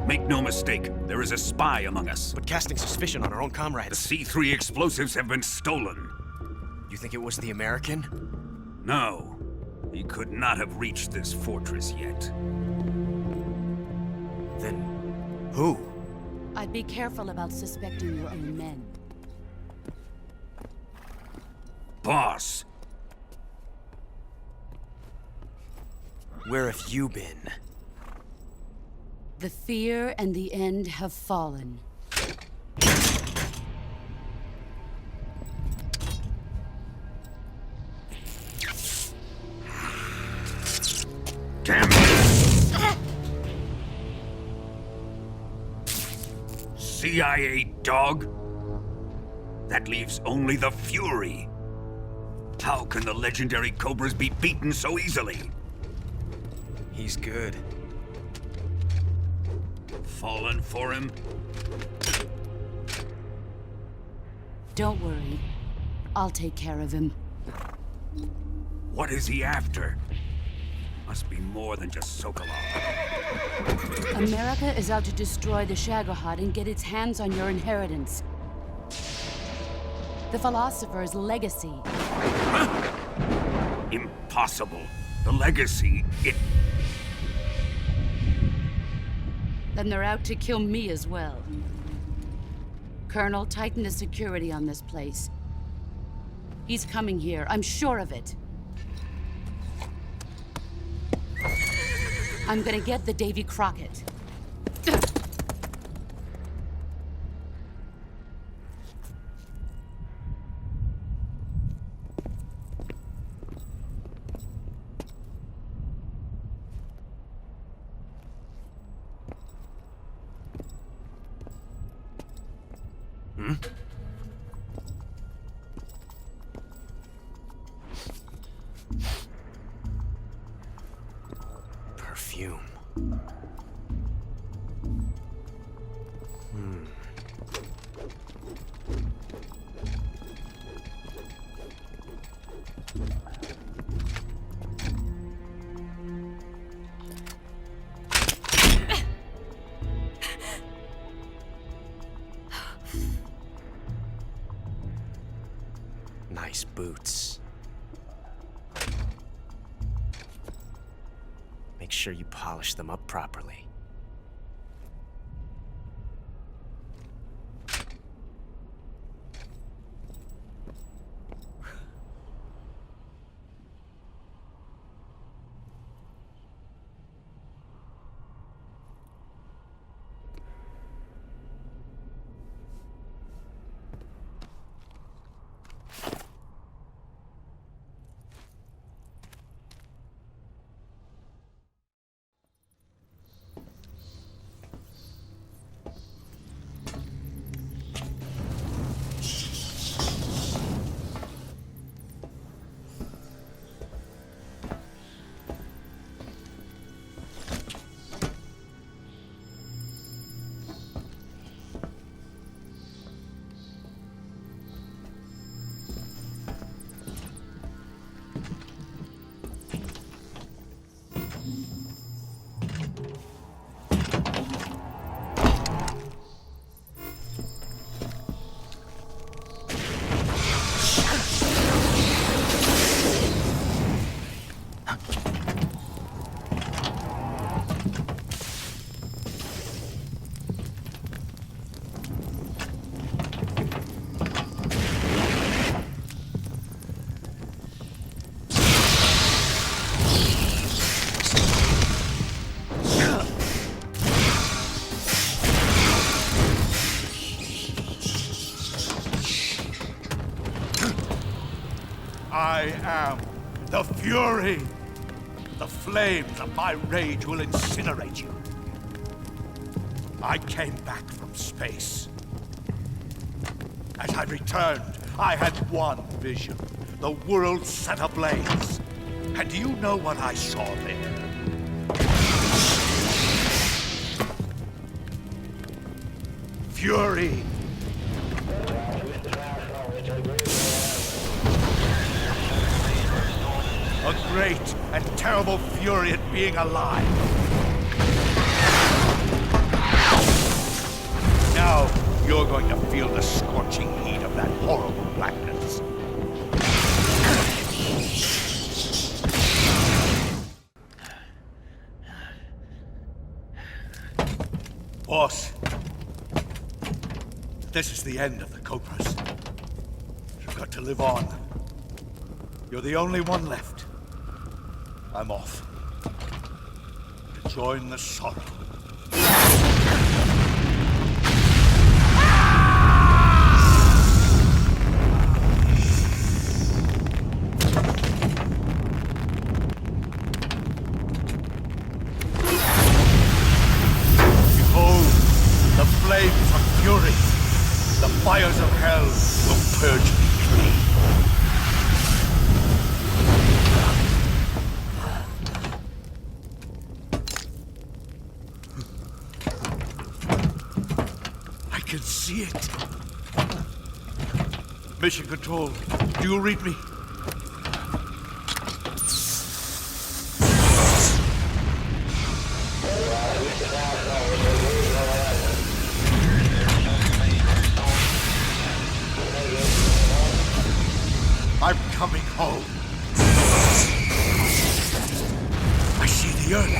Make no mistake, there is a spy among us. But casting suspicion on our own comrades. The C3 explosives have been stolen. You think it was the American? No. He could not have reached this fortress yet. Then who? I'd be careful about suspecting your own men. Boss! Where have you been? The fear and the end have fallen. Damn it! CIA dog? That leaves only the Fury. How can the legendary Cobras be beaten so easily? He's good. Fallen for him? Don't worry. I'll take care of him. What is he after? Must be more than just Sokolov. America is out to destroy the Shagohod and get its hands on your inheritance. The philosopher's legacy. Huh? Impossible. The legacy, Then they're out to kill me as well. Colonel, tighten the security on this place. He's coming here, I'm sure of it. I'm gonna get the Davy Crockett. Perfume. Nice boots. Make sure you polish them up properly. I am the Fury. The flames of my rage will incinerate you. I came back from space. As I returned, I had one vision. The world set ablaze. And do you know what I saw there? Fury. A great and terrible fury at being alive. Now, you're going to feel the scorching heat of that horrible blackness. Boss, this is the end of the Cobras. You've got to live on. You're the only one left. I'm off. To join the sorrow. Behold, the flames of fury. The fires of hell will purge me clean. I can see it. Mission Control, do you read me? I'm coming home. I see the Earth.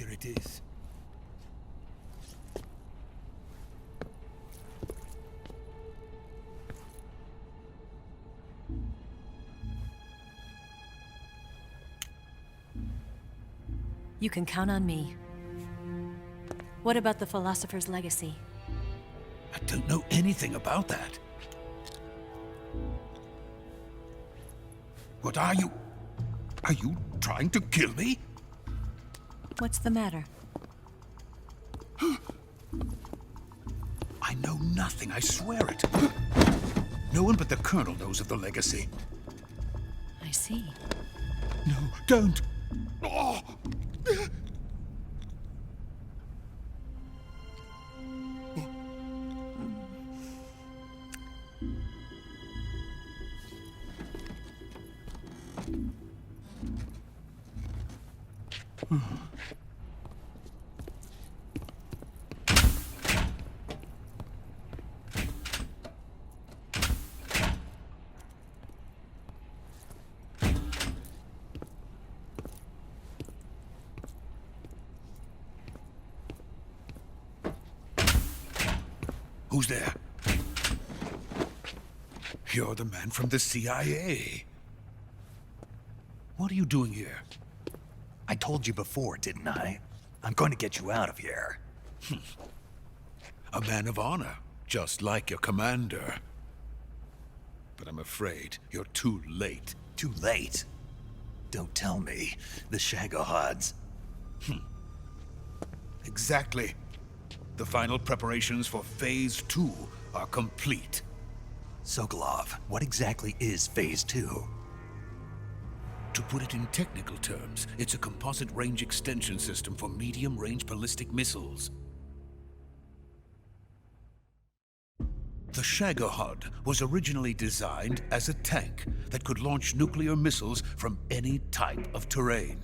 Here it is. You can count on me. What about the philosopher's legacy? I don't know anything about that. What are you? Are you trying to kill me? What's the matter? I know nothing, I swear it. No one but the Colonel knows of the legacy. I see. No, don't! Oh. Who's there? You're the man from the CIA. What are you doing here? I told you before, didn't I? I'm going to get you out of here. A man of honor, just like your commander. But I'm afraid you're too late. Too late? Don't tell me. The Shagohods. Exactly. The final preparations for Phase 2 are complete. Sokolov, what exactly is Phase 2? To put it in technical terms, it's a composite range extension system for medium-range ballistic missiles. The Shagohod was originally designed as a tank that could launch nuclear missiles from any type of terrain.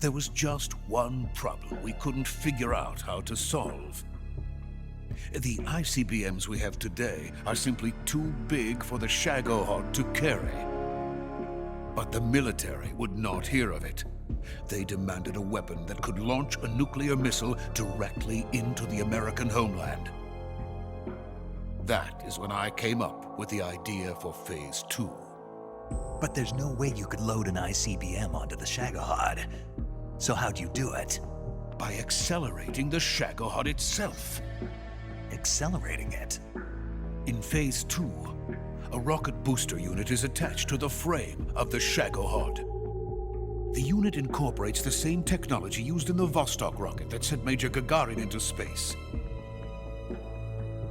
There was just one problem we couldn't figure out how to solve. The ICBMs we have today are simply too big for the Shagohod to carry. But the military would not hear of it. They demanded a weapon that could launch a nuclear missile directly into the American homeland. That is when I came up with the idea for Phase 2. But there's no way you could load an ICBM onto the Shagohod. So how'd you do it? By accelerating the Shagohod itself. Accelerating it? In Phase 2, a rocket booster unit is attached to the frame of the Shagohod. The unit incorporates the same technology used in the Vostok rocket that sent Major Gagarin into space.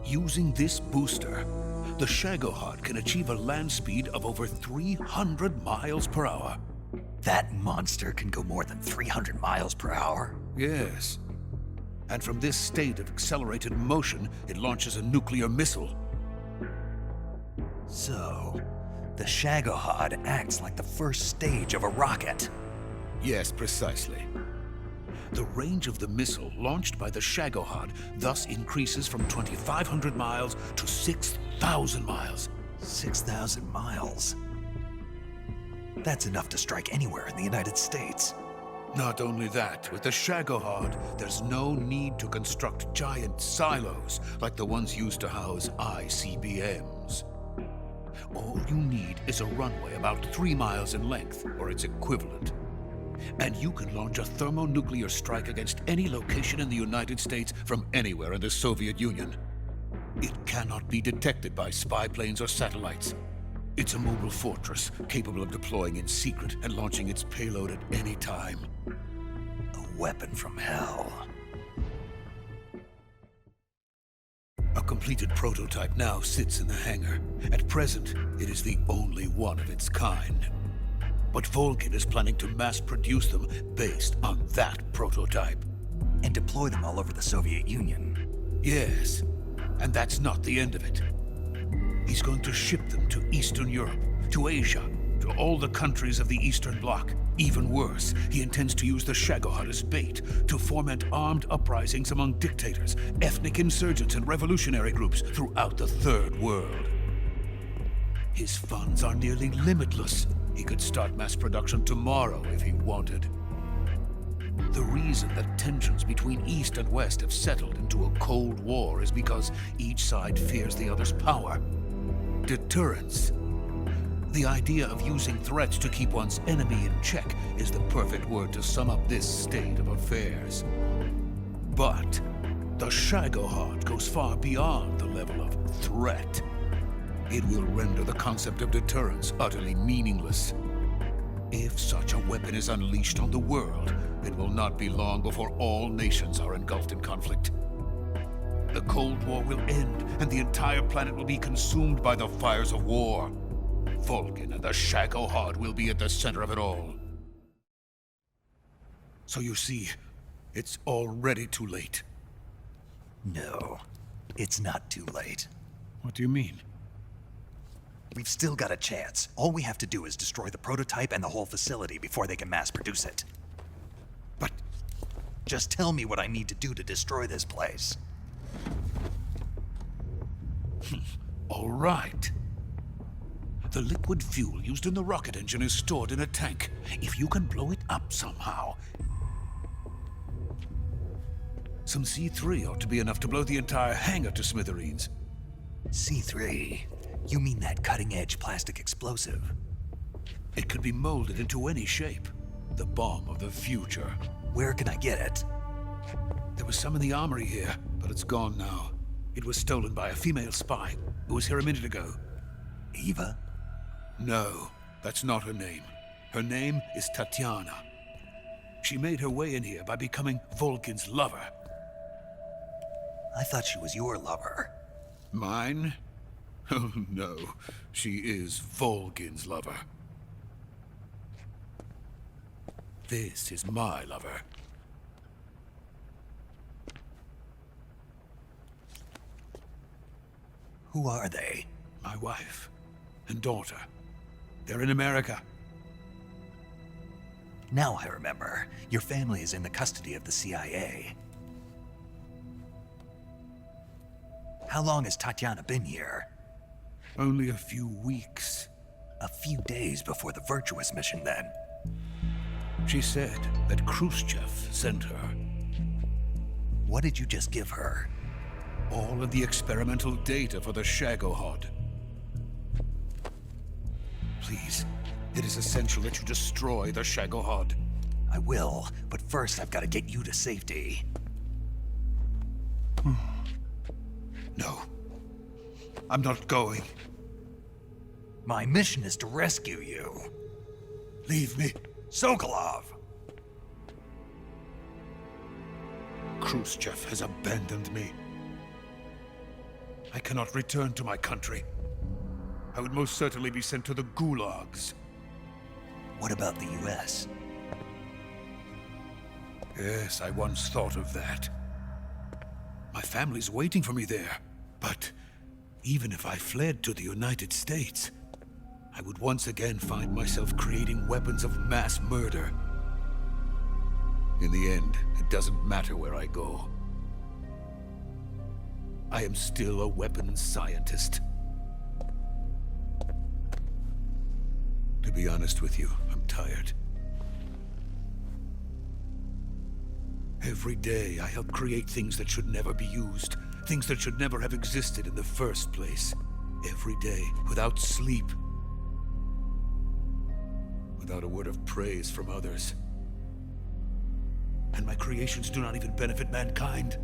Using this booster, the Shagohod can achieve a land speed of over 300 miles per hour. That monster can go more than 300 miles per hour? Yes. And from this state of accelerated motion, it launches a nuclear missile. So, the Shagohod acts like the first stage of a rocket. Yes, precisely. The range of the missile launched by the Shagohod thus increases from 2,500 miles to 6,000 miles. 6,000 miles? That's enough to strike anywhere in the United States. Not only that, with the Shagohod, there's no need to construct giant silos like the ones used to house ICBMs. All you need is a runway about 3 miles in length, or its equivalent. And you can launch a thermonuclear strike against any location in the United States from anywhere in the Soviet Union. It cannot be detected by spy planes or satellites. It's a mobile fortress, capable of deploying in secret and launching its payload at any time. A weapon from hell. A completed prototype now sits in the hangar. At present, it is the only one of its kind. But Volkin is planning to mass-produce them based on that prototype. And deploy them all over the Soviet Union. Yes, and that's not the end of it. He's going to ship them to Eastern Europe, to Asia, to all the countries of the Eastern Bloc. Even worse, he intends to use the Shagohod as bait to foment armed uprisings among dictators, ethnic insurgents, and revolutionary groups throughout the Third World. His funds are nearly limitless. He could start mass production tomorrow if he wanted. The reason that tensions between East and West have settled into a Cold War is because each side fears the other's power. Deterrence. The idea of using threats to keep one's enemy in check is the perfect word to sum up this state of affairs. But the Shagohod goes far beyond the level of threat. It will render the concept of deterrence utterly meaningless. If such a weapon is unleashed on the world, it will not be long before all nations are engulfed in conflict. The Cold War will end, and the entire planet will be consumed by the fires of war. Vulcan and the Shagohod will be at the center of it all. So you see, it's already too late. No, it's not too late. What do you mean? We've still got a chance. All we have to do is destroy the prototype and the whole facility before they can mass produce it. But just tell me what I need to do to destroy this place. All right. The liquid fuel used in the rocket engine is stored in a tank. If you can blow it up somehow, some C3 ought to be enough to blow the entire hangar to smithereens. C3? You mean that cutting-edge plastic explosive? It could be molded into any shape. The bomb of the future. Where can I get it? There was some in the armory here, but it's gone now. It was stolen by a female spy who was here a minute ago. Eva? No, that's not her name. Her name is Tatiana. She made her way in here by becoming Vulcan's lover. I thought she was your lover. Mine? Oh no, she is Vulcan's lover. This is my lover. Who are they? My wife and daughter. They're in America. Now I remember. Your family is in the custody of the CIA. How long has Tatiana been here? Only a few weeks. A few days before the Virtuous mission, then. She said that Khrushchev sent her. What did you just give her? All of the experimental data for the Shagohod. Please, it is essential that you destroy the Shagohod. I will, but first I've got to get you to safety. No. I'm not going. My mission is to rescue you. Leave me. Sokolov! Khrushchev has abandoned me. I cannot return to my country. I would most certainly be sent to the gulags. What about the US? Yes, I once thought of that. My family's waiting for me there. But even if I fled to the United States, I would once again find myself creating weapons of mass murder. In the end, it doesn't matter where I go. I am still a weapons scientist. To be honest with you, I'm tired. Every day, I help create things that should never be used. Things that should never have existed in the first place. Every day, without sleep. Without a word of praise from others. And my creations do not even benefit mankind.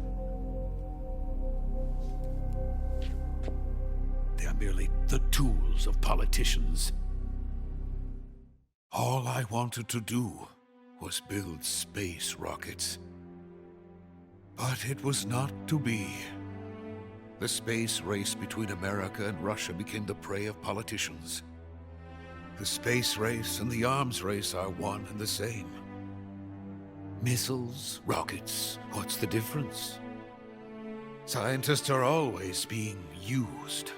They are merely the tools of politicians. All I wanted to do was build space rockets. But it was not to be. The space race between America and Russia became the prey of politicians. The space race and the arms race are one and the same. Missiles, rockets, what's the difference? Scientists are always being used.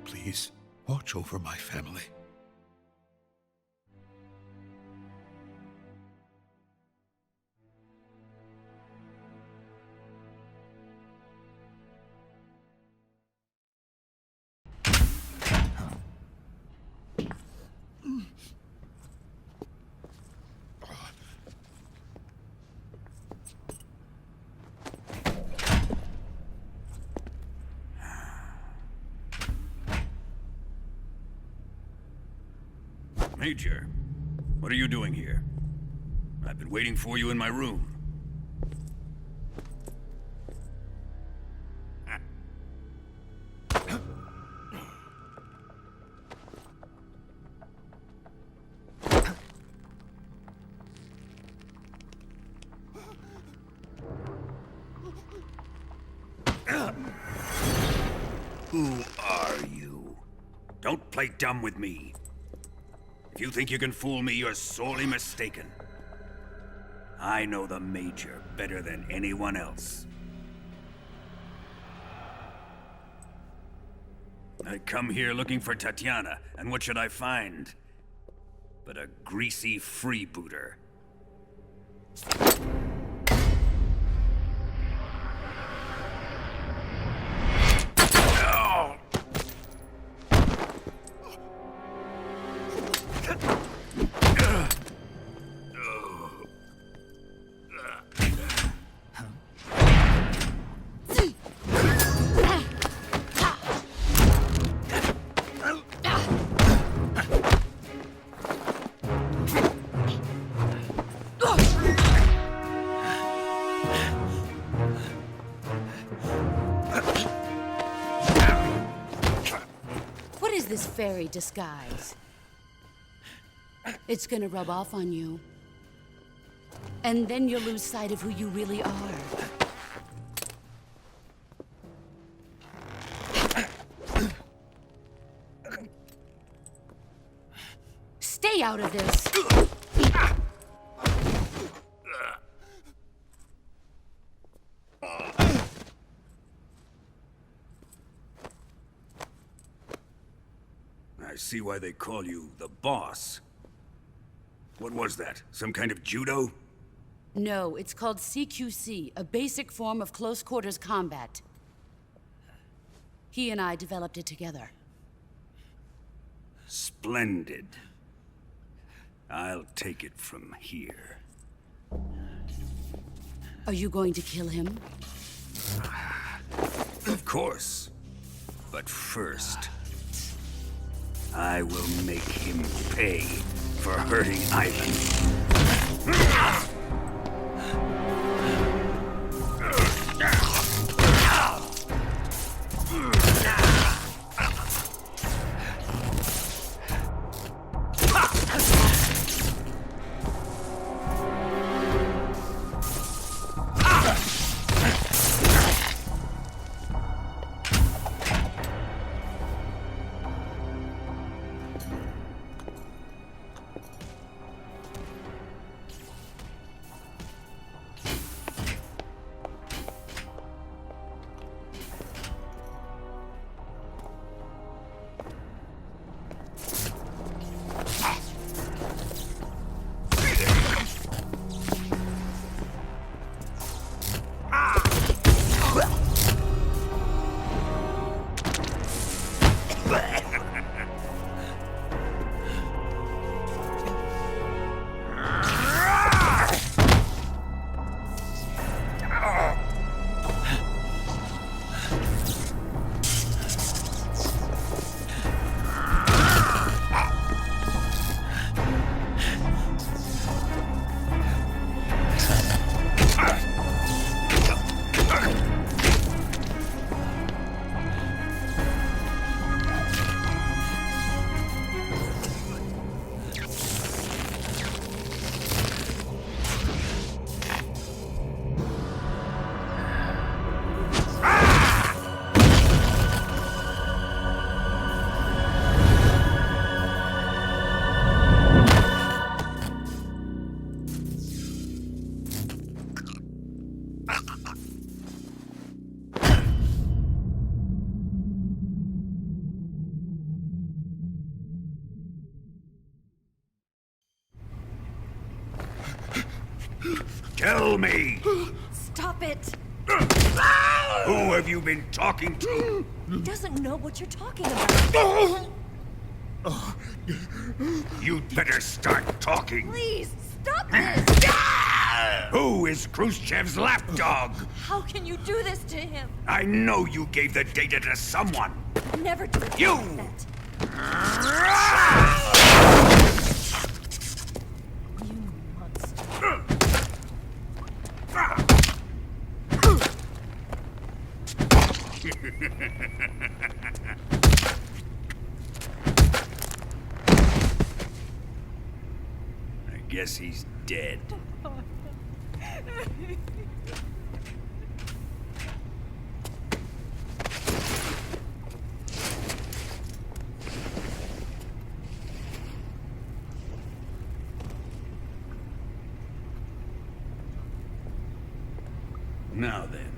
Please, watch over my family. Major, what are you doing here? I've been waiting for you in my room. Who are you? Don't play dumb with me. If you think you can fool me, you're sorely mistaken. I know the Major better than anyone else. I come here looking for Tatiana, and what should I find? But a greasy freebooter. This fairy disguise. It's gonna rub off on you. And then you'll lose sight of who you really are. Stay out of this! I see why they call you the boss. What was that? Some kind of judo? No, it's called CQC, a basic form of close quarters combat. He and I developed it together. Splendid. I'll take it from here. Are you going to kill him? Of course. But first, I will make him pay for hurting Ivan. Tell me! Stop it! Who have you been talking to? He doesn't know what you're talking about. You'd better start talking. Please, stop this! Who is Khrushchev's lapdog? How can you do this to him? I know you gave the data to someone. Never do You! that. I guess he's dead. Now then,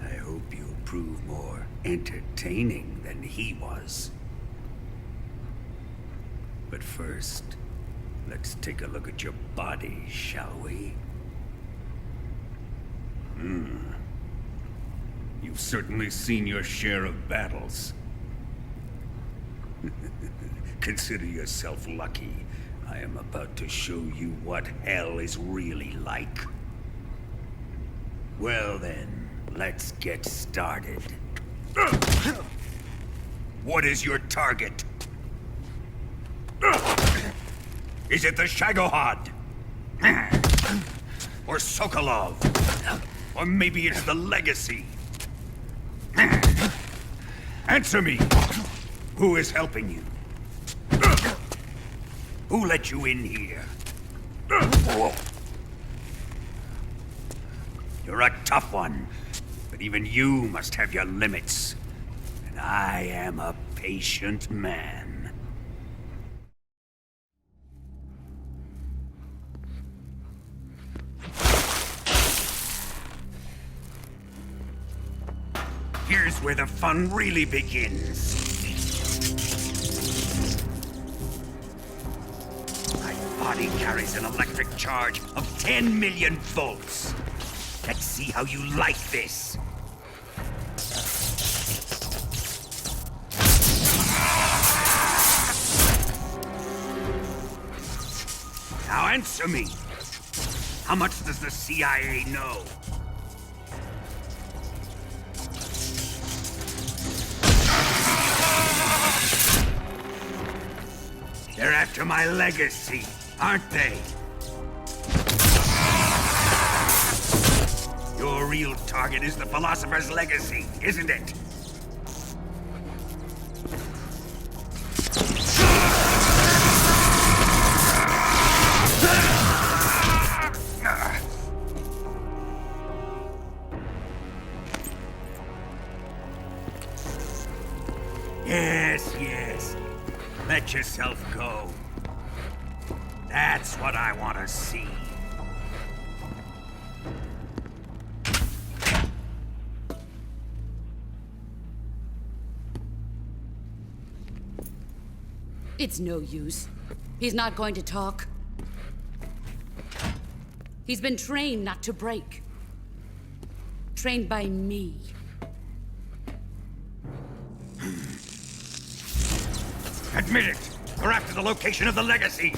I hope you'll prove more entertaining than he was. But first, let's take a look at your body, shall we? You've certainly seen your share of battles. Consider yourself lucky. I am about to show you what hell is really like. Well then, let's get started. What is your target? Is it the Shagohod? Or Sokolov? Or maybe it's the Legacy? Answer me! Who is helping you? Who let you in here? You're a tough one, but even you must have your limits. And I am a patient man. Here's where the fun really begins. My body carries an electric charge of 10 million volts. Let's see how you like this. Now answer me. How much does the CIA know? They're after my legacy, aren't they? Your real target is the Philosopher's Legacy, isn't it? Yes. Let yourself go. That's what I want to see. It's no use. He's not going to talk. He's been trained not to break. Trained by me. Admit it! You're after the location of the Legacy!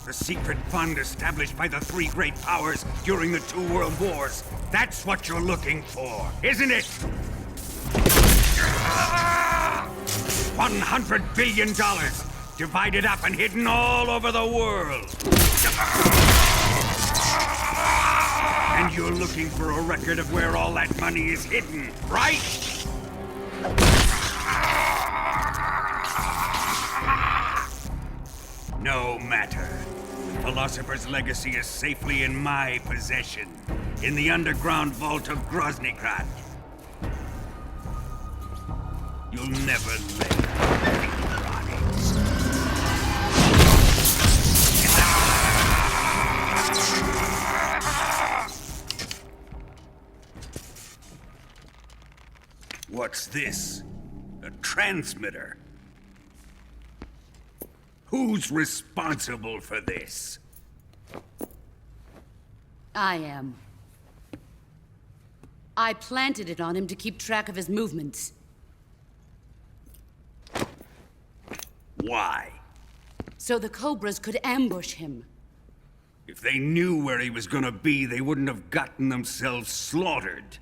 The secret fund established by the three great powers during the 2 world wars. That's what you're looking for, isn't it? $100 billion, divided up and hidden all over the world. And you're looking for a record of where all that money is hidden, right? No matter. The Philosopher's Legacy is safely in my possession, in the underground vault of Groznygrad. You'll never lay a finger on it. What's this? A transmitter? Who's responsible for this? I am. I planted it on him to keep track of his movements. Why? So the Cobras could ambush him. If they knew where he was gonna be, they wouldn't have gotten themselves slaughtered.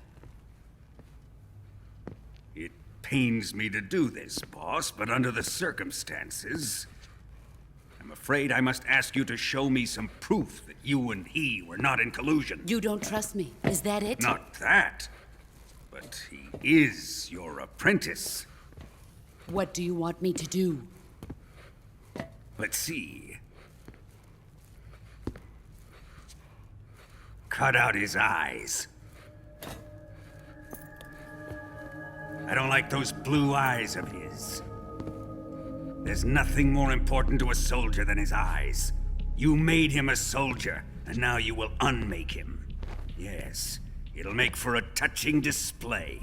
It pains me to do this, boss, but under the circumstances, I'm I'm afraid I must ask you to show me some proof that you and he were not in collusion. You don't trust me. Is that it? Not that. But he is your apprentice. What do you want me to do? Let's see. Cut out his eyes. I don't like those blue eyes of his. There's nothing more important to a soldier than his eyes. You made him a soldier, and now you will unmake him. Yes, it'll make for a touching display.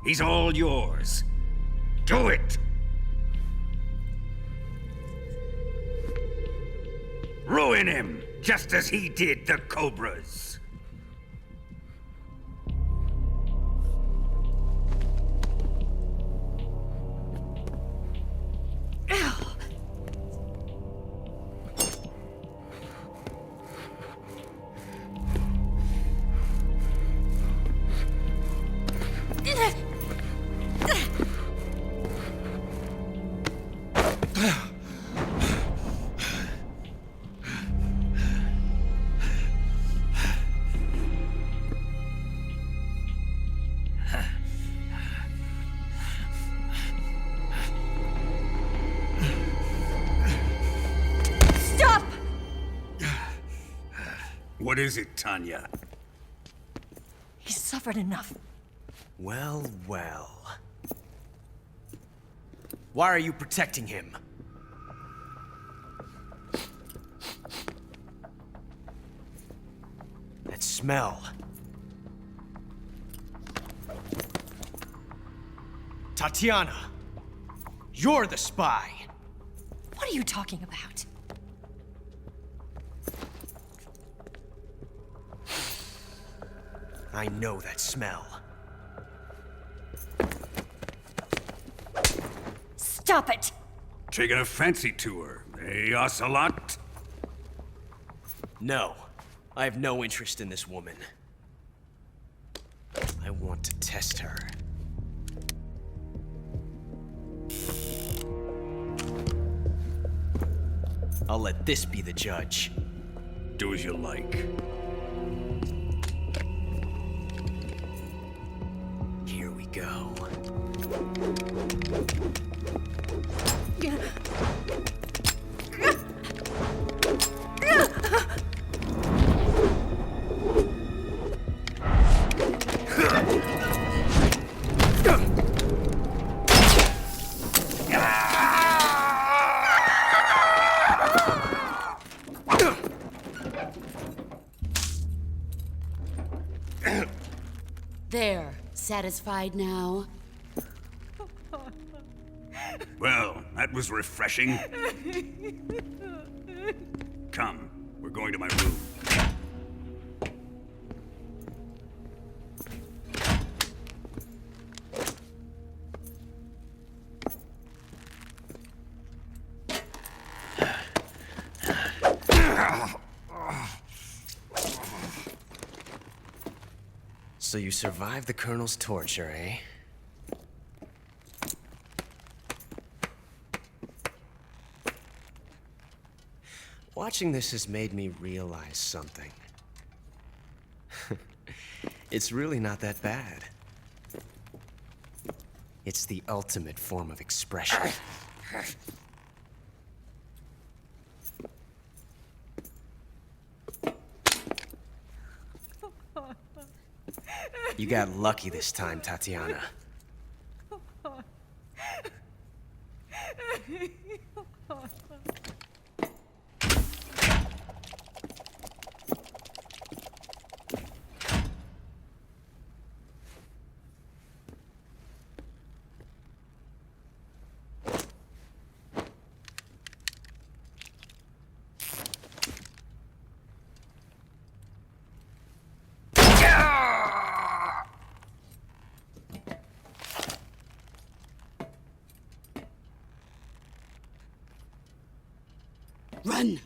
He's all yours. Do it! Ruin him, just as he did the Cobras. What is it, Tanya? He's suffered enough. Well, well. Why are you protecting him? That smell. Tatiana, you're the spy. What are you talking about? I know that smell. Stop it! Taking a fancy to her, eh, Ocelot? No, I have no interest in this woman. I want to test her. I'll let this be the judge. Do as you like. Here we go. There. Satisfied now? Well, that was refreshing. Come, we're going to my room. So you survived the Colonel's torture, eh? Watching this has made me realize something. It's really not that bad. It's the ultimate form of expression. You got lucky this time, Tatiana. Run!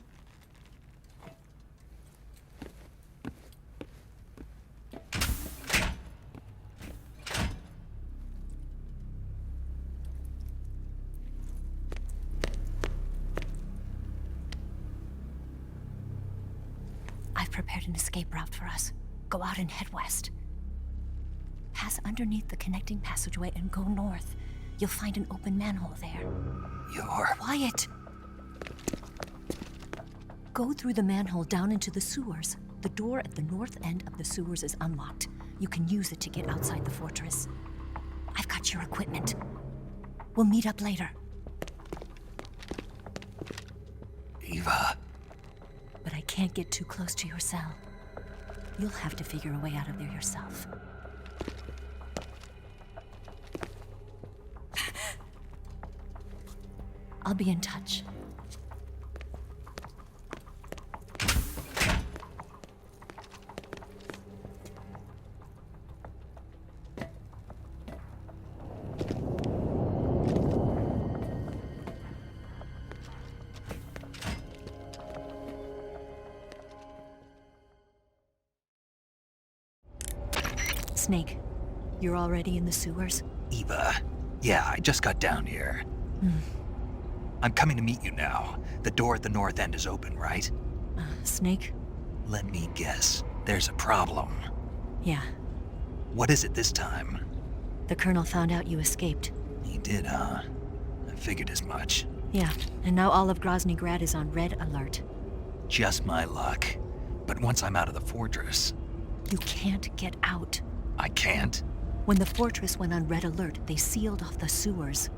prepared an escape route for us. Go out and head west. Pass underneath the connecting passageway and go north. You'll find an open manhole there. You're... Quiet! Go through the manhole down into the sewers. The door at the north end of the sewers is unlocked. You can use it to get outside the fortress. I've got your equipment. We'll meet up later. Eva. But I can't get too close to your cell. You'll have to figure a way out of there yourself. I'll be in touch. Snake, you're already in the sewers? Eva. Yeah, I just got down here. I'm coming to meet you now. The door at the north end is open, right? Snake? Let me guess. There's a problem. Yeah. What is it this time? The Colonel found out you escaped. He did, huh? I figured as much. Yeah, and now all of Grozny Grad is on red alert. Just my luck. But once I'm out of the fortress... You can't get out. I can't? When the fortress went on red alert, they sealed off the sewers.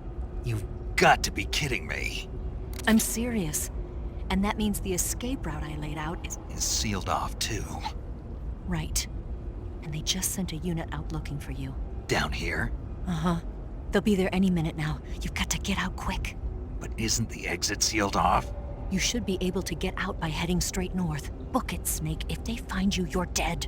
You've got to be kidding me. I'm serious. And that means the escape route I laid out is sealed off too. Right. And they just sent a unit out looking for you. Down here? Uh-huh. They'll be there any minute now. You've got to get out quick. But isn't the exit sealed off? You should be able to get out by heading straight north. Book it, Snake. If they find you, you're dead.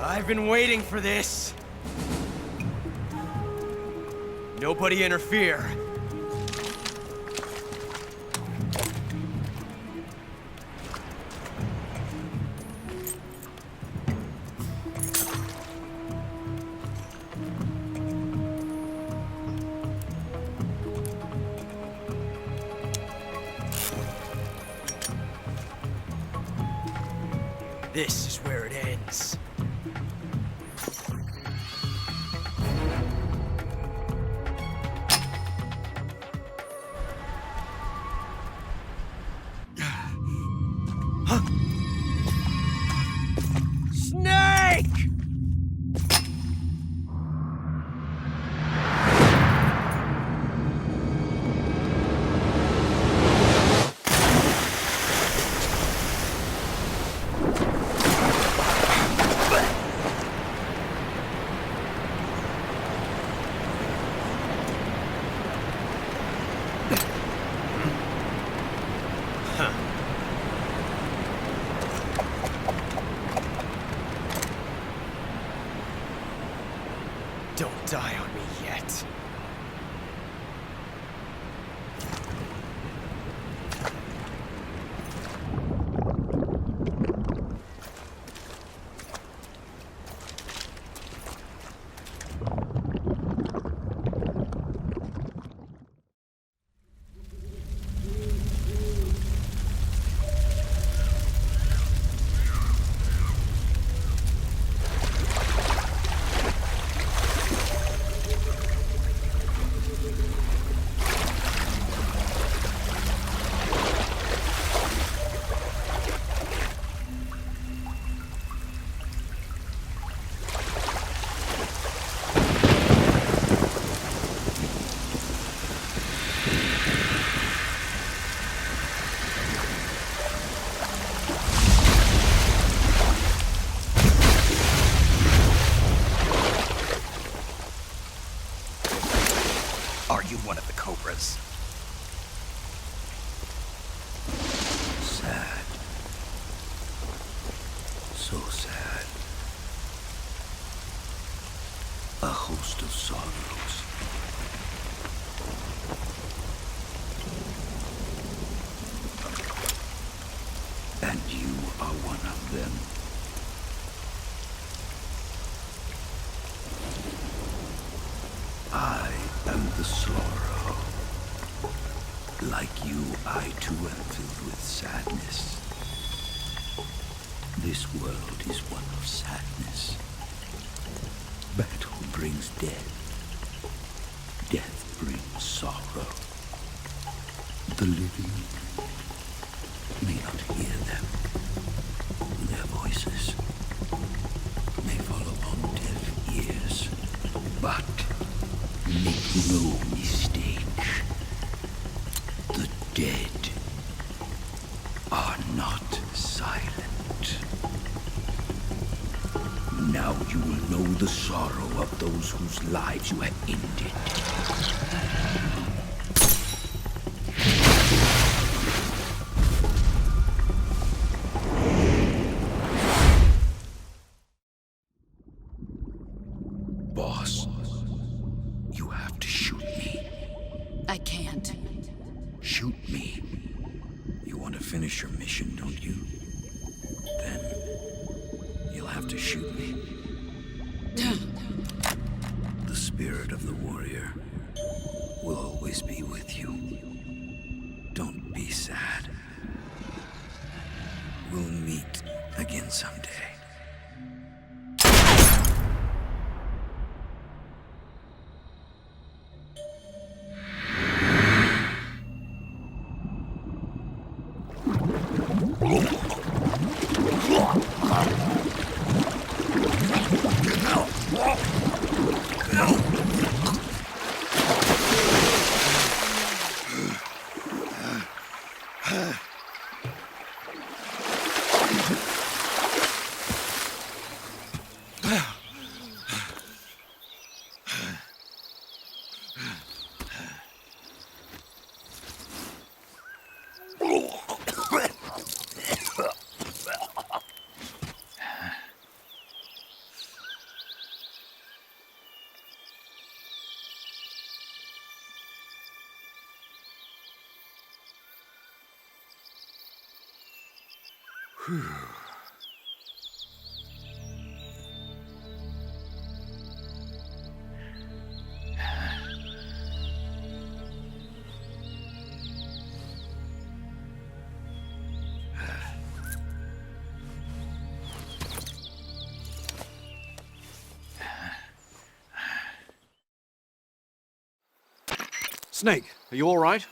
I've been waiting for this. Nobody interfere. This is where it ends. Snake! Don't die on me yet. Are you one of the Cobras? Sad. So sad. A host of sorrows. And you are one of them. I am the sorrow. Like you, I too am filled with sadness. This world is one of sadness. Battle brings death. Death brings sorrow. The living may not hear them. Their voices may fall upon deaf ears. But make no mistake. The dead are not silent. Now you will know the sorrow of those whose lives you have ended. Boss, you have to shoot me. I can't. Shoot me. You want to finish your mission, don't you? Then you'll have to shoot me. The spirit of the warrior will always be with you. Don't be sad. We'll meet again someday. Snake, are you all right?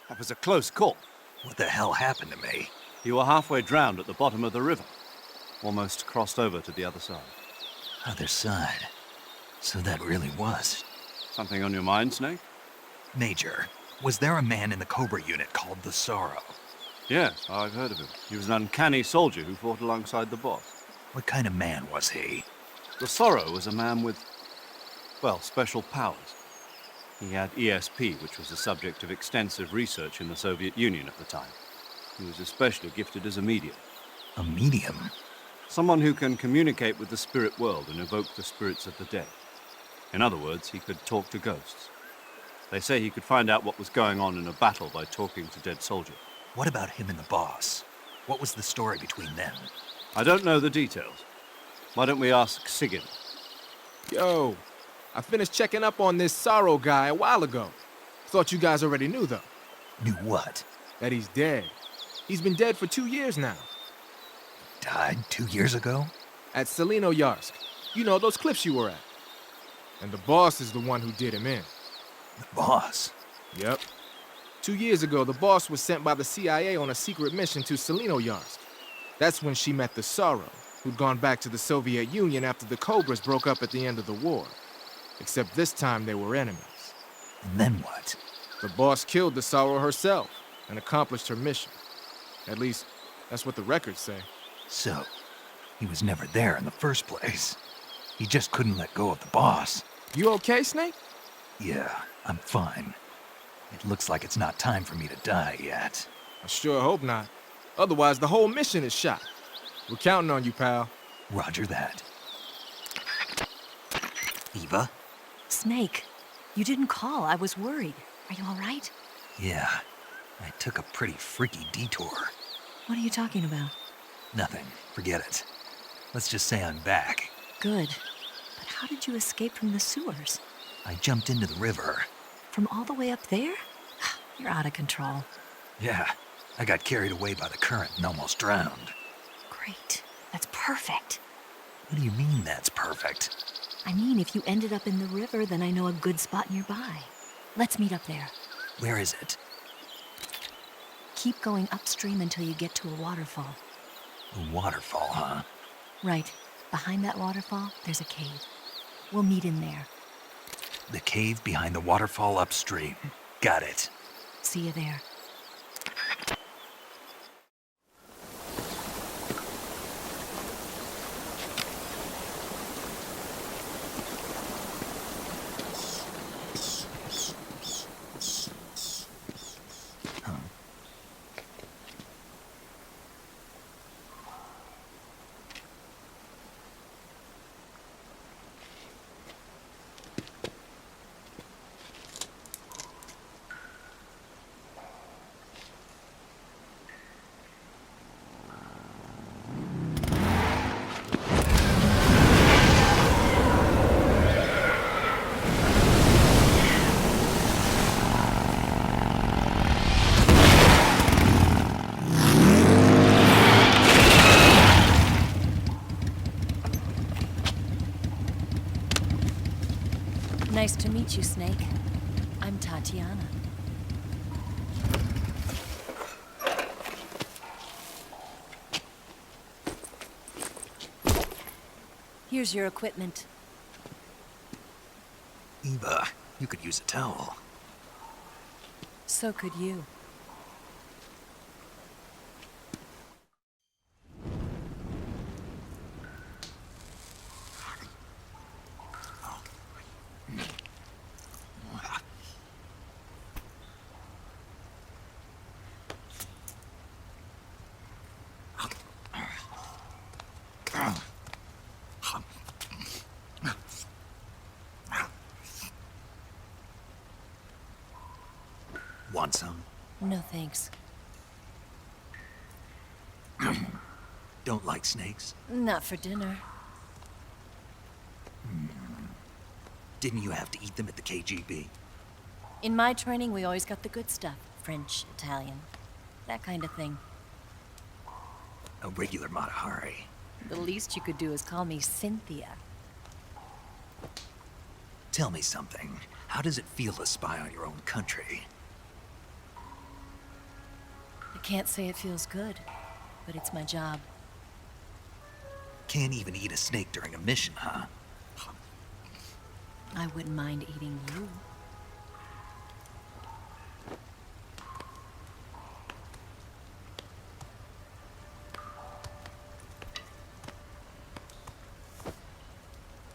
That was a close call. What the hell happened to me? You were halfway drowned at the bottom of the river. Almost crossed over to the other side. Other side? So that really was. Something on your mind, Snake? Major, was there a man in the Cobra unit called the Sorrow? Yes, I've heard of him. He was an uncanny soldier who fought alongside the boss. What kind of man was he? The Sorrow was a man with, well, special powers. He had ESP, which was the subject of extensive research in the Soviet Union at the time. He was especially gifted as a medium. A medium? Someone who can communicate with the spirit world and evoke the spirits of the dead. In other words, he could talk to ghosts. They say he could find out what was going on in a battle by talking to dead soldiers. What about him and the boss? What was the story between them? I don't know the details. Why don't we ask Sigyn? Yo, I finished checking up on this Sorrow guy a while ago. Thought you guys already knew, though. Knew what? That he's dead. He's been dead for 2 years now. Died 2 years ago? At Selino-Yarsk. You know, those cliffs you were at. And the boss is the one who did him in. The boss? Yep. 2 years ago, the boss was sent by the CIA on a secret mission to Selino-Yarsk. That's when she met the Sorrow, who'd gone back to the Soviet Union after the Cobras broke up at the end of the war. Except this time they were enemies. And then what? The boss killed the Sorrow herself and accomplished her mission. At least, that's what the records say. So, he was never there in the first place. He just couldn't let go of the boss. You okay, Snake? Yeah, I'm fine. It looks like it's not time for me to die yet. I sure hope not. Otherwise, the whole mission is shot. We're counting on you, pal. Roger that. Eva? Snake, you didn't call. I was worried. Are you all right? Yeah, I took a pretty freaky detour. What are you talking about? Nothing. Forget it. Let's just say I'm back. Good. But how did you escape from the sewers? I jumped into the river. From all the way up there? You're out of control. Yeah, I got carried away by the current and almost drowned. Great. That's perfect. What do you mean that's perfect? I mean, if you ended up in the river, then I know a good spot nearby. Let's meet up there. Where is it? Keep going upstream until you get to a waterfall. A waterfall, huh? Right. Behind that waterfall, there's a cave. We'll meet in there. The cave behind the waterfall upstream. Got it. See you there. Nice to meet you, Snake. I'm Tatiana. Here's your equipment. Eva, you could use a towel. So could you. Want some? No thanks. Don't like snakes? Not for dinner. Didn't you have to eat them at the KGB? In my training, we always got the good stuff. French, Italian, that kind of thing. A regular Matahari. The least you could do is call me Cynthia. Tell me something. How does it feel to spy on your own country? I can't say it feels good, but it's my job. Can't even eat a snake during a mission, huh? I wouldn't mind eating you.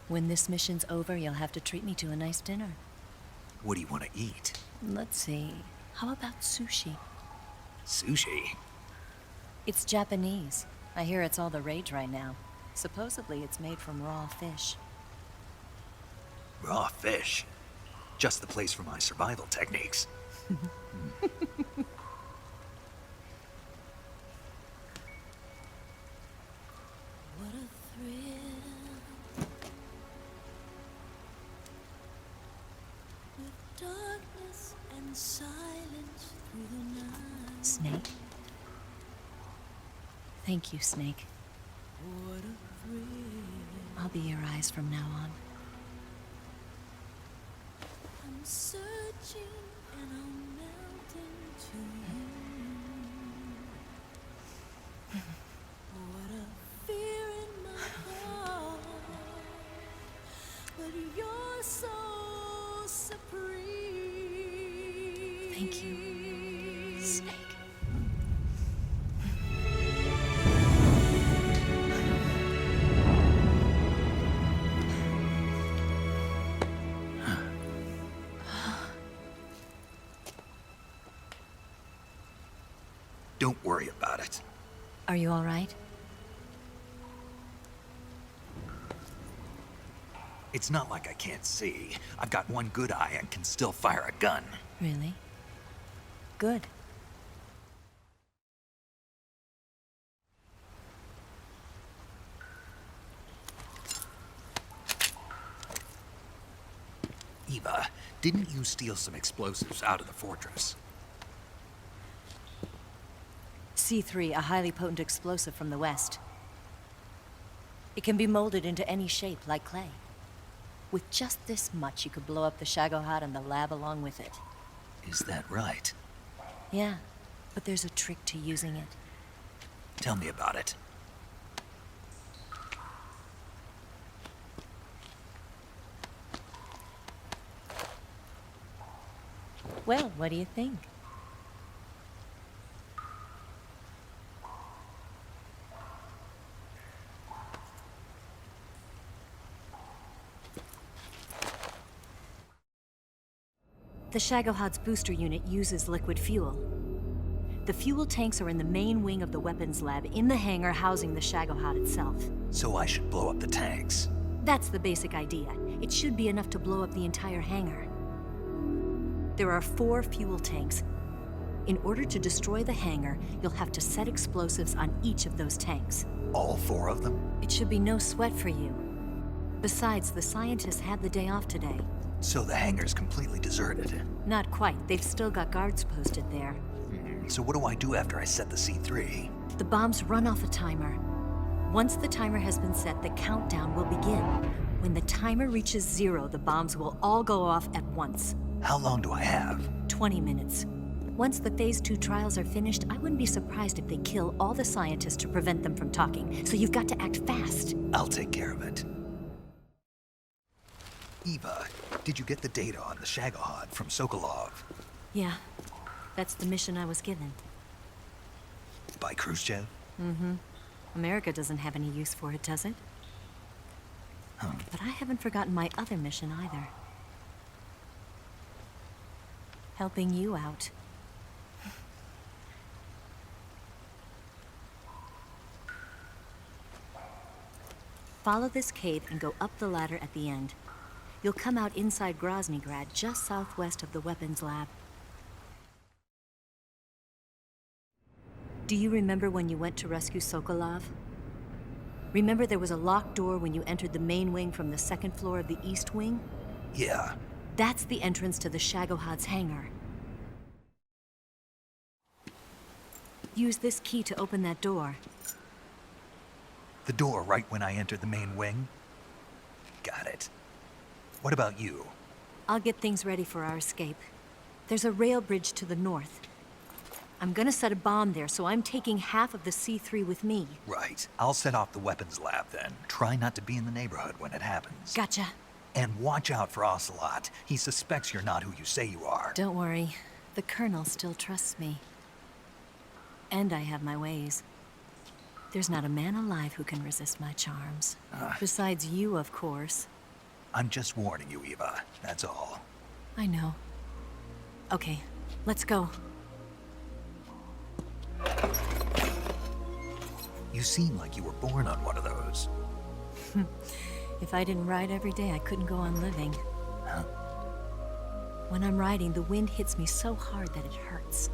When this mission's over, you'll have to treat me to a nice dinner. What do you want to eat? Let's see. How about sushi? Sushi? It's Japanese. I hear it's all the rage right now. Supposedly, it's made from raw fish. Raw fish? Just the place for my survival techniques. What a thrill. With darkness and silence through the night. Snake? Thank you, Snake. What a thrill. I'll be your eyes from now on. I'm searching and I'm melting to you. What a fear in my heart, but you're so supreme. Thank you, Snake. Don't worry about it. Are you all right? It's not like I can't see. I've got one good eye and can still fire a gun. Really? Good. Eva, didn't you steal some explosives out of the fortress? C3, a highly potent explosive from the west. It can be molded into any shape, like clay. With just this much, you could blow up the Shagohod and the lab along with it. Is that right? Yeah, but there's a trick to using it. Tell me about it. Well, what do you think? The Shagohod's booster unit uses liquid fuel. The fuel tanks are in the main wing of the weapons lab in the hangar housing the Shagohod itself. So I should blow up the tanks. That's the basic idea. It should be enough to blow up the entire hangar. There are 4 fuel tanks. In order to destroy the hangar, you'll have to set explosives on each of those tanks. All 4 of them? It should be no sweat for you. Besides, the scientists had the day off today. So the hangar's completely deserted. Not quite. They've still got guards posted there. So what do I do after I set the C3? The bombs run off a timer. Once the timer has been set, the countdown will begin. When the timer reaches 0, the bombs will all go off at once. How long do I have? 20 minutes. Once the Phase 2 trials are finished, I wouldn't be surprised if they kill all the scientists to prevent them from talking. So you've got to act fast. I'll take care of it. Eva, did you get the data on the Shagohod from Sokolov? Yeah, that's the mission I was given. By Khrushchev? Mm-hmm. America doesn't have any use for it, does it? But I haven't forgotten my other mission either. Helping you out. Follow this cave and go up the ladder at the end. You'll come out inside Groznygrad, just southwest of the weapons lab. Do you remember when you went to rescue Sokolov? Remember there was a locked door when you entered the main wing from the 2nd floor of the east wing? Yeah. That's the entrance to the Shagohod's hangar. Use this key to open that door. The door right when I entered the main wing? Got it. What about you? I'll get things ready for our escape. There's a rail bridge to the north. I'm gonna set a bomb there, so I'm taking half of the C3 with me. Right. I'll set off the weapons lab then. Try not to be in the neighborhood when it happens. Gotcha. And watch out for Ocelot. He suspects you're not who you say you are. Don't worry. The Colonel still trusts me. And I have my ways. There's not a man alive who can resist my charms. Besides you, of course. I'm just warning you, Eva. That's all. I know. Okay, let's go. You seem like you were born on one of those. If I didn't ride every day, I couldn't go on living. Huh? When I'm riding, the wind hits me so hard that it hurts.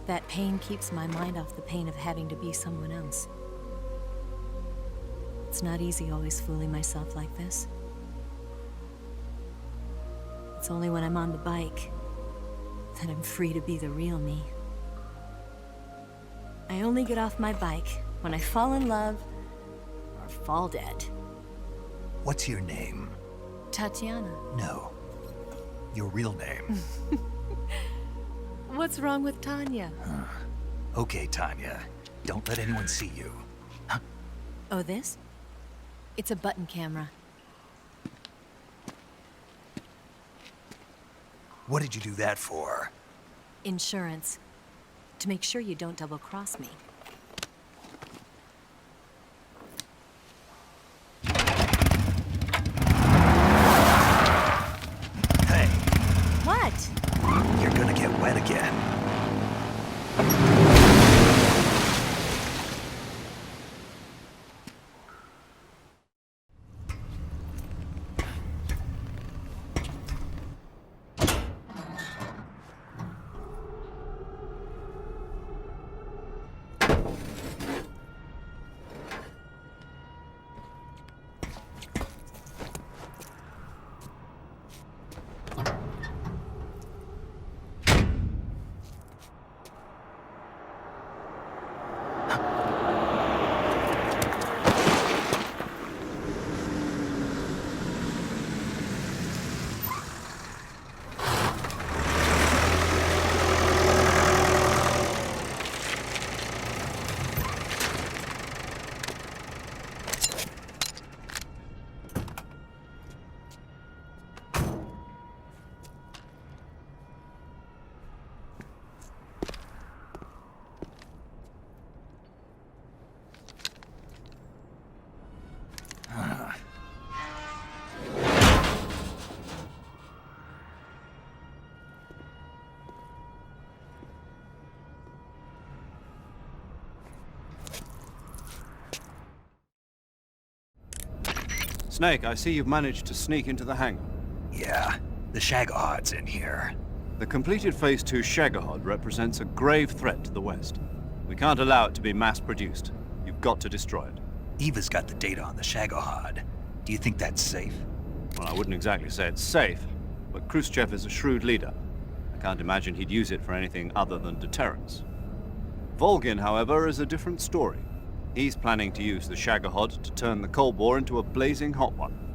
That pain keeps my mind off the pain of having to be someone else. It's not easy always fooling myself like this. It's only when I'm on the bike that I'm free to be the real me. I only get off my bike when I fall in love or fall dead. What's your name? Tatiana. No. Your real name. What's wrong with Tanya? Okay, Tanya. Don't let anyone see you. Oh, this? It's a button camera. What did you do that for? Insurance. To make sure you don't double-cross me. Hey. What? You're gonna get wet again. Snake, I see you've managed to sneak into the hangar. Yeah, the Shagahod's in here. The completed Phase 2 Shagahod represents a grave threat to the West. We can't allow it to be mass-produced. You've got to destroy it. Eva's got the data on the Shagahod. Do you think that's safe? Well, I wouldn't exactly say it's safe, but Khrushchev is a shrewd leader. I can't imagine he'd use it for anything other than deterrence. Volgin, however, is a different story. He's planning to use the Shagahod to turn the Cold War into a blazing hot one.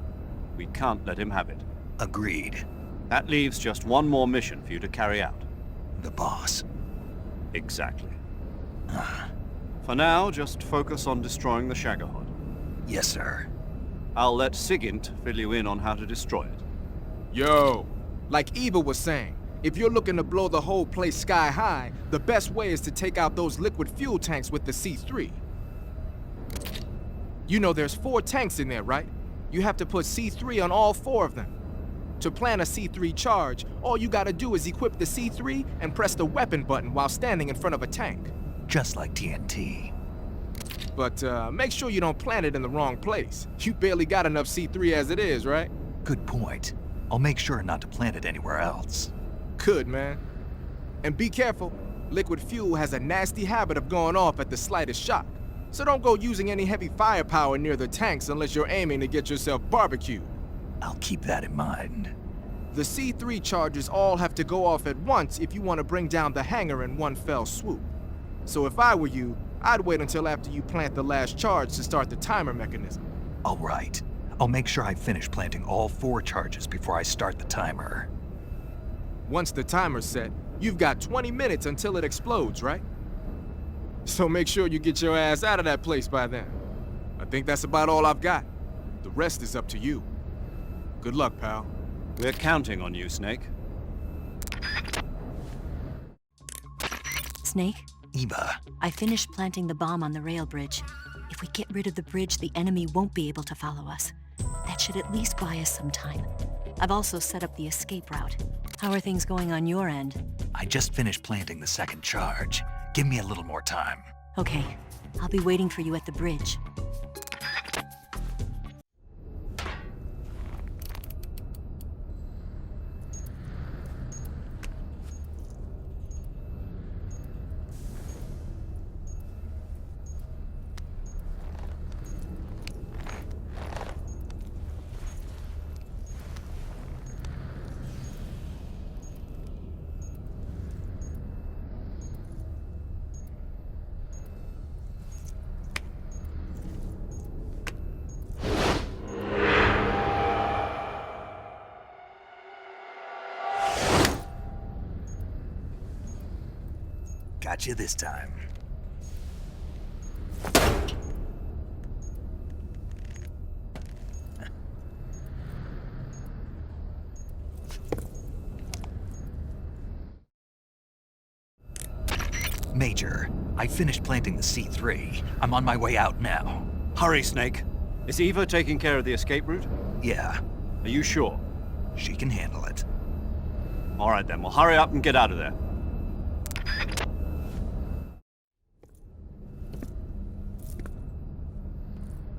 We can't let him have it. Agreed. That leaves just one more mission for you to carry out. The boss. Exactly. For now, just focus on destroying the Shagahod. Yes, sir. I'll let Sigint fill you in on how to destroy it. Yo, like Eva was saying, if you're looking to blow the whole place sky high, the best way is to take out those liquid fuel tanks with the C3. You know there's 4 tanks in there, right? You have to put C3 on all 4 of them. To plan a C3 charge, all you gotta do is equip the C3 and press the weapon button while standing in front of a tank. Just like TNT. But make sure you don't plant it in the wrong place. You barely got enough C3 as it is, right? Good point. I'll make sure not to plant it anywhere else. Good, man. And be careful. Liquid fuel has a nasty habit of going off at the slightest shock. So don't go using any heavy firepower near the tanks unless you're aiming to get yourself barbecued. I'll keep that in mind. The C3 charges all have to go off at once if you want to bring down the hangar in one fell swoop. So if I were you, I'd wait until after you plant the last charge to start the timer mechanism. All right. I'll make sure I finish planting all 4 charges before I start the timer. Once the timer's set, you've got 20 minutes until it explodes, right? So make sure you get your ass out of that place by then. I think that's about all I've got. The rest is up to you. Good luck, pal. We're counting on you, Snake. Snake? Eva. I finished planting the bomb on the rail bridge. If we get rid of the bridge, the enemy won't be able to follow us. That should at least buy us some time. I've also set up the escape route. How are things going on your end? I just finished planting the 2nd charge. Give me a little more time. Okay. I'll be waiting for you at the bridge. Got you this time. Major, I finished planting the C3. I'm on my way out now. Hurry, Snake. Is Eva taking care of the escape route? Yeah. Are you sure? She can handle it. All right then, well hurry up and get out of there.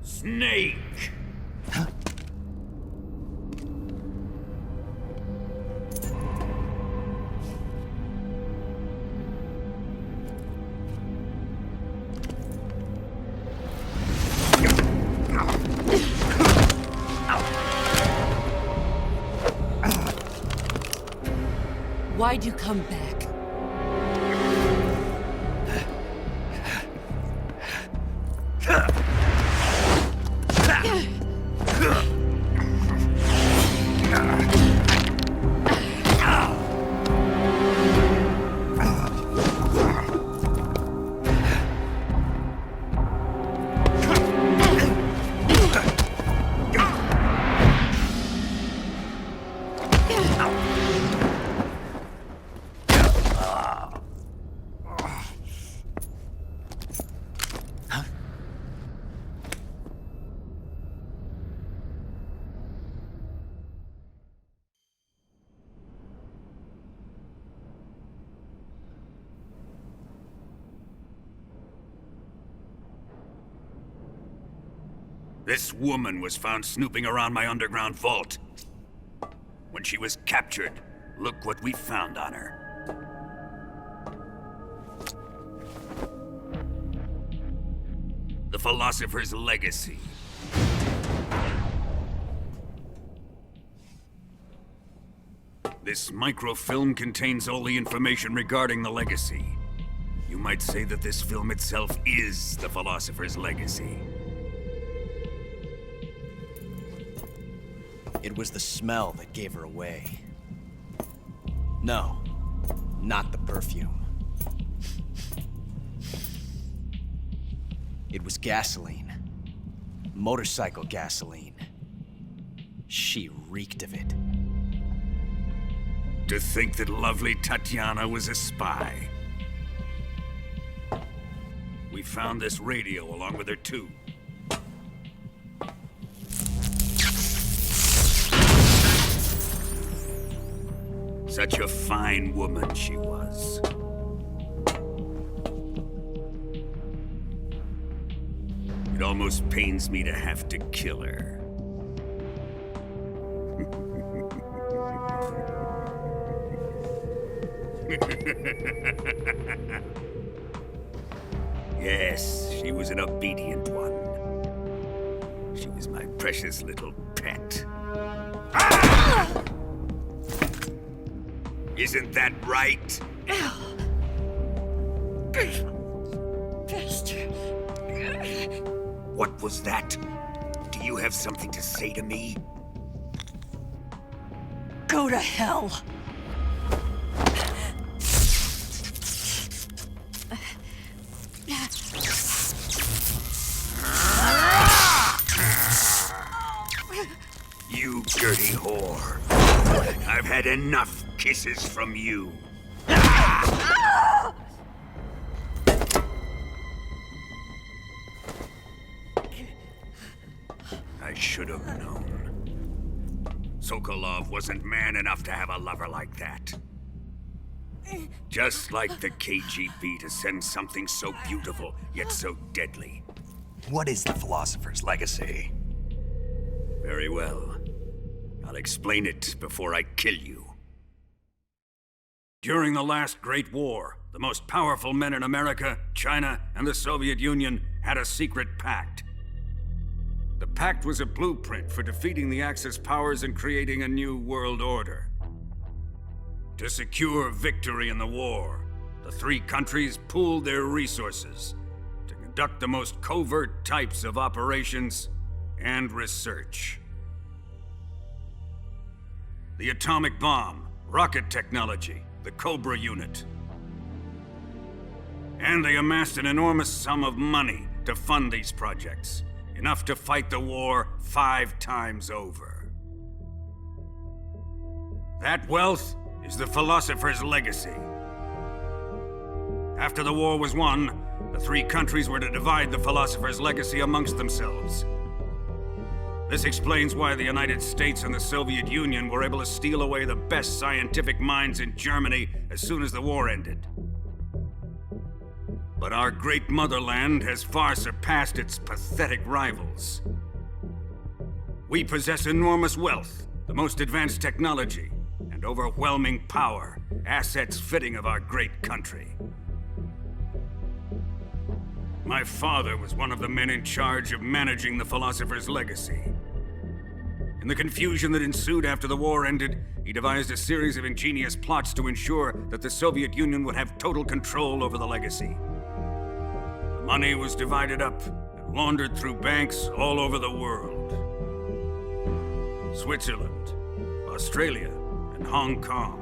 Snake! Why'd you come back? This woman was found snooping around my underground vault. When she was captured, look what we found on her. The Philosopher's Legacy. This microfilm contains all the information regarding the Legacy. You might say that this film itself is the Philosopher's Legacy. It was the smell that gave her away. No, not the perfume. It was gasoline. Motorcycle gasoline. She reeked of it. To think that lovely Tatiana was a spy. We found this radio along with her too. Such a fine woman she was. It almost pains me to have to kill her. Yes, she was an obedient one. She was my precious little pet. Ah! Isn't that right? Bastard. What was that? Do you have something to say to me? Go to hell. You dirty whore. I've had enough kisses from you. I should have known. Sokolov wasn't man enough to have a lover like that. Just like the KGB to send something so beautiful, yet so deadly. What is the Philosopher's Legacy? Very well. I'll explain it before I kill you. During the last Great War, the most powerful men in America, China, and the Soviet Union had a secret pact. The pact was a blueprint for defeating the Axis powers and creating a new world order. To secure victory in the war, the three countries pooled their resources to conduct the most covert types of operations and research. The atomic bomb, rocket technology, the Cobra unit. And they amassed an enormous sum of money to fund these projects, enough to fight the war 5 times over. That wealth is the Philosopher's Legacy. After the war was won, the three countries were to divide the Philosopher's Legacy amongst themselves. This explains why the United States and the Soviet Union were able to steal away the best scientific minds in Germany as soon as the war ended. But our great motherland has far surpassed its pathetic rivals. We possess enormous wealth, the most advanced technology, and overwhelming power, assets fitting of our great country. My father was one of the men in charge of managing the Philosopher's Legacy. In the confusion that ensued after the war ended, he devised a series of ingenious plots to ensure that the Soviet Union would have total control over the legacy. The money was divided up and laundered through banks all over the world. Switzerland, Australia, and Hong Kong.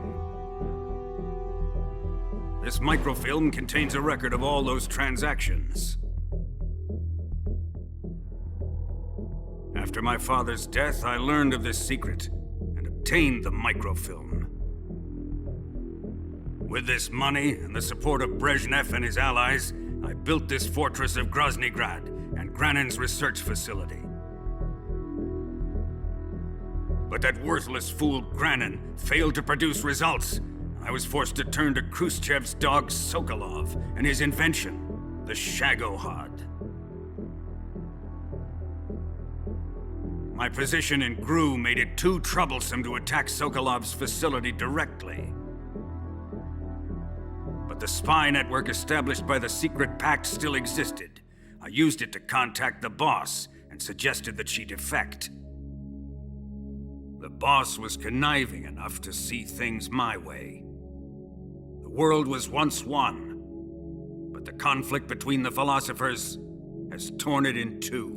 This microfilm contains a record of all those transactions. After my father's death, I learned of this secret and obtained the microfilm. With this money and the support of Brezhnev and his allies, I built this fortress of Groznygrad and Granin's research facility. But that worthless fool Granin failed to produce results. I was forced to turn to Khrushchev's dog Sokolov and his invention, the Shagohod. My position in GRU made it too troublesome to attack Sokolov's facility directly. But the spy network established by the secret pact still existed. I used it to contact the boss and suggested that she defect. The boss was conniving enough to see things my way. The world was once one, but the conflict between the philosophers has torn it in two.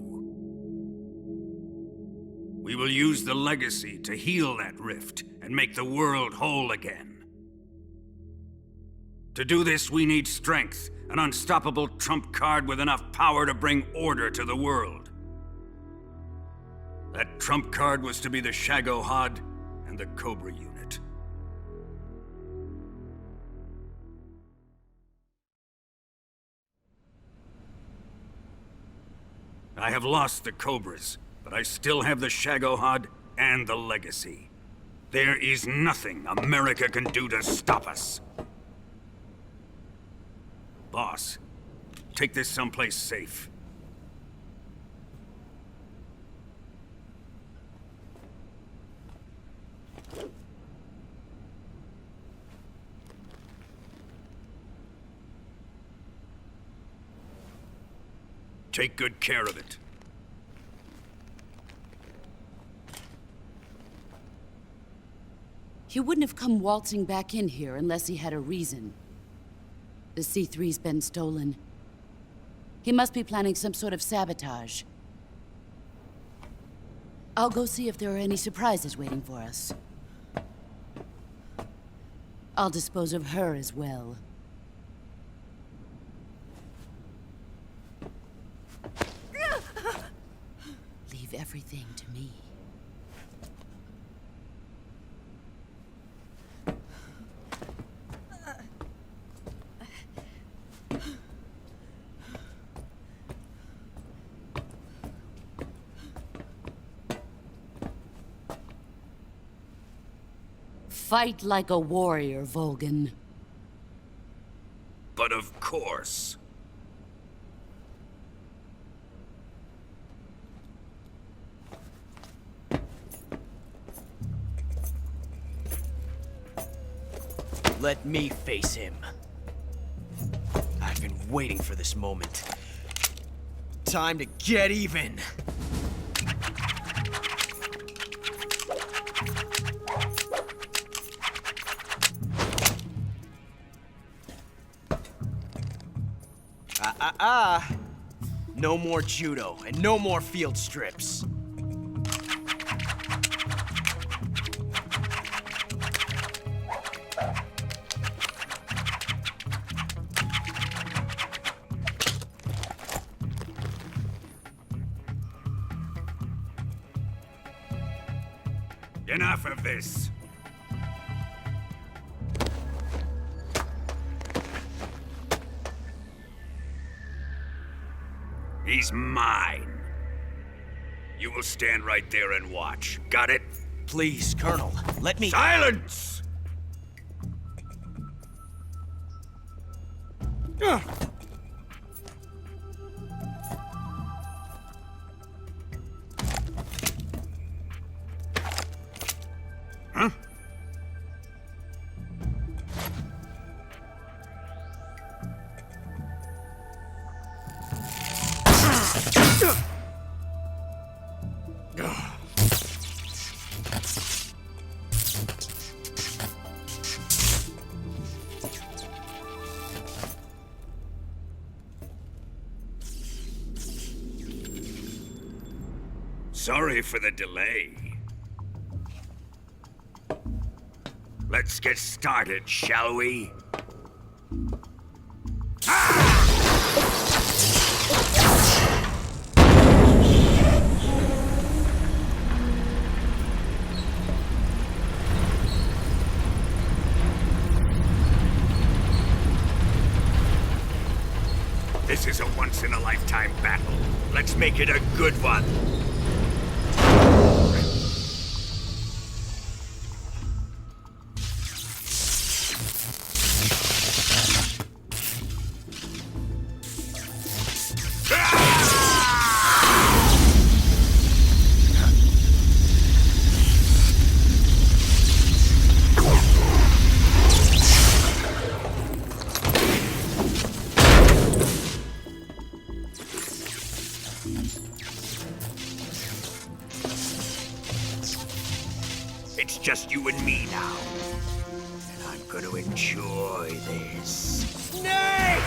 We will use the legacy to heal that rift and make the world whole again. To do this, we need strength, an unstoppable trump card with enough power to bring order to the world. That trump card was to be the Shagohod and the Cobra unit. I have lost the Cobras, but I still have the Shagohod and the legacy. There is nothing America can do to stop us. Boss, take this someplace safe. Take good care of it. He wouldn't have come waltzing back in here unless he had a reason. The C3's been stolen. He must be planning some sort of sabotage. I'll go see if there are any surprises waiting for us. I'll dispose of her as well. Leave everything to me. Fight like a warrior, Volgan. But of course. Let me face him. I've been waiting for this moment. Time to get even! No more judo, and no more field strips. Enough of this. He's mine. You will stand right there and watch. Got it? Please, Colonel, let me— Silence! Huh? Sorry for the delay. Let's get started, shall we? This is a once-in-a-lifetime battle. Let's make it a good one. It's just you and me now. And I'm gonna enjoy this. Snake!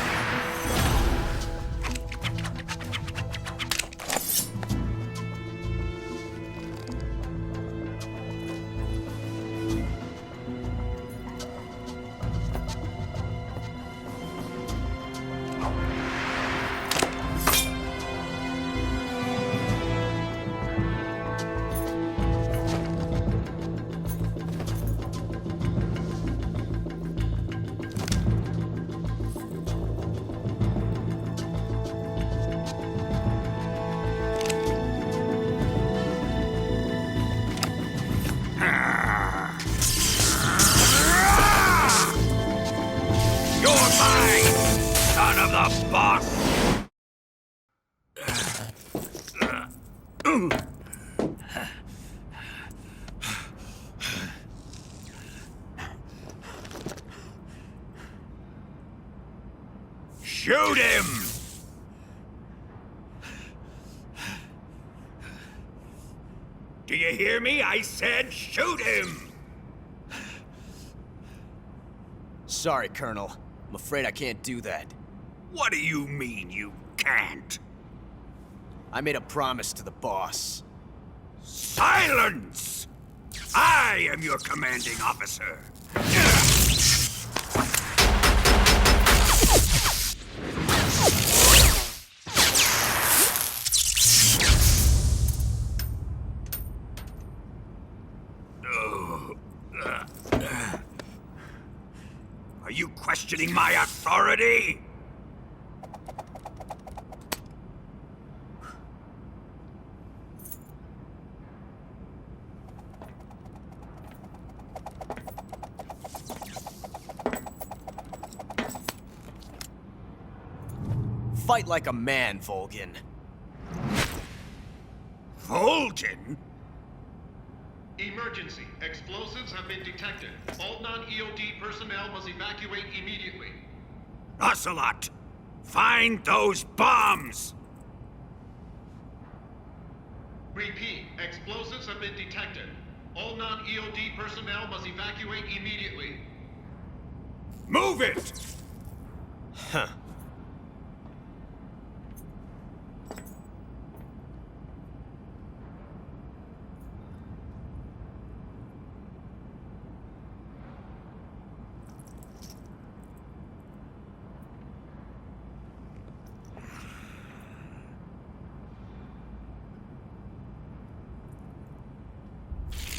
You're mine, son of the boss! Shoot him! Do you hear me? I said shoot him! Sorry, Colonel. I'm afraid I can't do that. What do you mean you can't? I made a promise to the boss. Silence! I am your commanding officer. Are you questioning my authority? Fight like a man, Volgin. Volgin? Emergency. Explosives have been detected. All non-EOD personnel must evacuate immediately. Ocelot! Find those bombs! Repeat. Explosives have been detected. All non-EOD personnel must evacuate immediately. Move it! Huh.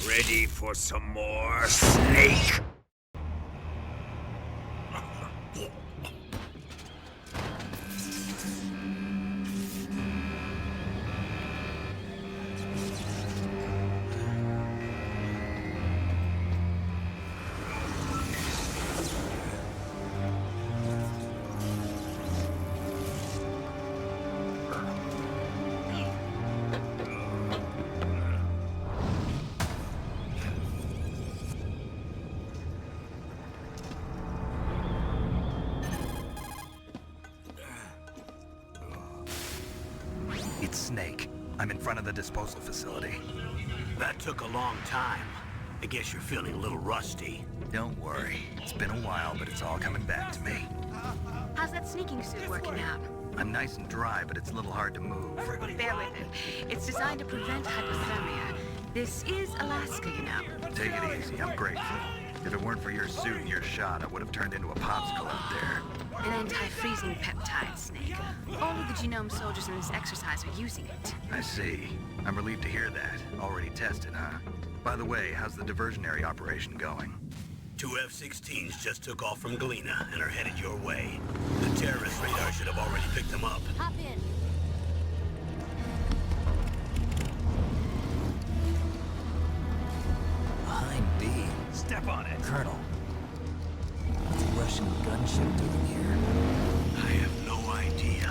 Ready for some more, Snake? It's Snake. I'm in front of the disposal facility. That took a long time. I guess you're feeling a little rusty. Don't worry. It's been a while, but it's all coming back to me. How's that sneaking suit working out? I'm nice and dry, but it's a little hard to move. Bear with it. It's designed to prevent hypothermia. This is Alaska, you know. Take it easy. I'm grateful. If it weren't for your suit and your shot, I would have turned into a popsicle out there. An anti-freezing peptide, Snake. Only the genome soldiers in this exercise are using it. I see. I'm relieved to hear that. Already tested, huh? By the way, how's the diversionary operation going? 2 F-16s just took off from Galena and are headed your way. The terrorist radar should have already picked them up. Hop in. Behind B. Step on it. Colonel. What's a Russian gunship doing here? I have no idea.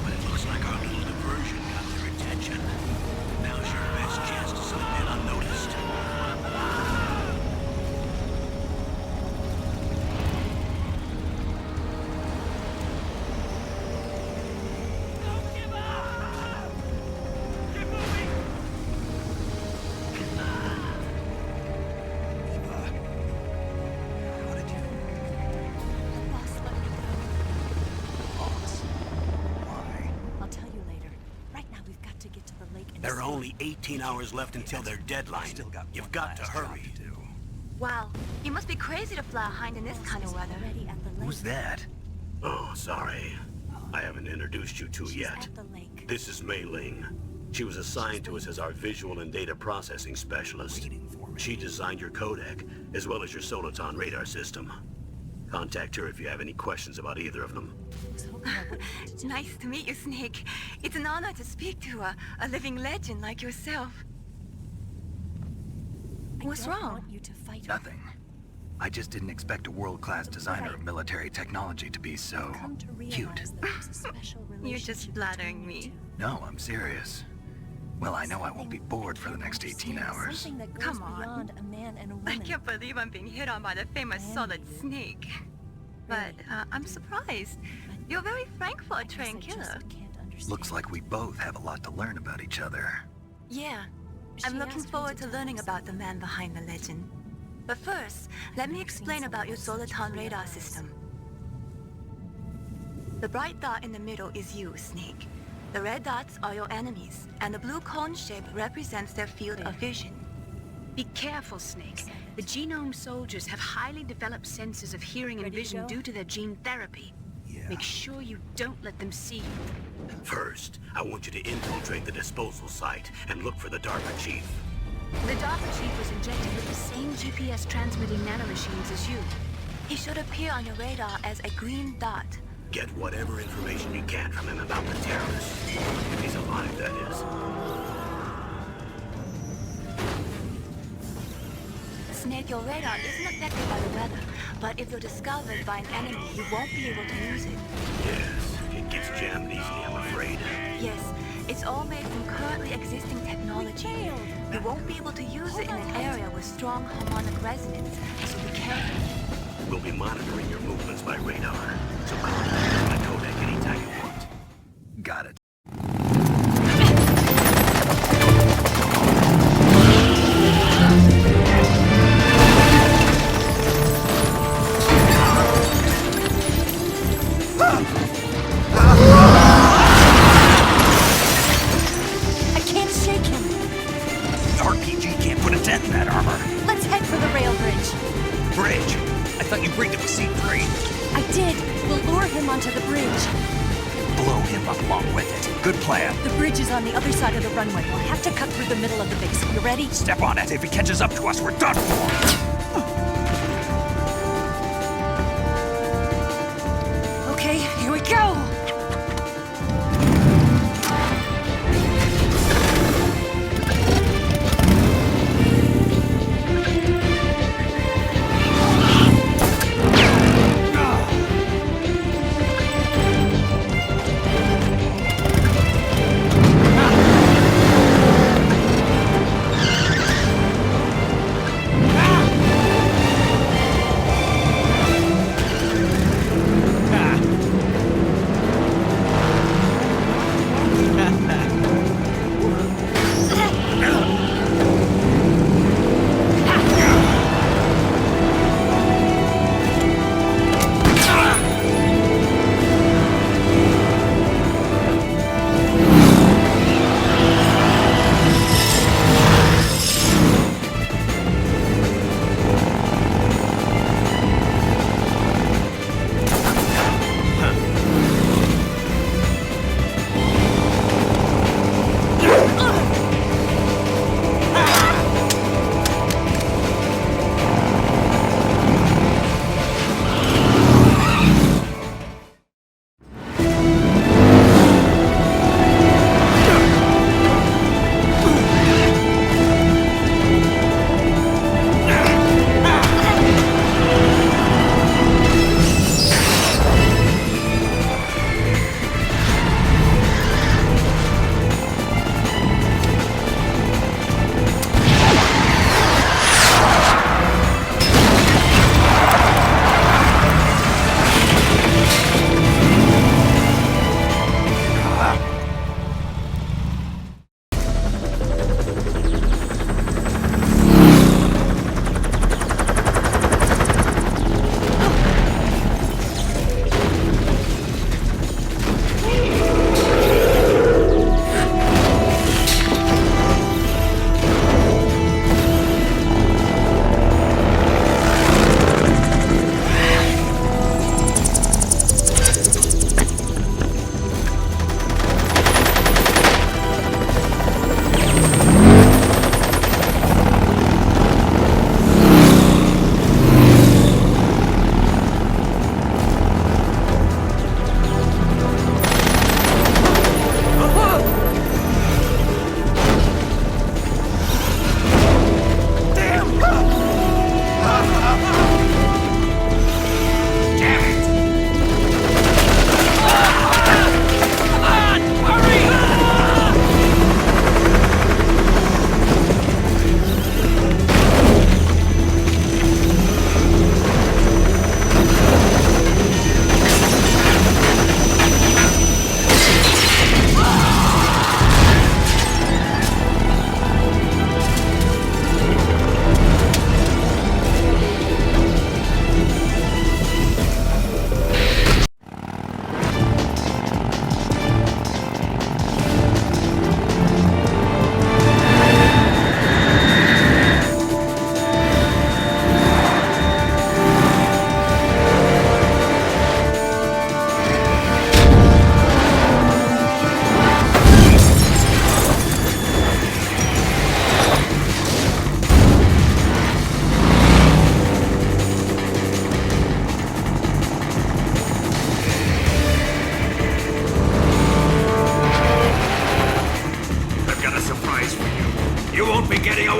But it looks like our little diversion got their attention. Now's your best chance to slip in unnoticed. only 18 hours left until their deadline. You've got to hurry. Wow, you must be crazy to fly a hind in this kind of weather. Who's that? Oh, sorry. I haven't introduced you to yet. This is Mei Ling. She was assigned to us as our visual and data processing specialist. She designed your codec, as well as your Soliton radar system. Contact her if you have any questions about either of them. Nice to meet you, Snake. It's an honor to speak to a living legend like yourself. What's wrong? Nothing. I just didn't expect a world-class designer of military technology to be so cute. You're just flattering me. No, I'm serious. Well, I know I won't be bored for the next 18 hours. Come on. I can't believe I'm being hit on by the famous Solid Snake. But I'm surprised. You're very frank for a trained killer. Looks like we both have a lot to learn about each other. Yeah. I'm looking forward to learning about the man behind the legend. But first, let me explain about your Soliton radar system. The bright dot in the middle is you, Snake. The red dots are your enemies, and the blue cone shape represents their field of vision. Be careful, Snake. The genome soldiers have highly developed senses of hearing and vision due to their gene therapy. Make sure you don't let them see you. First, I want you to infiltrate the disposal site and look for the DARPA chief. The DARPA chief was injected with the same GPS transmitting nanomachines as you. He should appear on your radar as a green dot. Get whatever information you can from him about the terrorists. If he's alive, that is. Snake, your radar isn't affected by the weather, but if you're discovered by an enemy, you won't be able to use it. Yes, it gets jammed easily, I'm afraid. Yes, it's all made from currently existing technology. You won't be able to use it in an area with strong harmonic resonance, so be careful. We'll be monitoring your movements by radar, so contact my codec anytime you want. Got it. I can't shake him. The RPG can't put a dent in that armor. Let's head for the rail bridge. Bridge? I thought you rigged it with C3. I did. We'll lure him onto the bridge. Blow him up along with it. Good plan. The bridge is on the other side of the runway. We'll have to cut through the middle of the base. You ready? Step on it. If he catches up to us, we're done for. Okay, here we go.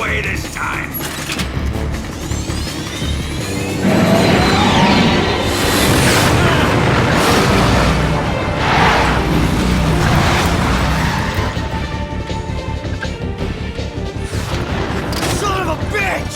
away this time! Son of a bitch!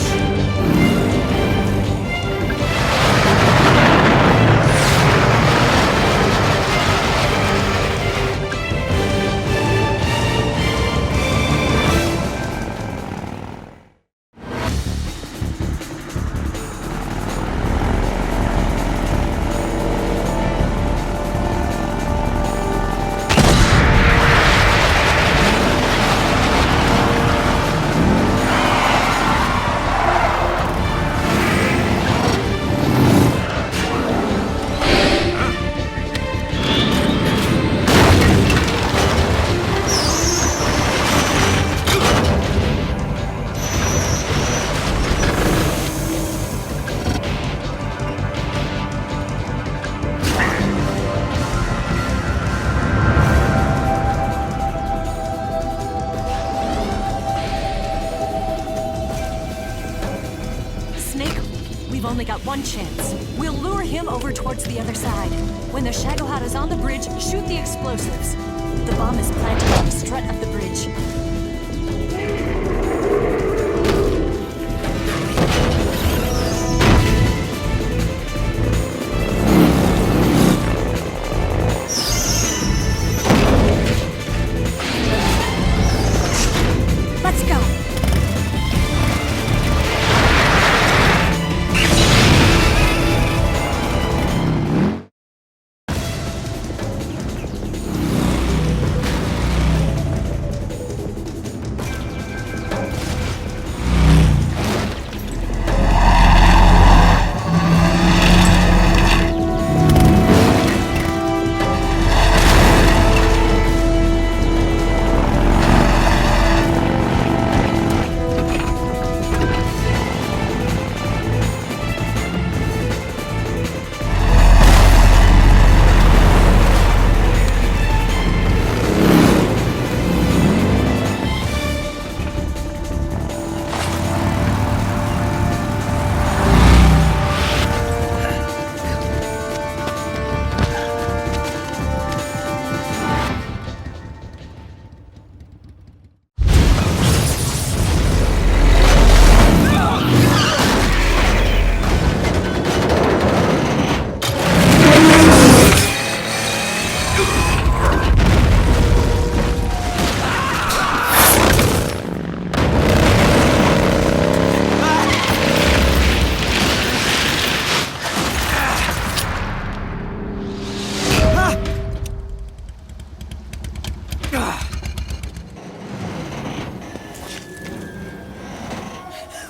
We've only got one chance. We'll lure him over towards the other side. When the Shagohata's on the bridge, shoot the explosives. The bomb is planted on the strut of the bridge. Let's go!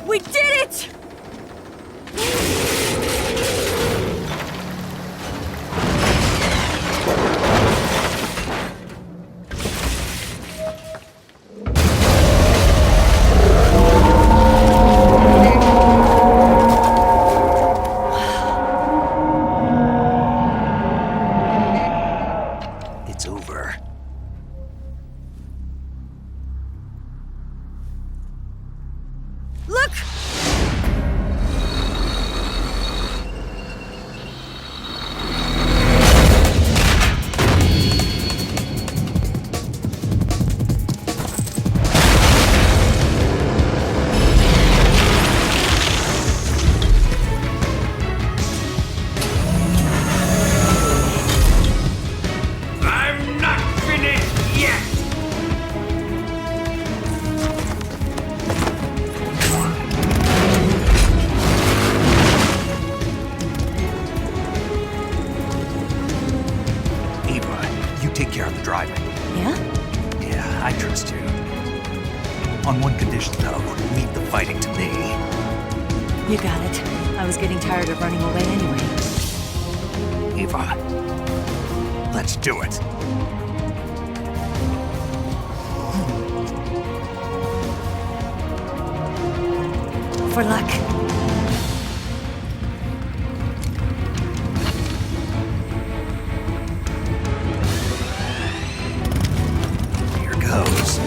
We did it! It's over. Look! I'm not finished yet! Eva, you take care of the driving. Yeah? Yeah, I trust you. On one condition, though, leave the fighting to me. You got it. I was getting tired of running away anyway. Eva, let's do it. For luck. Here goes.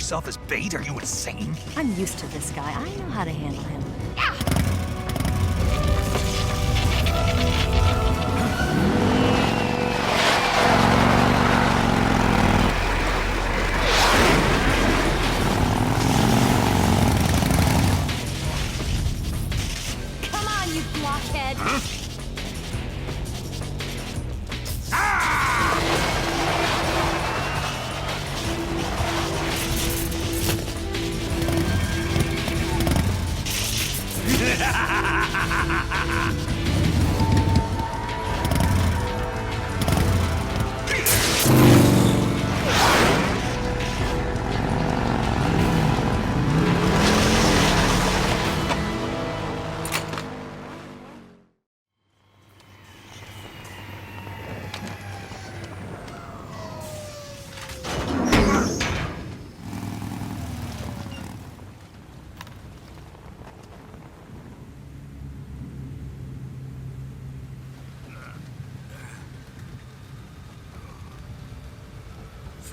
yourself as bait? Are you insane? I'm used to this guy. I know how to handle him. Come on, you blockhead!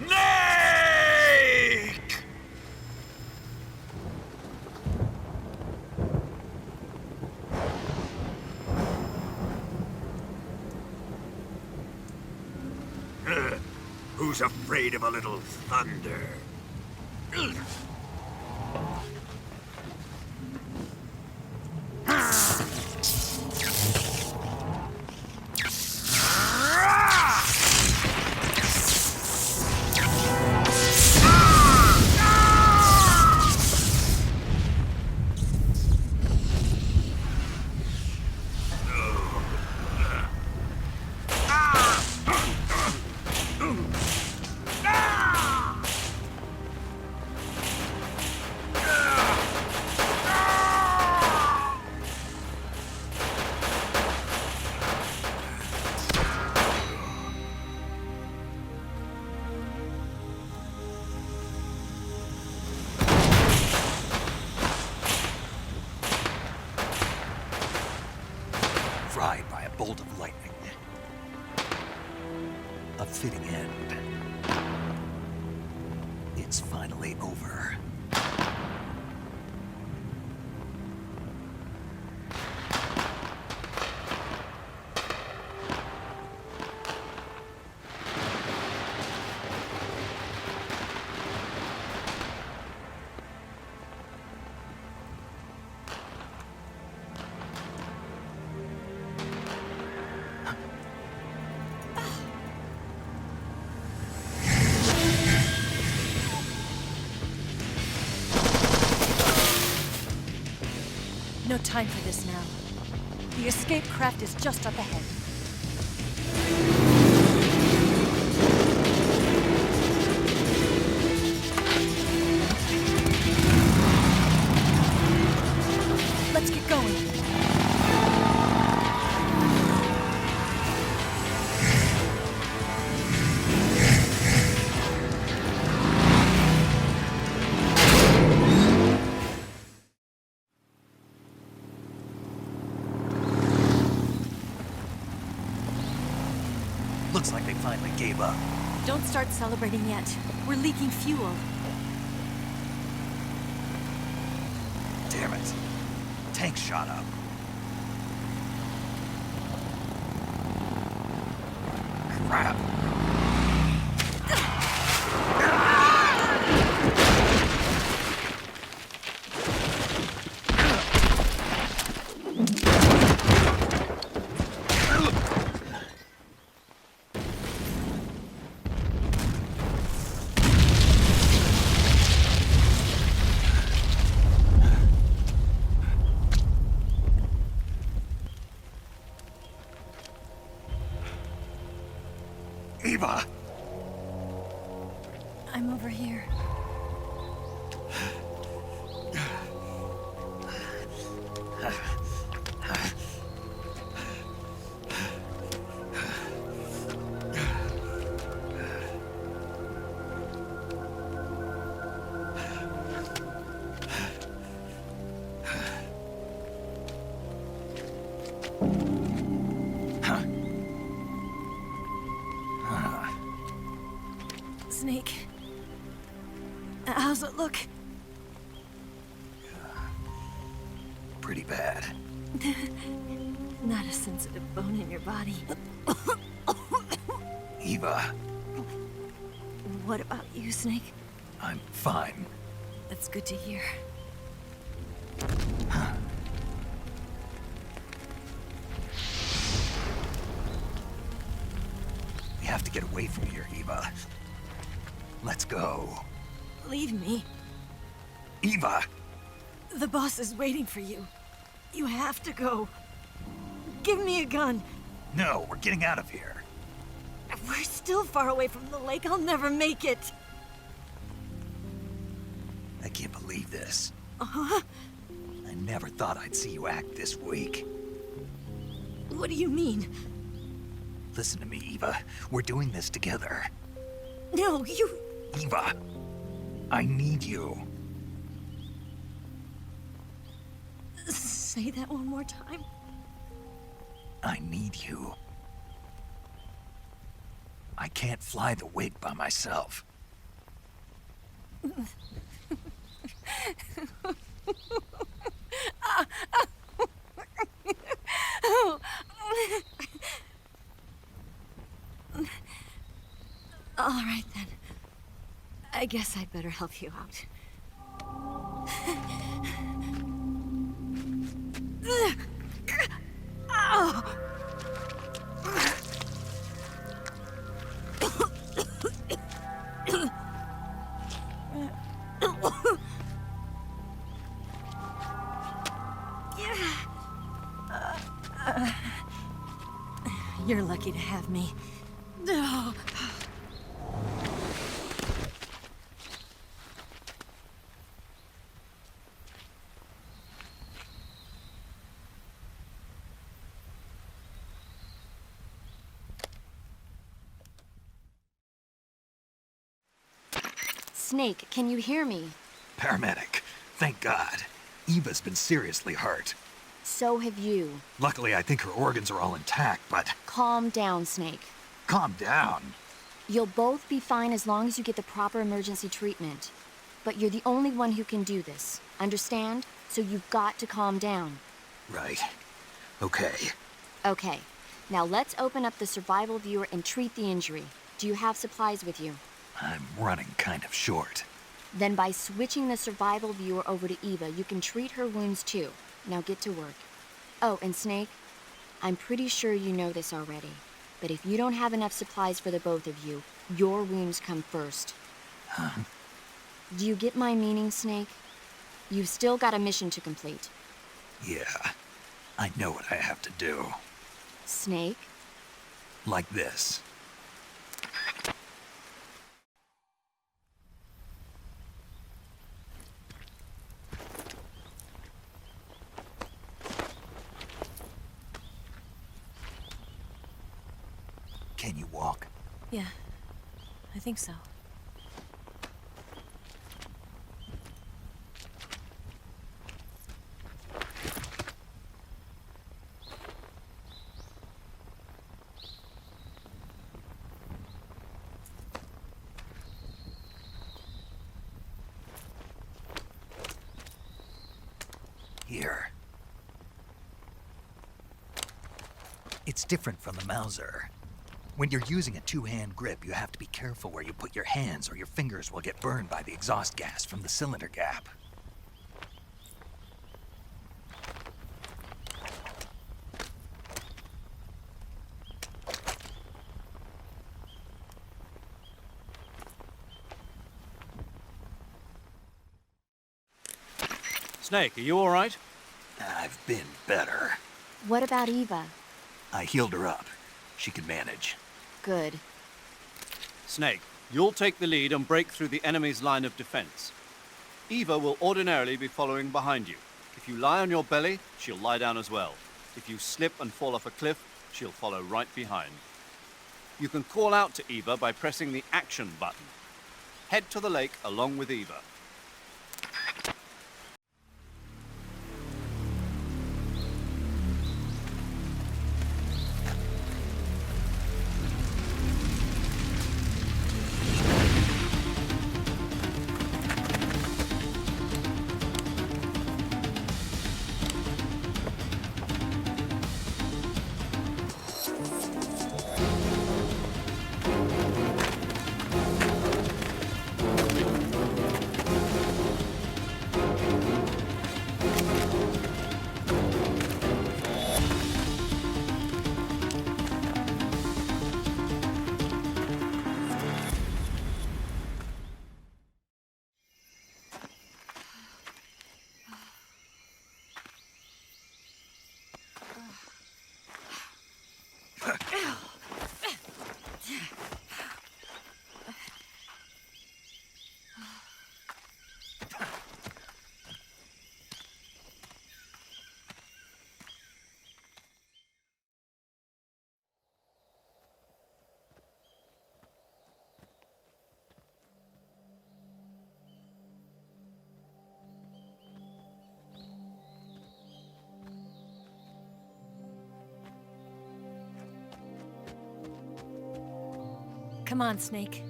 Snake! Who's afraid of a little thunder? Fried by a bolt of lightning. A fitting end. It's finally over. No time for this now. The escape craft is just up ahead. Let's get going. Looks like they finally gave up. Don't start celebrating yet. We're leaking fuel. Damn it. Tank shot up. Crap. Eva! I'm over here. Snake, does it look? Pretty bad. Not a sensitive bone in your body. Eva, What about you, Snake? I'm fine. That's good to hear. We have to get away from here, Eva. Let's go. Leave me. Eva! The boss is waiting for you. You have to go. Give me a gun. No, we're getting out of here. We're still far away from the lake. I'll never make it. I can't believe this. Uh-huh. I never thought I'd see you act this weak. What do you mean? Listen to me, Eva. We're doing this together. No, you... Eva, I need you. Say that one more time. I need you. I can't fly the wig by myself. All right, then. I guess I'd better help you out. You're lucky to have me. No. Snake, can you hear me? Paramedic, thank God. Eva's been seriously hurt. So have you. Luckily, I think her organs are all intact, but... Calm down, Snake. Calm down. You'll both be fine as long as you get the proper emergency treatment. But you're the only one who can do this. Understand? So you've got to calm down. Right. Okay. Okay. Now let's open up the survival viewer and treat the injury. Do you have supplies with you? I'm running kind of short. Then by switching the survival viewer over to Eva, you can treat her wounds too. Now get to work. Oh, and Snake, I'm pretty sure you know this already, but if you don't have enough supplies for the both of you, your wounds come first. Huh? Do you get my meaning, Snake? You've still got a mission to complete. Yeah, I know what I have to do. Snake? Like this. Can you walk? Yeah, I think so. Here. It's different from the Mauser. When you're using a two-hand grip, you have to be careful where you put your hands or your fingers will get burned by the exhaust gas from the cylinder gap. Snake, are you all right? I've been better. What about Eva? I healed her up. She can manage. Good. Snake, you'll take the lead and break through the enemy's line of defense. Eva will ordinarily be following behind you. If you lie on your belly, she'll lie down as well. If you slip and fall off a cliff, she'll follow right behind. You can call out to Eva by pressing the action button. Head to the lake along with Eva. Come on, Snake.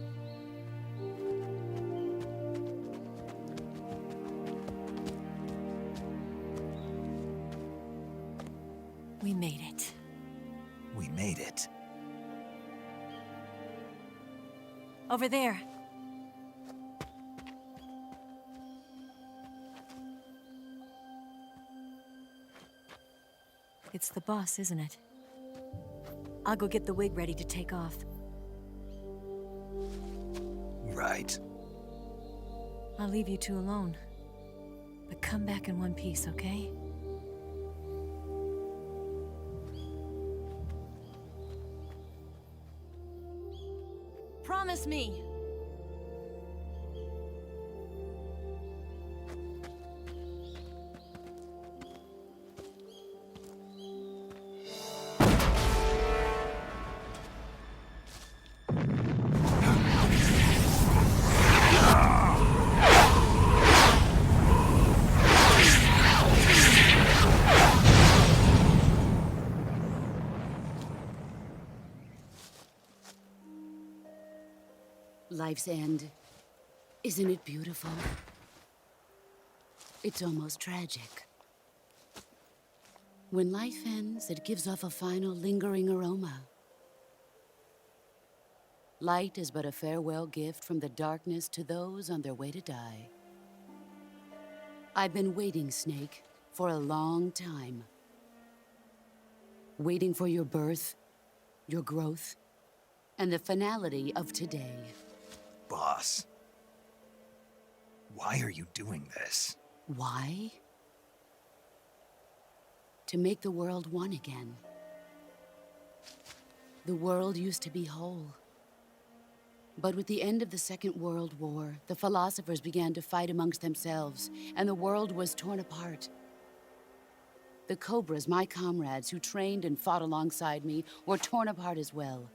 We made it. We made it. Over there. It's the boss, isn't it? I'll go get the wig ready to take off. Right. I'll leave you two alone. But come back in one piece, okay? Promise me! Life's end. Isn't it beautiful? It's almost tragic. When life ends, it gives off a final lingering aroma. Light is but a farewell gift from the darkness to those on their way to die. I've been waiting, Snake, for a long time. Waiting for your birth, your growth, and the finality of today. Boss, why are you doing this? Why? To make the world one again. The world used to be whole. But with the end of the Second World War, the philosophers began to fight amongst themselves, and the world was torn apart. The Cobras, my comrades who trained and fought alongside me, were torn apart as well.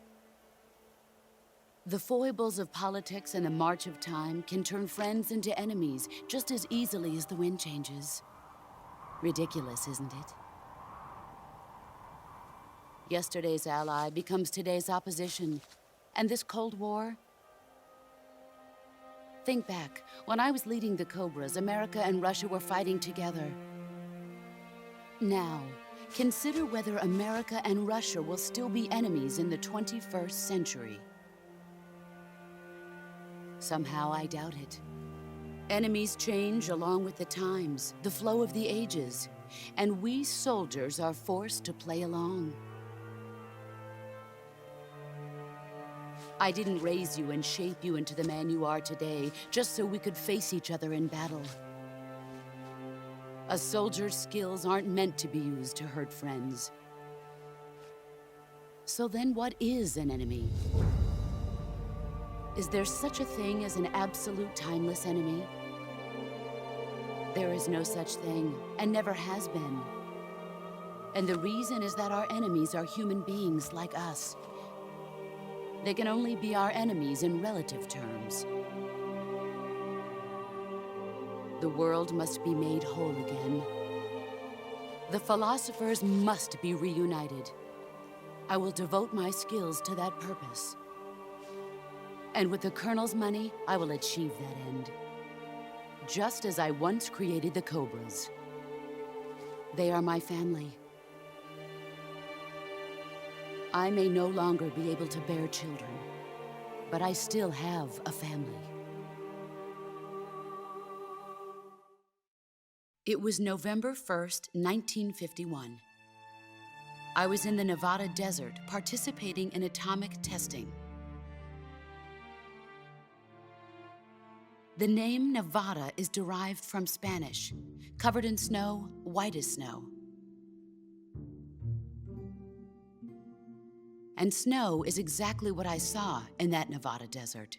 The foibles of politics and the march of time can turn friends into enemies just as easily as the wind changes. Ridiculous, isn't it? Yesterday's ally becomes today's opposition. And this Cold War? Think back. When I was leading the Cobras, America and Russia were fighting together. Now, consider whether America and Russia will still be enemies in the 21st century. Somehow I doubt it. Enemies change along with the times, the flow of the ages, and we soldiers are forced to play along. I didn't raise you and shape you into the man you are today just so we could face each other in battle. A soldier's skills aren't meant to be used to hurt friends. So then what is an enemy? Is there such a thing as an absolute timeless enemy? There is no such thing, and never has been. And the reason is that our enemies are human beings like us. They can only be our enemies in relative terms. The world must be made whole again. The philosophers must be reunited. I will devote my skills to that purpose. And with the Colonel's money, I will achieve that end. Just as I once created the Cobras. They are my family. I may no longer be able to bear children, but I still have a family. It was November 1st, 1951. I was in the Nevada desert participating in atomic testing. The name Nevada is derived from Spanish, covered in snow, white as snow. And snow is exactly what I saw in that Nevada desert.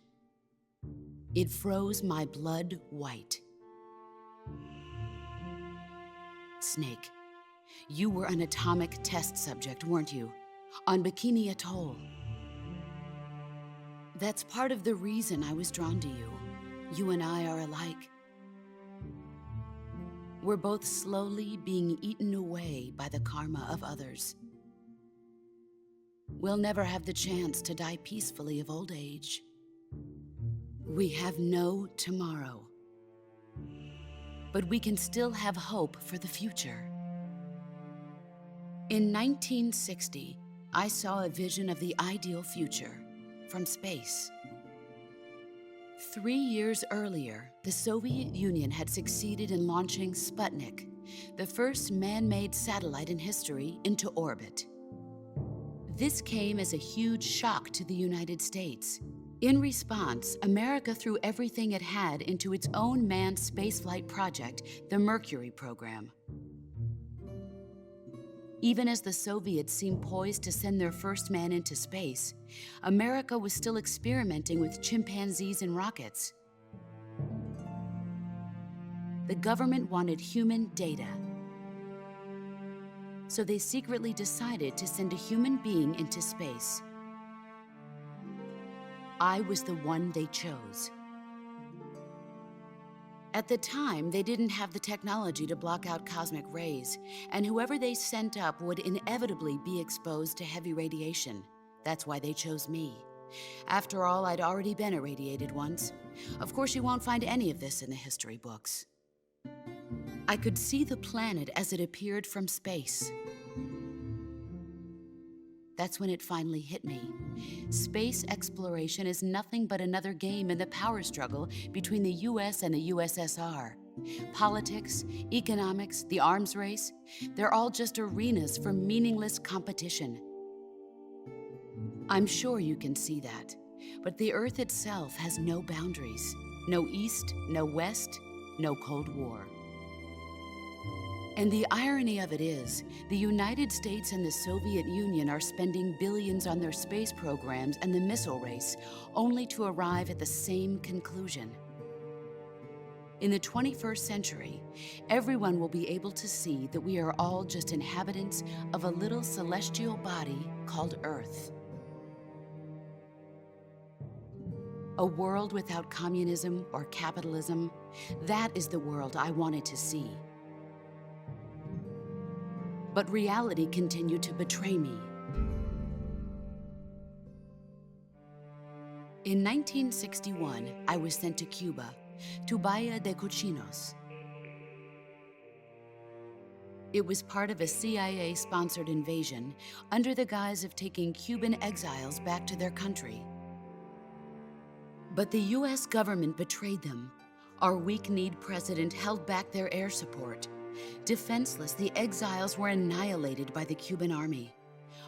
It froze my blood white. Snake, you were an atomic test subject, weren't you? On Bikini Atoll. That's part of the reason I was drawn to you. You and I are alike. We're both slowly being eaten away by the karma of others. We'll never have the chance to die peacefully of old age. We have no tomorrow. But we can still have hope for the future. In 1960, I saw a vision of the ideal future from space. 3 years earlier, the Soviet Union had succeeded in launching Sputnik, the first man-made satellite in history, into orbit. This came as a huge shock to the United States. In response, America threw everything it had into its own manned spaceflight project, the Mercury program. Even as the Soviets seemed poised to send their first man into space, America was still experimenting with chimpanzees and rockets. The government wanted human data. So they secretly decided to send a human being into space. I was the one they chose. At the time, they didn't have the technology to block out cosmic rays, and whoever they sent up would inevitably be exposed to heavy radiation. That's why they chose me. After all, I'd already been irradiated once. Of course, you won't find any of this in the history books. I could see the planet as it appeared from space. That's when it finally hit me. Space exploration is nothing but another game in the power struggle between the US and the USSR. Politics, economics, the arms race, they're all just arenas for meaningless competition. I'm sure you can see that, but the Earth itself has no boundaries. No East, no West, no Cold War. And the irony of it is, the United States and the Soviet Union are spending billions on their space programs and the missile race, only to arrive at the same conclusion. In the 21st century, everyone will be able to see that we are all just inhabitants of a little celestial body called Earth. A world without communism or capitalism, that is the world I wanted to see. But reality continued to betray me. In 1961, I was sent to Cuba, to Bahia de Cochinos. It was part of a CIA-sponsored invasion under the guise of taking Cuban exiles back to their country. But the US government betrayed them. Our weak-kneed president held back their air support. Defenseless, the exiles were annihilated by the Cuban army.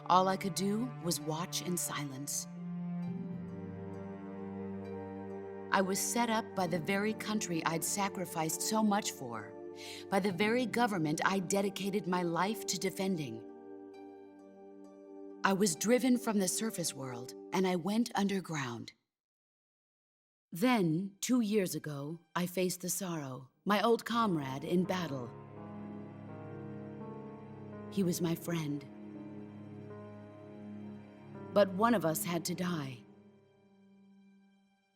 All I could do was watch in silence. I was set up by the very country I'd sacrificed so much for, by the very government I dedicated my life to defending. I was driven from the surface world, and I went underground. Then, 2 years ago, I faced the Sorrow, my old comrade in battle. He was my friend. But one of us had to die.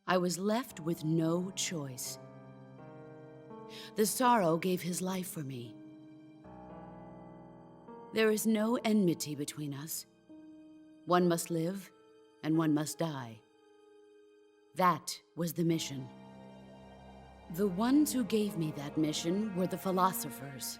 I was left with no choice. The Sorrow gave his life for me. There is no enmity between us. One must live, and one must die. That was the mission. The ones who gave me that mission were the philosophers.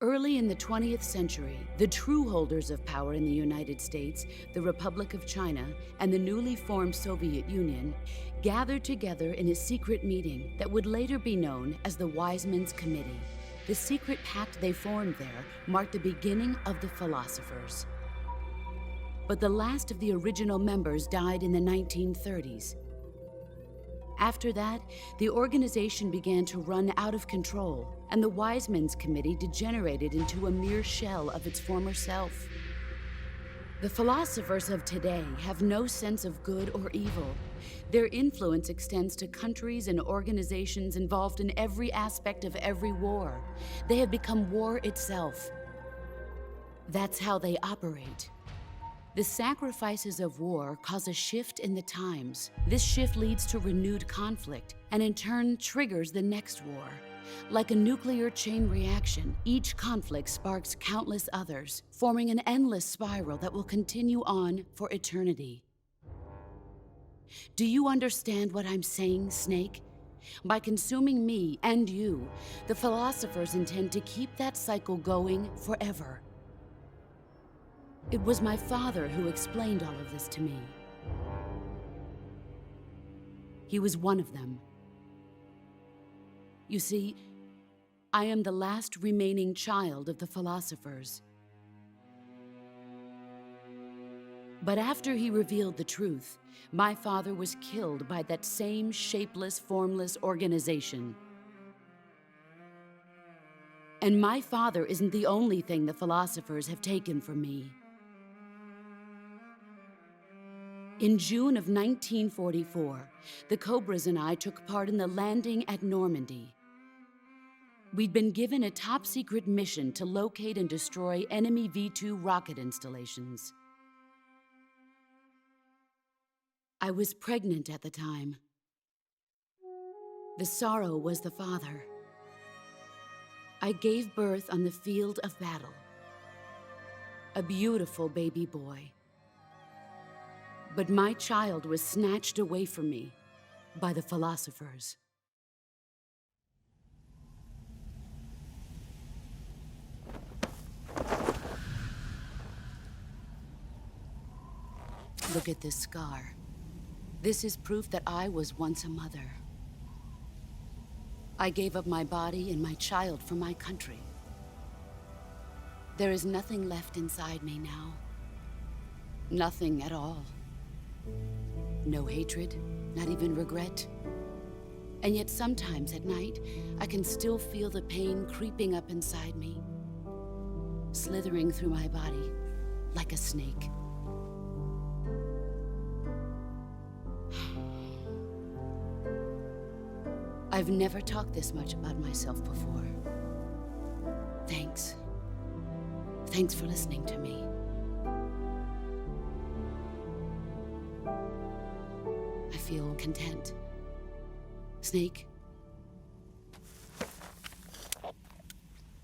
Early in the 20th century, the true holders of power in the United States, the Republic of China, and the newly formed Soviet Union gathered together in a secret meeting that would later be known as the Wise Men's Committee. The secret pact they formed there marked the beginning of the philosophers. But the last of the original members died in the 1930s. After that, the organization began to run out of control, and the Wise Men's Committee degenerated into a mere shell of its former self. The philosophers of today have no sense of good or evil. Their influence extends to countries and organizations involved in every aspect of every war. They have become war itself. That's how they operate. The sacrifices of war cause a shift in the times. This shift leads to renewed conflict, and in turn triggers the next war. Like a nuclear chain reaction, each conflict sparks countless others, forming an endless spiral that will continue on for eternity. Do you understand what I'm saying, Snake? By consuming me and you, the philosophers intend to keep that cycle going forever. It was my father who explained all of this to me. He was one of them. You see, I am the last remaining child of the philosophers. But after he revealed the truth, my father was killed by that same shapeless, formless organization. And my father isn't the only thing the philosophers have taken from me. In June of 1944, the Cobras and I took part in the landing at Normandy. We'd been given a top-secret mission to locate and destroy enemy V-2 rocket installations. I was pregnant at the time. The sorrow was the father. I gave birth on the field of battle. A beautiful baby boy. But my child was snatched away from me by the philosophers. Look at this scar. This is proof that I was once a mother. I gave up my body and my child for my country. There is nothing left inside me now. Nothing at all. No hatred, not even regret. And yet sometimes at night, I can still feel the pain creeping up inside me, slithering through my body like a snake. I've never talked this much about myself before. Thanks. Thanks for listening to me. I feel content. Snake,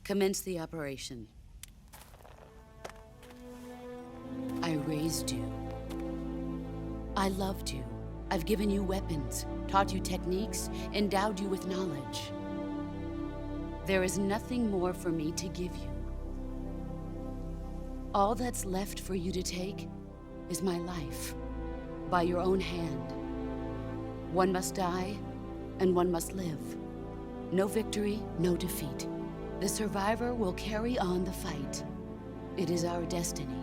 commence the operation. I raised you. I loved you. I've given you weapons, taught you techniques, endowed you with knowledge. There is nothing more for me to give you. All that's left for you to take is my life, by your own hand. One must die, and one must live. No victory, no defeat. The survivor will carry on the fight. It is our destiny.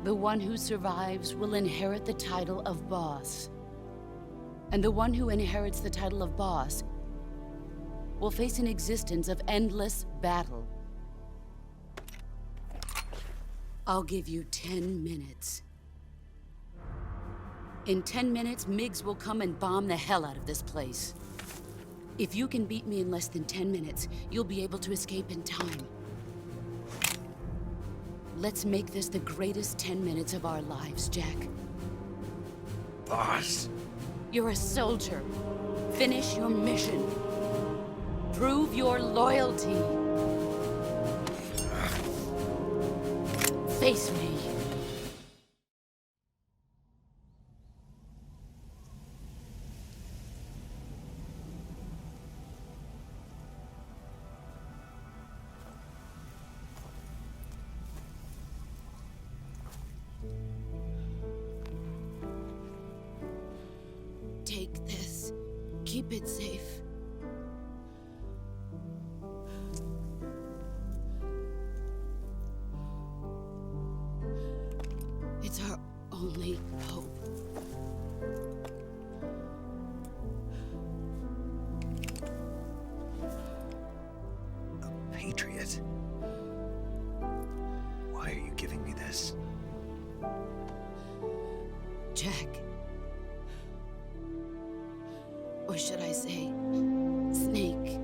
The one who survives will inherit the title of boss. And the one who inherits the title of boss will face an existence of endless battle. I'll give you 10 minutes. In 10 minutes, MiGs will come and bomb the hell out of this place. If you can beat me in less than 10 minutes, you'll be able to escape in time. Let's make this the greatest 10 minutes of our lives, Jack. Boss. You're a soldier. Finish your mission. Prove your loyalty. Face me. Take this. Keep it safe. It's our only hope. A patriot? Why are you giving me this? Jack. Or should I say, Snake?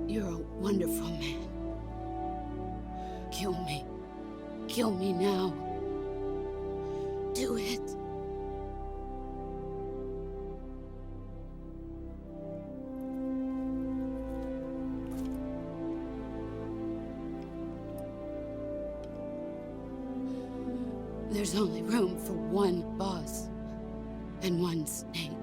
You're a wonderful man. Kill me. Kill me now. Do it. There's only room for one boss and one snake.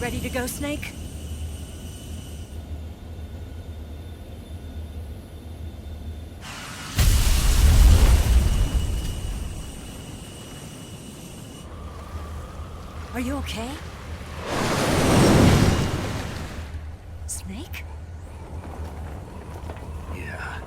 Ready to go, Snake? Are you okay? Snake? Yeah.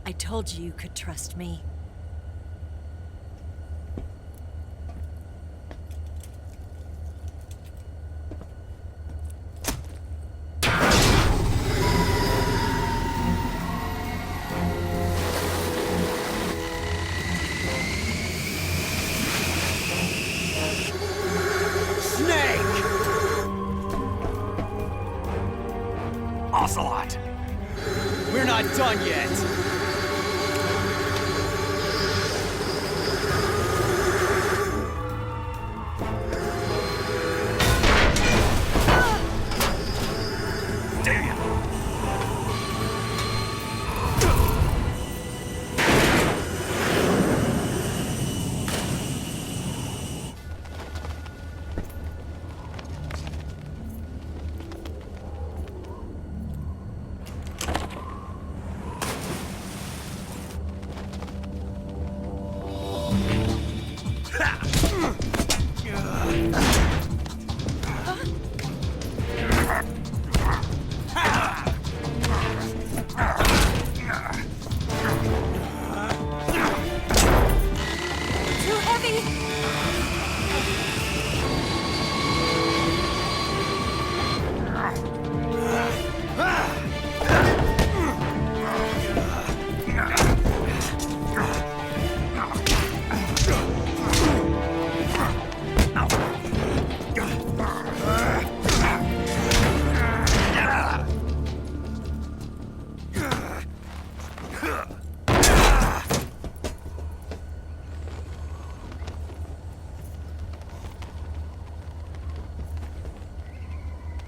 I told you you could trust me. Snake! Ocelot! We're not done yet!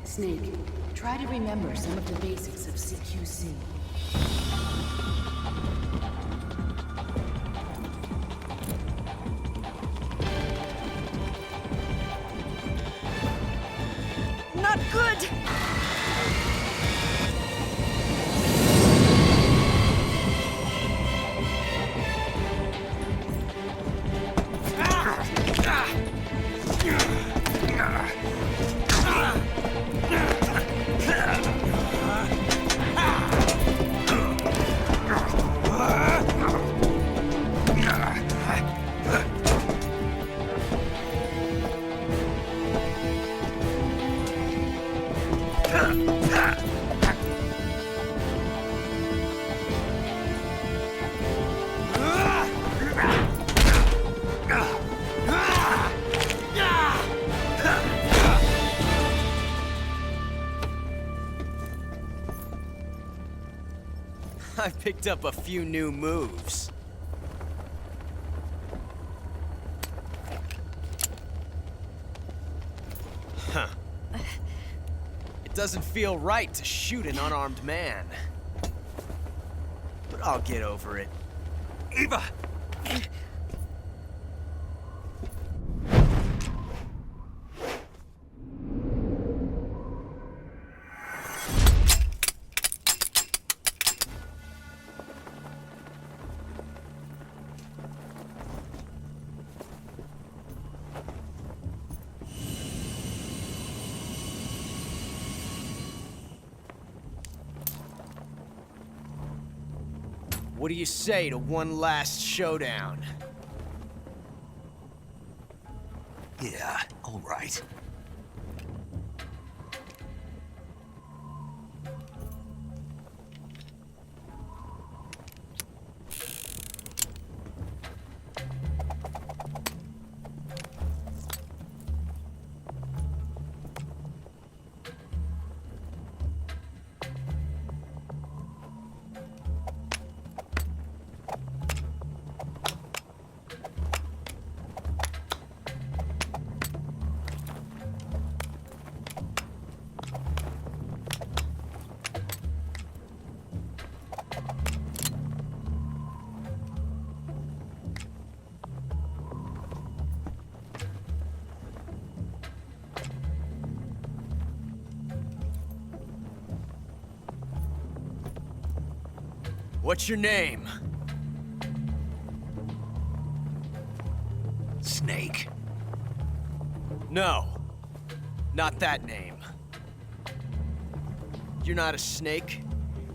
Snake, try to remember some of the basics of CQC. Not good! I picked up a few new moves. Huh. It doesn't feel right to shoot an unarmed man. But I'll get over it. Eva! What do you say to one last showdown? Yeah, all right. What's your name? Snake. No, not that name. You're not a snake,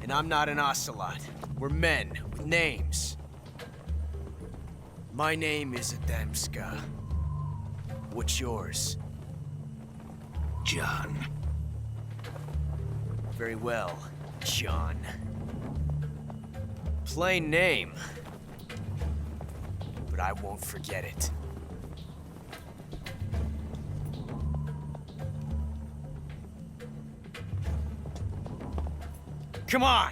and I'm not an ocelot. We're men with names. My name is Adamska. What's yours? John. Very well, John. Plain name. But I won't forget it. Come on!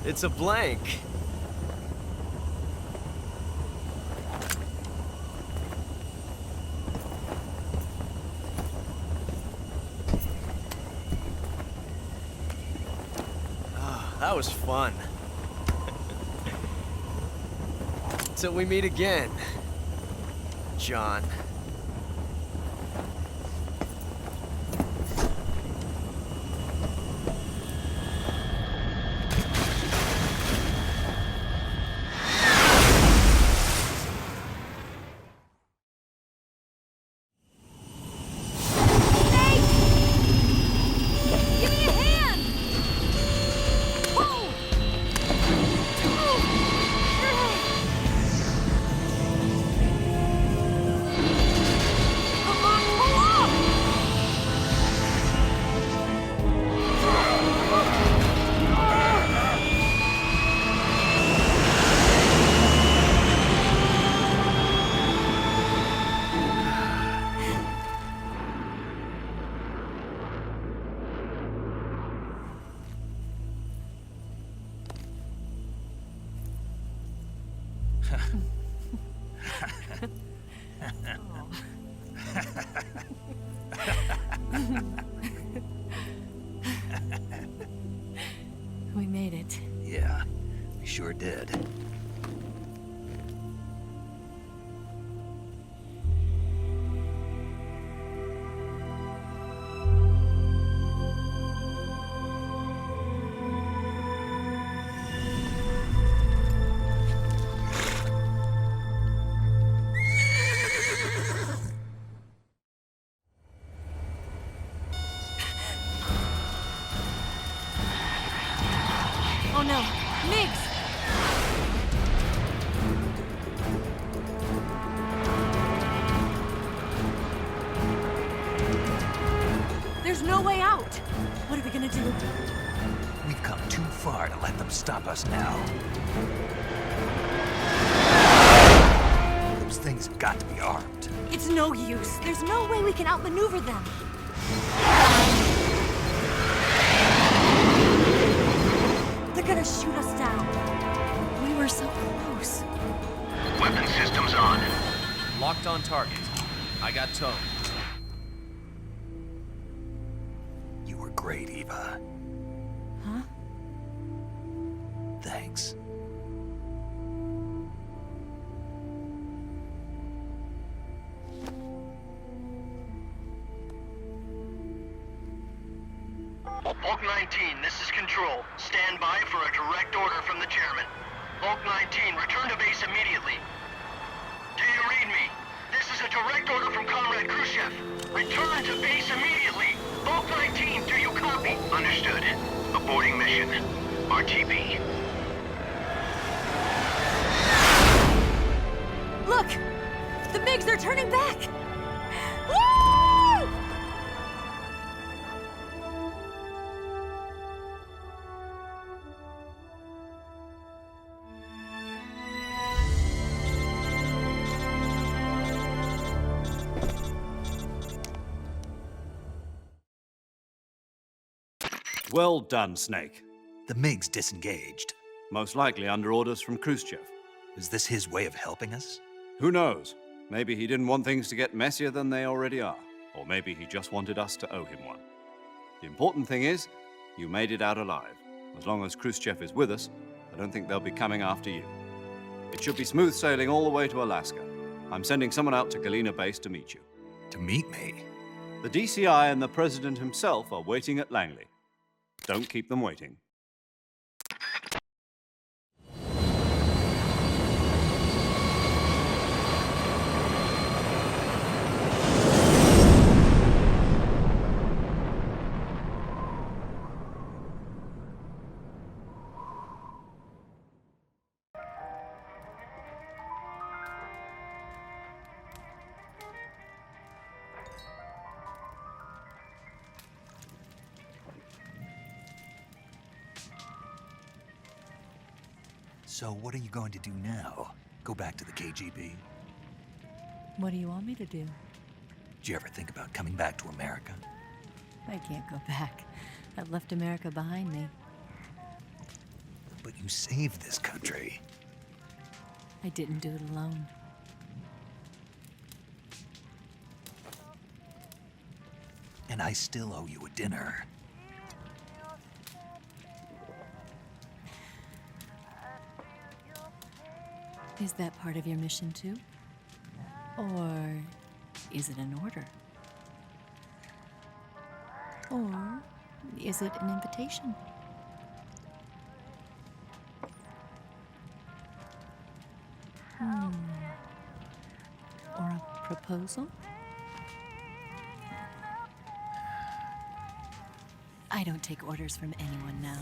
It's a blank. Ah, that was fun. Till we meet again, John. Give me a hand! Come on, pull up! We made it. Yeah, we sure did. Oh no, Migs! There's no way out! What are we gonna do? We've come too far to let them stop us now. Those things have got to be armed. It's no use. There's no way we can outmaneuver them. They're gonna shoot us down. We were so close. Weapon systems on. Locked on target. I got towed. You were great, Eva. Huh? Thanks. Bulk 19, this is Control. Stand by for a direct order from the chairman. Bulk 19, return to base immediately. Do you read me? This is a direct order from Comrade Khrushchev. Return to base immediately. Bulk 19, do you copy? Understood. Aborting mission. RTB. Look! The MiGs are turning back! Woo! Well done, Snake. The MiGs disengaged. Most likely under orders from Khrushchev. Is this his way of helping us? Who knows? Maybe he didn't want things to get messier than they already are. Or maybe he just wanted us to owe him one. The important thing is, you made it out alive. As long as Khrushchev is with us, I don't think they'll be coming after you. It should be smooth sailing all the way to Alaska. I'm sending someone out to Galena Base to meet you. To meet me? The DCI and the President himself are waiting at Langley. Don't keep them waiting. So what are you going to do now? Go back to the KGB? What do you want me to do? Did you ever think about coming back to America? I can't go back. I've left America behind me. But you saved this country. I didn't do it alone. And I still owe you a dinner. Is that part of your mission too? Or is it an order? Or is it an invitation? Or a proposal? I don't take orders from anyone now.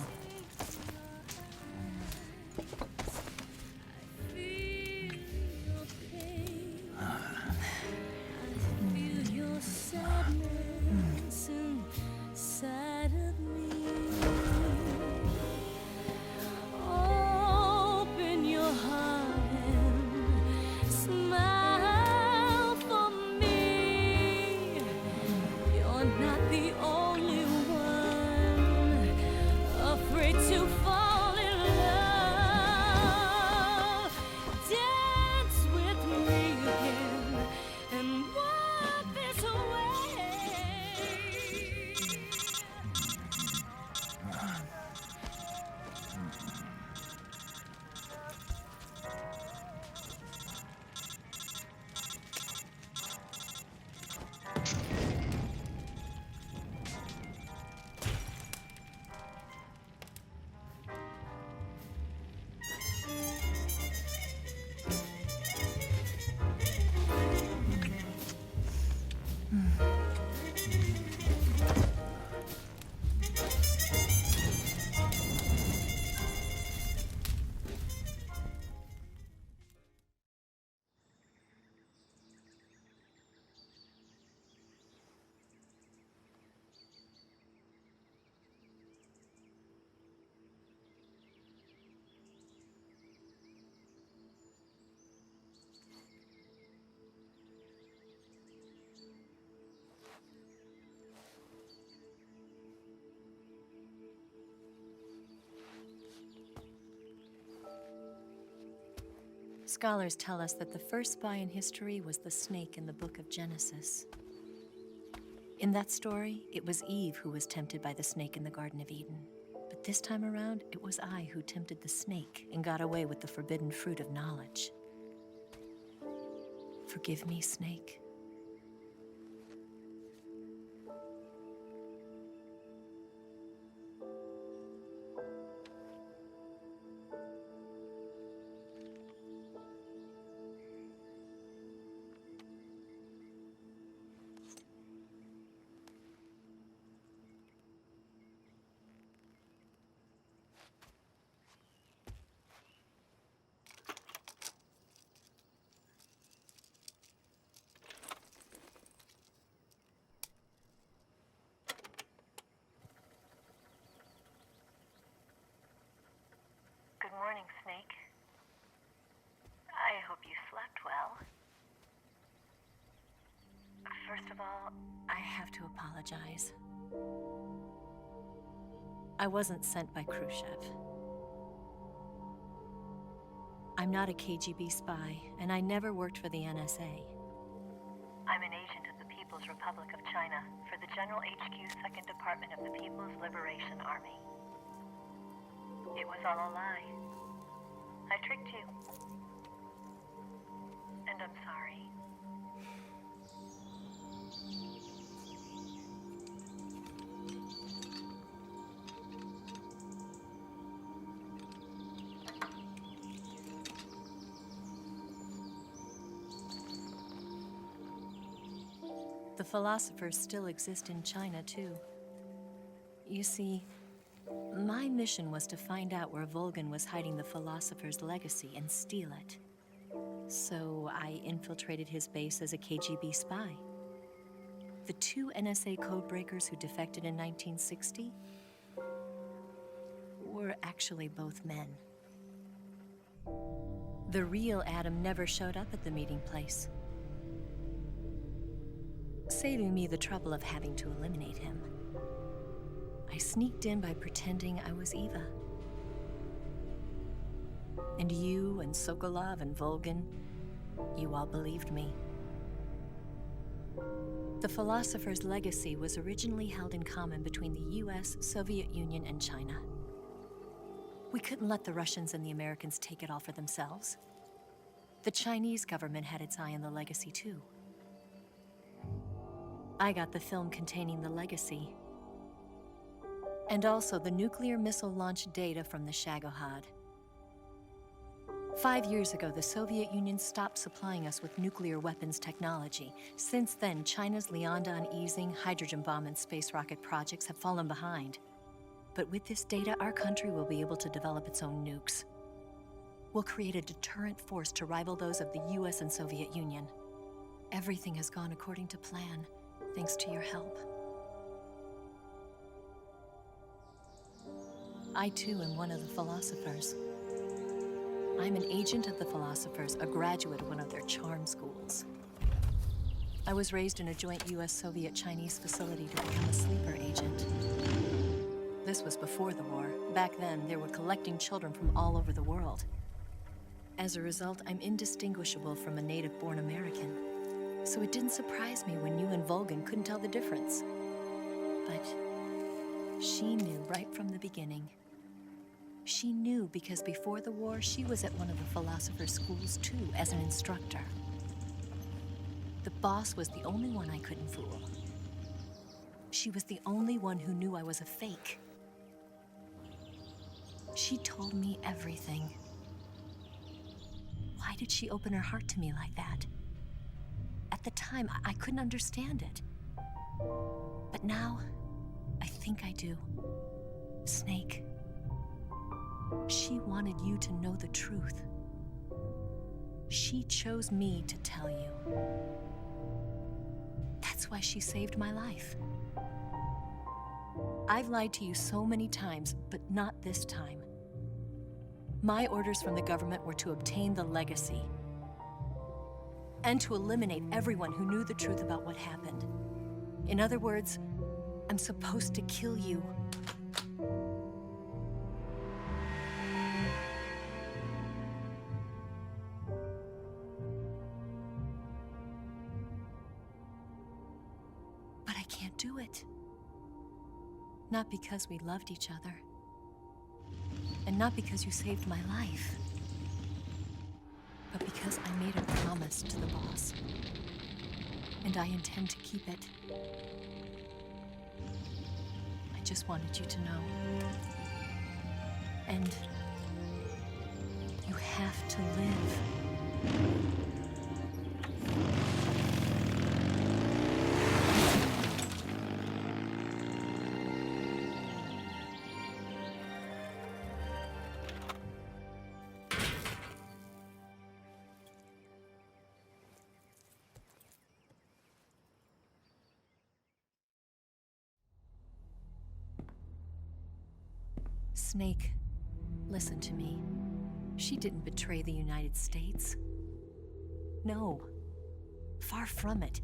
Open your heart and smile for me. You're not the only one afraid to fall in love. Dance with me again and walk this way. Scholars tell us that the first spy in history was the snake in the book of Genesis. In that story, it was Eve who was tempted by the snake in the Garden of Eden. But this time around, it was I who tempted the snake and got away with the forbidden fruit of knowledge. Forgive me, snake. Good morning, Snake. I hope you slept well. First of all, I have to apologize. I wasn't sent by Khrushchev. I'm not a KGB spy, and I never worked for the NSA. I'm an agent of the People's Republic of China for the General HQ 2nd Department of the People's Liberation Army. It was all a lie. I tricked you. And I'm sorry. The philosophers still exist in China, too. You see, my mission was to find out where Volgan was hiding the philosopher's legacy and steal it. So I infiltrated his base as a KGB spy. The two NSA codebreakers who defected in 1960 were actually both men. The real Adam never showed up at the meeting place, saving me the trouble of having to eliminate him. I sneaked in by pretending I was Eva. And you and Sokolov and Volgin, you all believed me. The philosopher's legacy was originally held in common between the US, Soviet Union, and China. We couldn't let the Russians and the Americans take it all for themselves. The Chinese government had its eye on the legacy too. I got the film containing the legacy, and also the nuclear missile launch data from the Shagohod. 5 years ago, the Soviet Union stopped supplying us with nuclear weapons technology. Since then, China's Liaodong easing, hydrogen bomb, and space rocket projects have fallen behind. But with this data, our country will be able to develop its own nukes. We'll create a deterrent force to rival those of the US and Soviet Union. Everything has gone according to plan, thanks to your help. I too am one of the philosophers. I'm an agent of the philosophers, a graduate of one of their charm schools. I was raised in a joint US-Soviet-Chinese facility to become a sleeper agent. This was before the war. Back then, they were collecting children from all over the world. As a result, I'm indistinguishable from a native-born American. So it didn't surprise me when you and Volgin couldn't tell the difference. But she knew right from the beginning. She knew because before the war, she was at one of the philosopher's schools too, as an instructor. The boss was the only one I couldn't fool. She was the only one who knew I was a fake. She told me everything. Why did she open her heart to me like that? At the time, I couldn't understand it. But now, I think I do. Snake. She wanted you to know the truth. She chose me to tell you. That's why she saved my life. I've lied to you so many times, but not this time. My orders from the government were to obtain the legacy and to eliminate everyone who knew the truth about what happened. In other words, I'm supposed to kill you. But I can't do it. Not because we loved each other. And not because you saved my life. But because I made a promise to the boss. And I intend to keep it. I just wanted you to know. And you have to live. Snake, listen to me. She didn't betray the United States. No, far from it.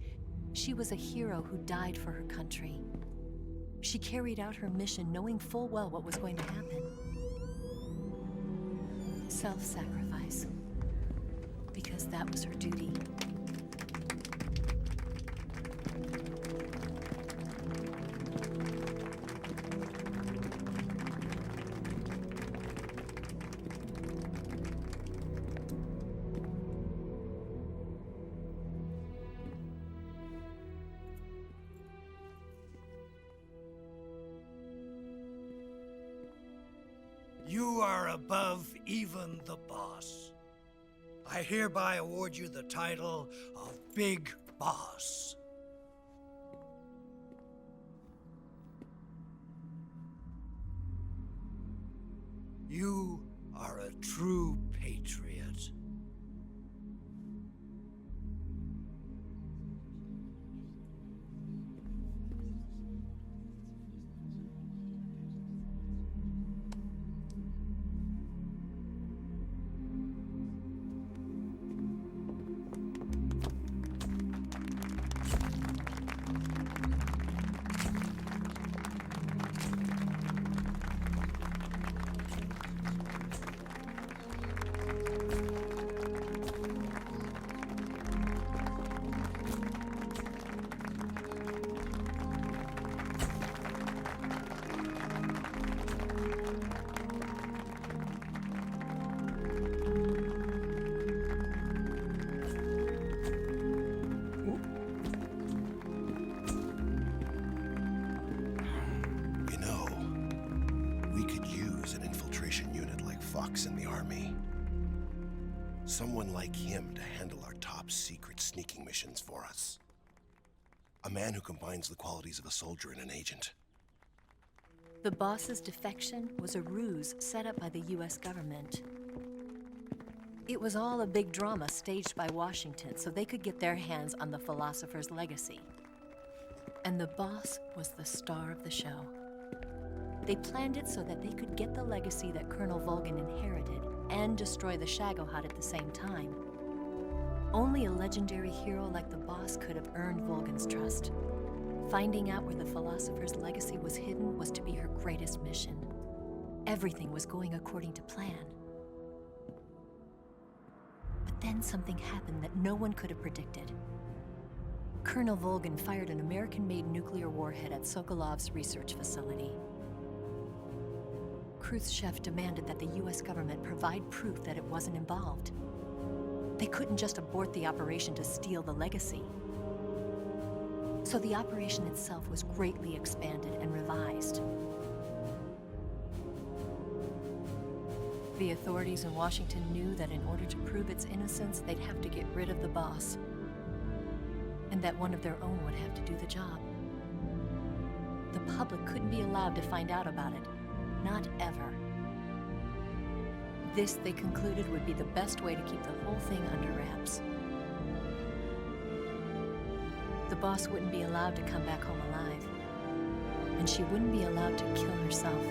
She was a hero who died for her country. She carried out her mission knowing full well what was going to happen. Self-sacrifice. Because that was her duty. You are above even the boss. I hereby award you the title of Big Boss. You are a true patriot. box in the Army. Someone like him to handle our top secret sneaking missions for us. A man who combines the qualities of a soldier and an agent. The boss's defection was a ruse set up by the US government. It was all a big drama staged by Washington so they could get their hands on the philosopher's legacy. And the boss was the star of the show. They planned it so that they could get the legacy that Colonel Volgin inherited and destroy the Shagohod at the same time. Only a legendary hero like the boss could have earned Volgin's trust. Finding out where the philosopher's legacy was hidden was to be her greatest mission. Everything was going according to plan. But then something happened that no one could have predicted. Colonel Volgin fired an American-made nuclear warhead at Sokolov's research facility. Khrushchev demanded that the US government provide proof that it wasn't involved. They couldn't just abort the operation to steal the legacy. So the operation itself was greatly expanded and revised. The authorities in Washington knew that in order to prove its innocence, they'd have to get rid of the boss, and that one of their own would have to do the job. The public couldn't be allowed to find out about it, not ever. This, they concluded, would be the best way to keep the whole thing under wraps. The boss wouldn't be allowed to come back home alive, and she wouldn't be allowed to kill herself.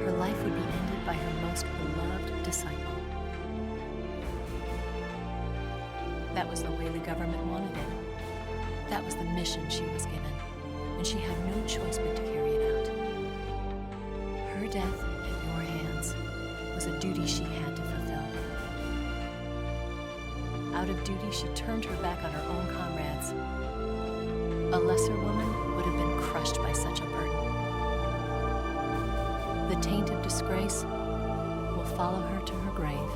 Her life would be ended by her most beloved disciple. That was the way the government wanted it. That was the mission she was given, and she had no choice but to carry it out. Her death at your hands was a duty she had to fulfill. Out of duty, she turned her back on her own comrades. A lesser woman would have been crushed by such a burden. The taint of disgrace will follow her to her grave.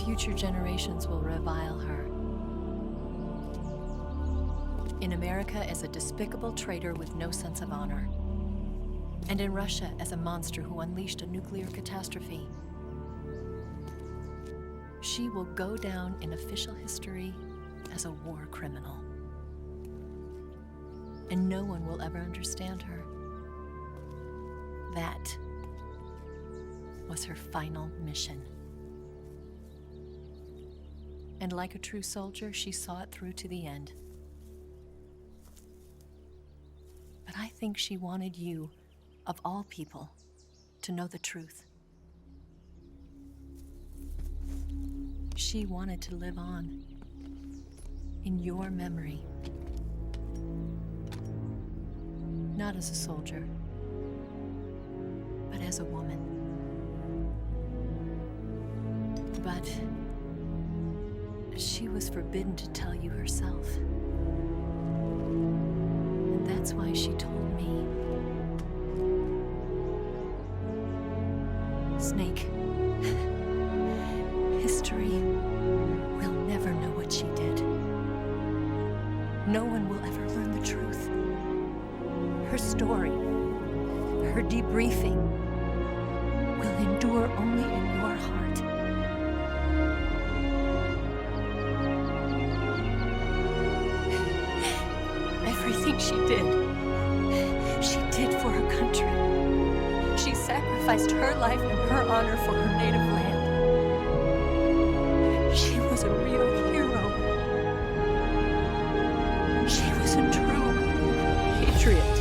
Future generations will revile her. In America as a despicable traitor with no sense of honor. And in Russia as a monster who unleashed a nuclear catastrophe. She will go down in official history as a war criminal. And no one will ever understand her. That was her final mission. And like a true soldier, she saw it through to the end. But I think she wanted you, of all people, to know the truth. She wanted to live on in your memory. Not as a soldier, but as a woman. But she was forbidden to tell you herself. And that's why she told me. Snake, history will never know what she did. No one will ever learn the truth. Her story, her debriefing, will endure only in your heart. Everything she did for her country. She sacrificed her life and her honor for her native land. She was a real hero. She was a true patriot.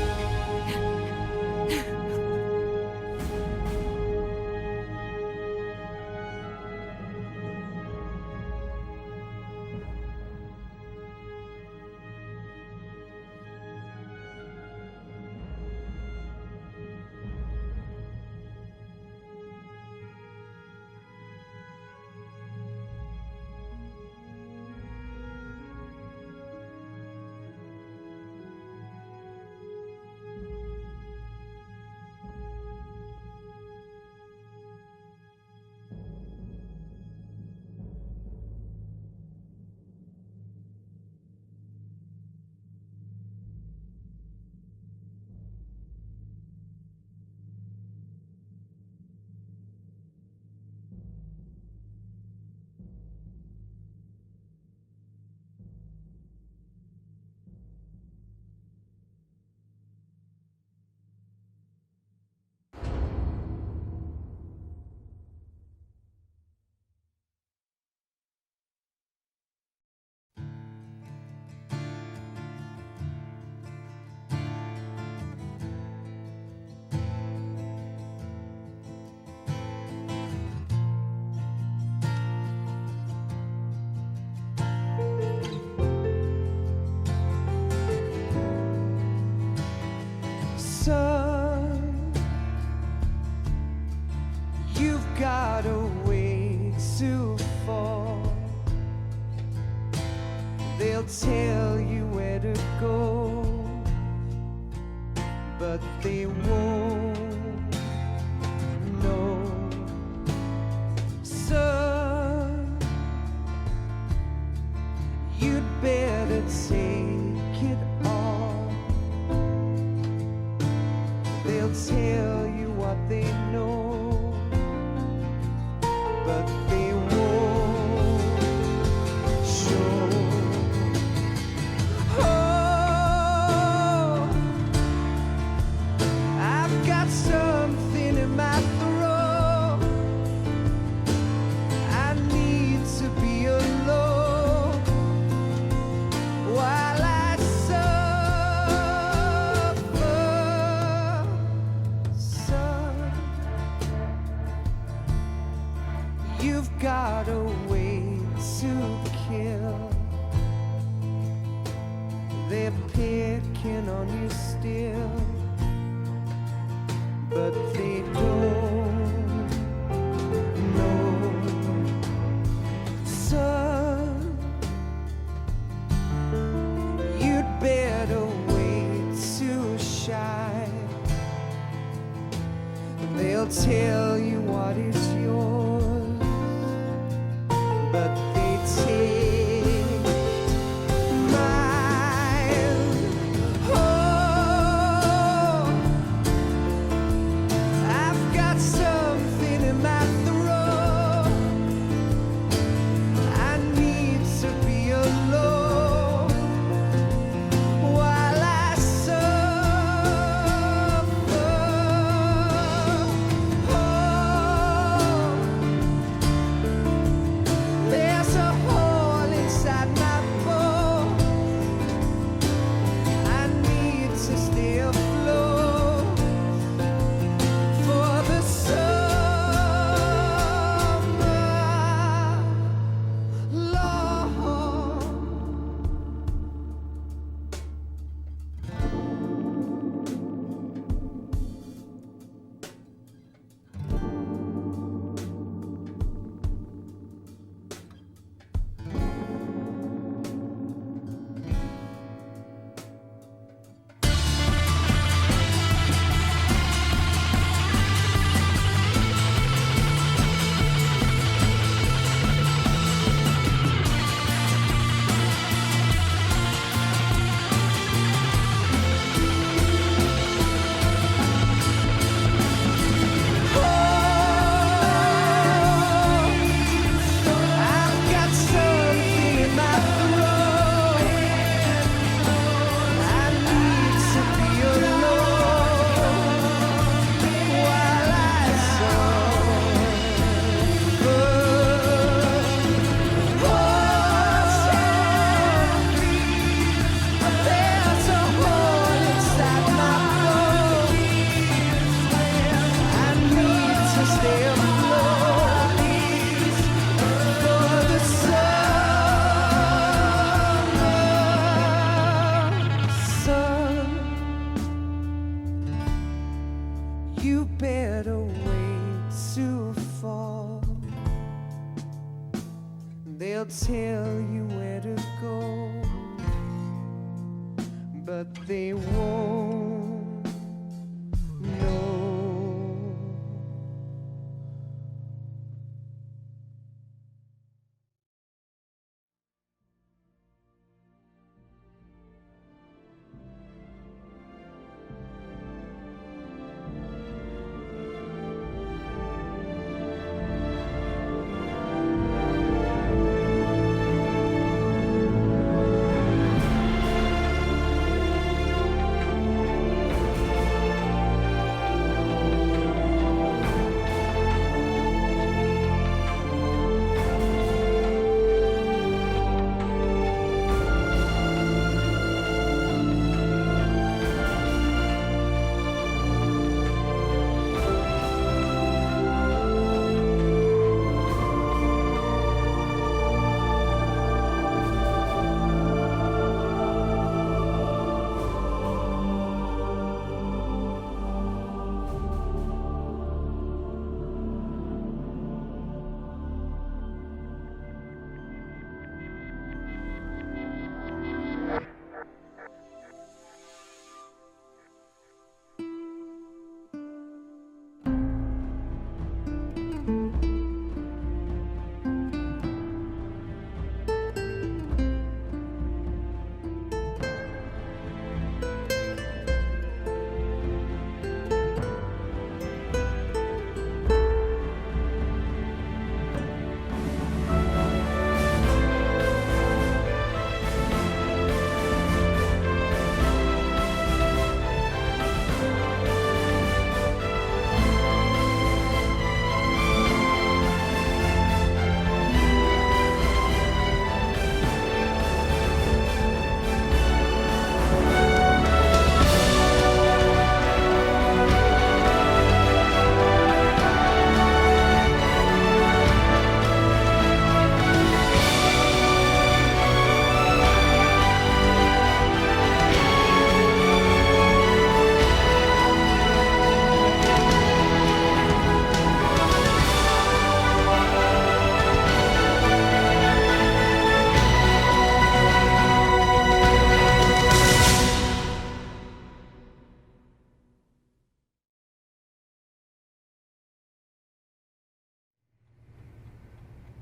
They'll tell you where to go, but they won't know. Son, you'd better take it all. They'll tell you what they know, but they won't show. Oh, I've got something in my throat. I need to be alone while I suffer. Son, you've got a way to kill. They're picking on you still, but they don't know. Son, you'd better wait to shine. They'll tell you what is yours, but they take mine. Oh, I've got something in my throat. I need to be alone while I suffer. Oh, there's a hole inside my bones. I need to stay afloat for the summer, Lord. I've got something in my throat. I need to be alone while I suffer. Oh, there's a hole inside my bones. I need to stay afloat for the summer. Son, you better wait to fall. They'll tell you where to go, but they won't know.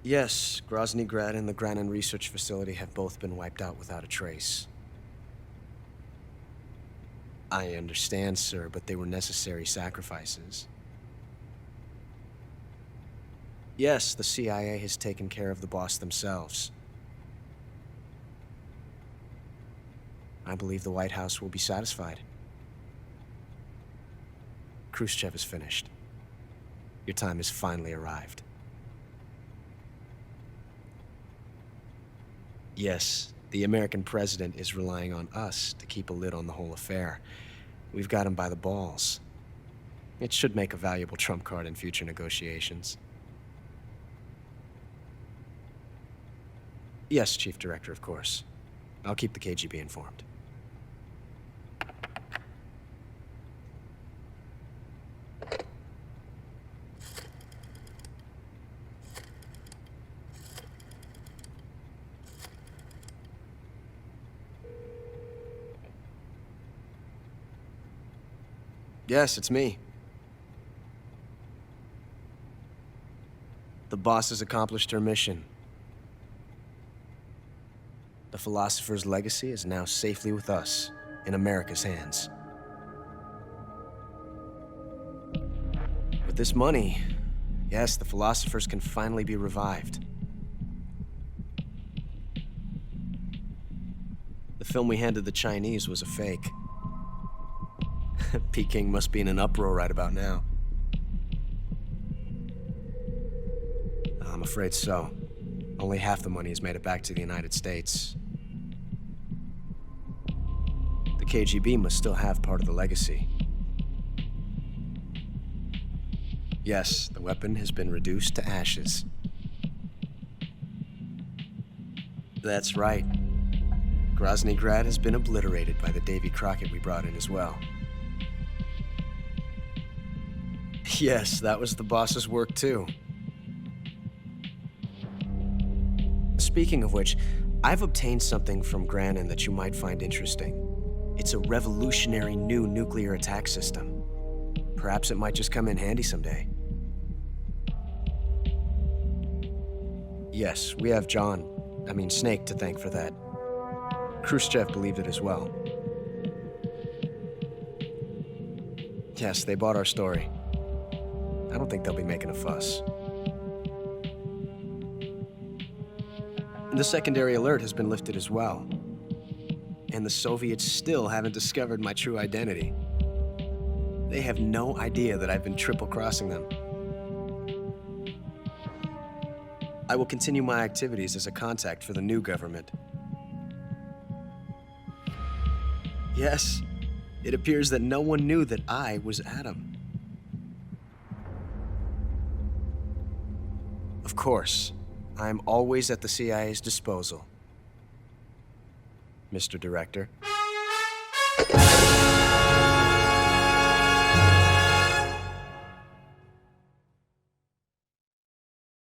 Yes, Grozny Grad and the Granin Research Facility have both been wiped out without a trace. I understand, sir, but they were necessary sacrifices. Yes, the CIA has taken care of the boss themselves. I believe the White House will be satisfied. Khrushchev is finished. Your time has finally arrived. Yes, the American president is relying on us to keep a lid on the whole affair. We've got him by the balls. It should make a valuable trump card in future negotiations. Yes, Chief Director, of course. I'll keep the KGB informed. Yes, it's me. The boss has accomplished her mission. The philosopher's legacy is now safely with us, in America's hands. With this money, yes, the philosophers can finally be revived. The film we handed the Chinese was a fake. Peking must be in an uproar right about now. I'm afraid so. Only half the money has made it back to the United States. The KGB must still have part of the legacy. Yes, the weapon has been reduced to ashes. That's right. Grozny Grad has been obliterated by the Davy Crockett we brought in as well. Yes, that was the boss's work too. Speaking of which, I've obtained something from Granin that you might find interesting. It's a revolutionary new nuclear attack system. Perhaps it might just come in handy someday. Yes, we have Snake to thank for that. Khrushchev believed it as well. Yes, they bought our story. I don't think they'll be making a fuss. The secondary alert has been lifted as well. And the Soviets still haven't discovered my true identity. They have no idea that I've been triple-crossing them. I will continue my activities as a contact for the new government. Yes, it appears that no one knew that I was Adam. Of course, I'm always at the CIA's disposal, Mr. Director.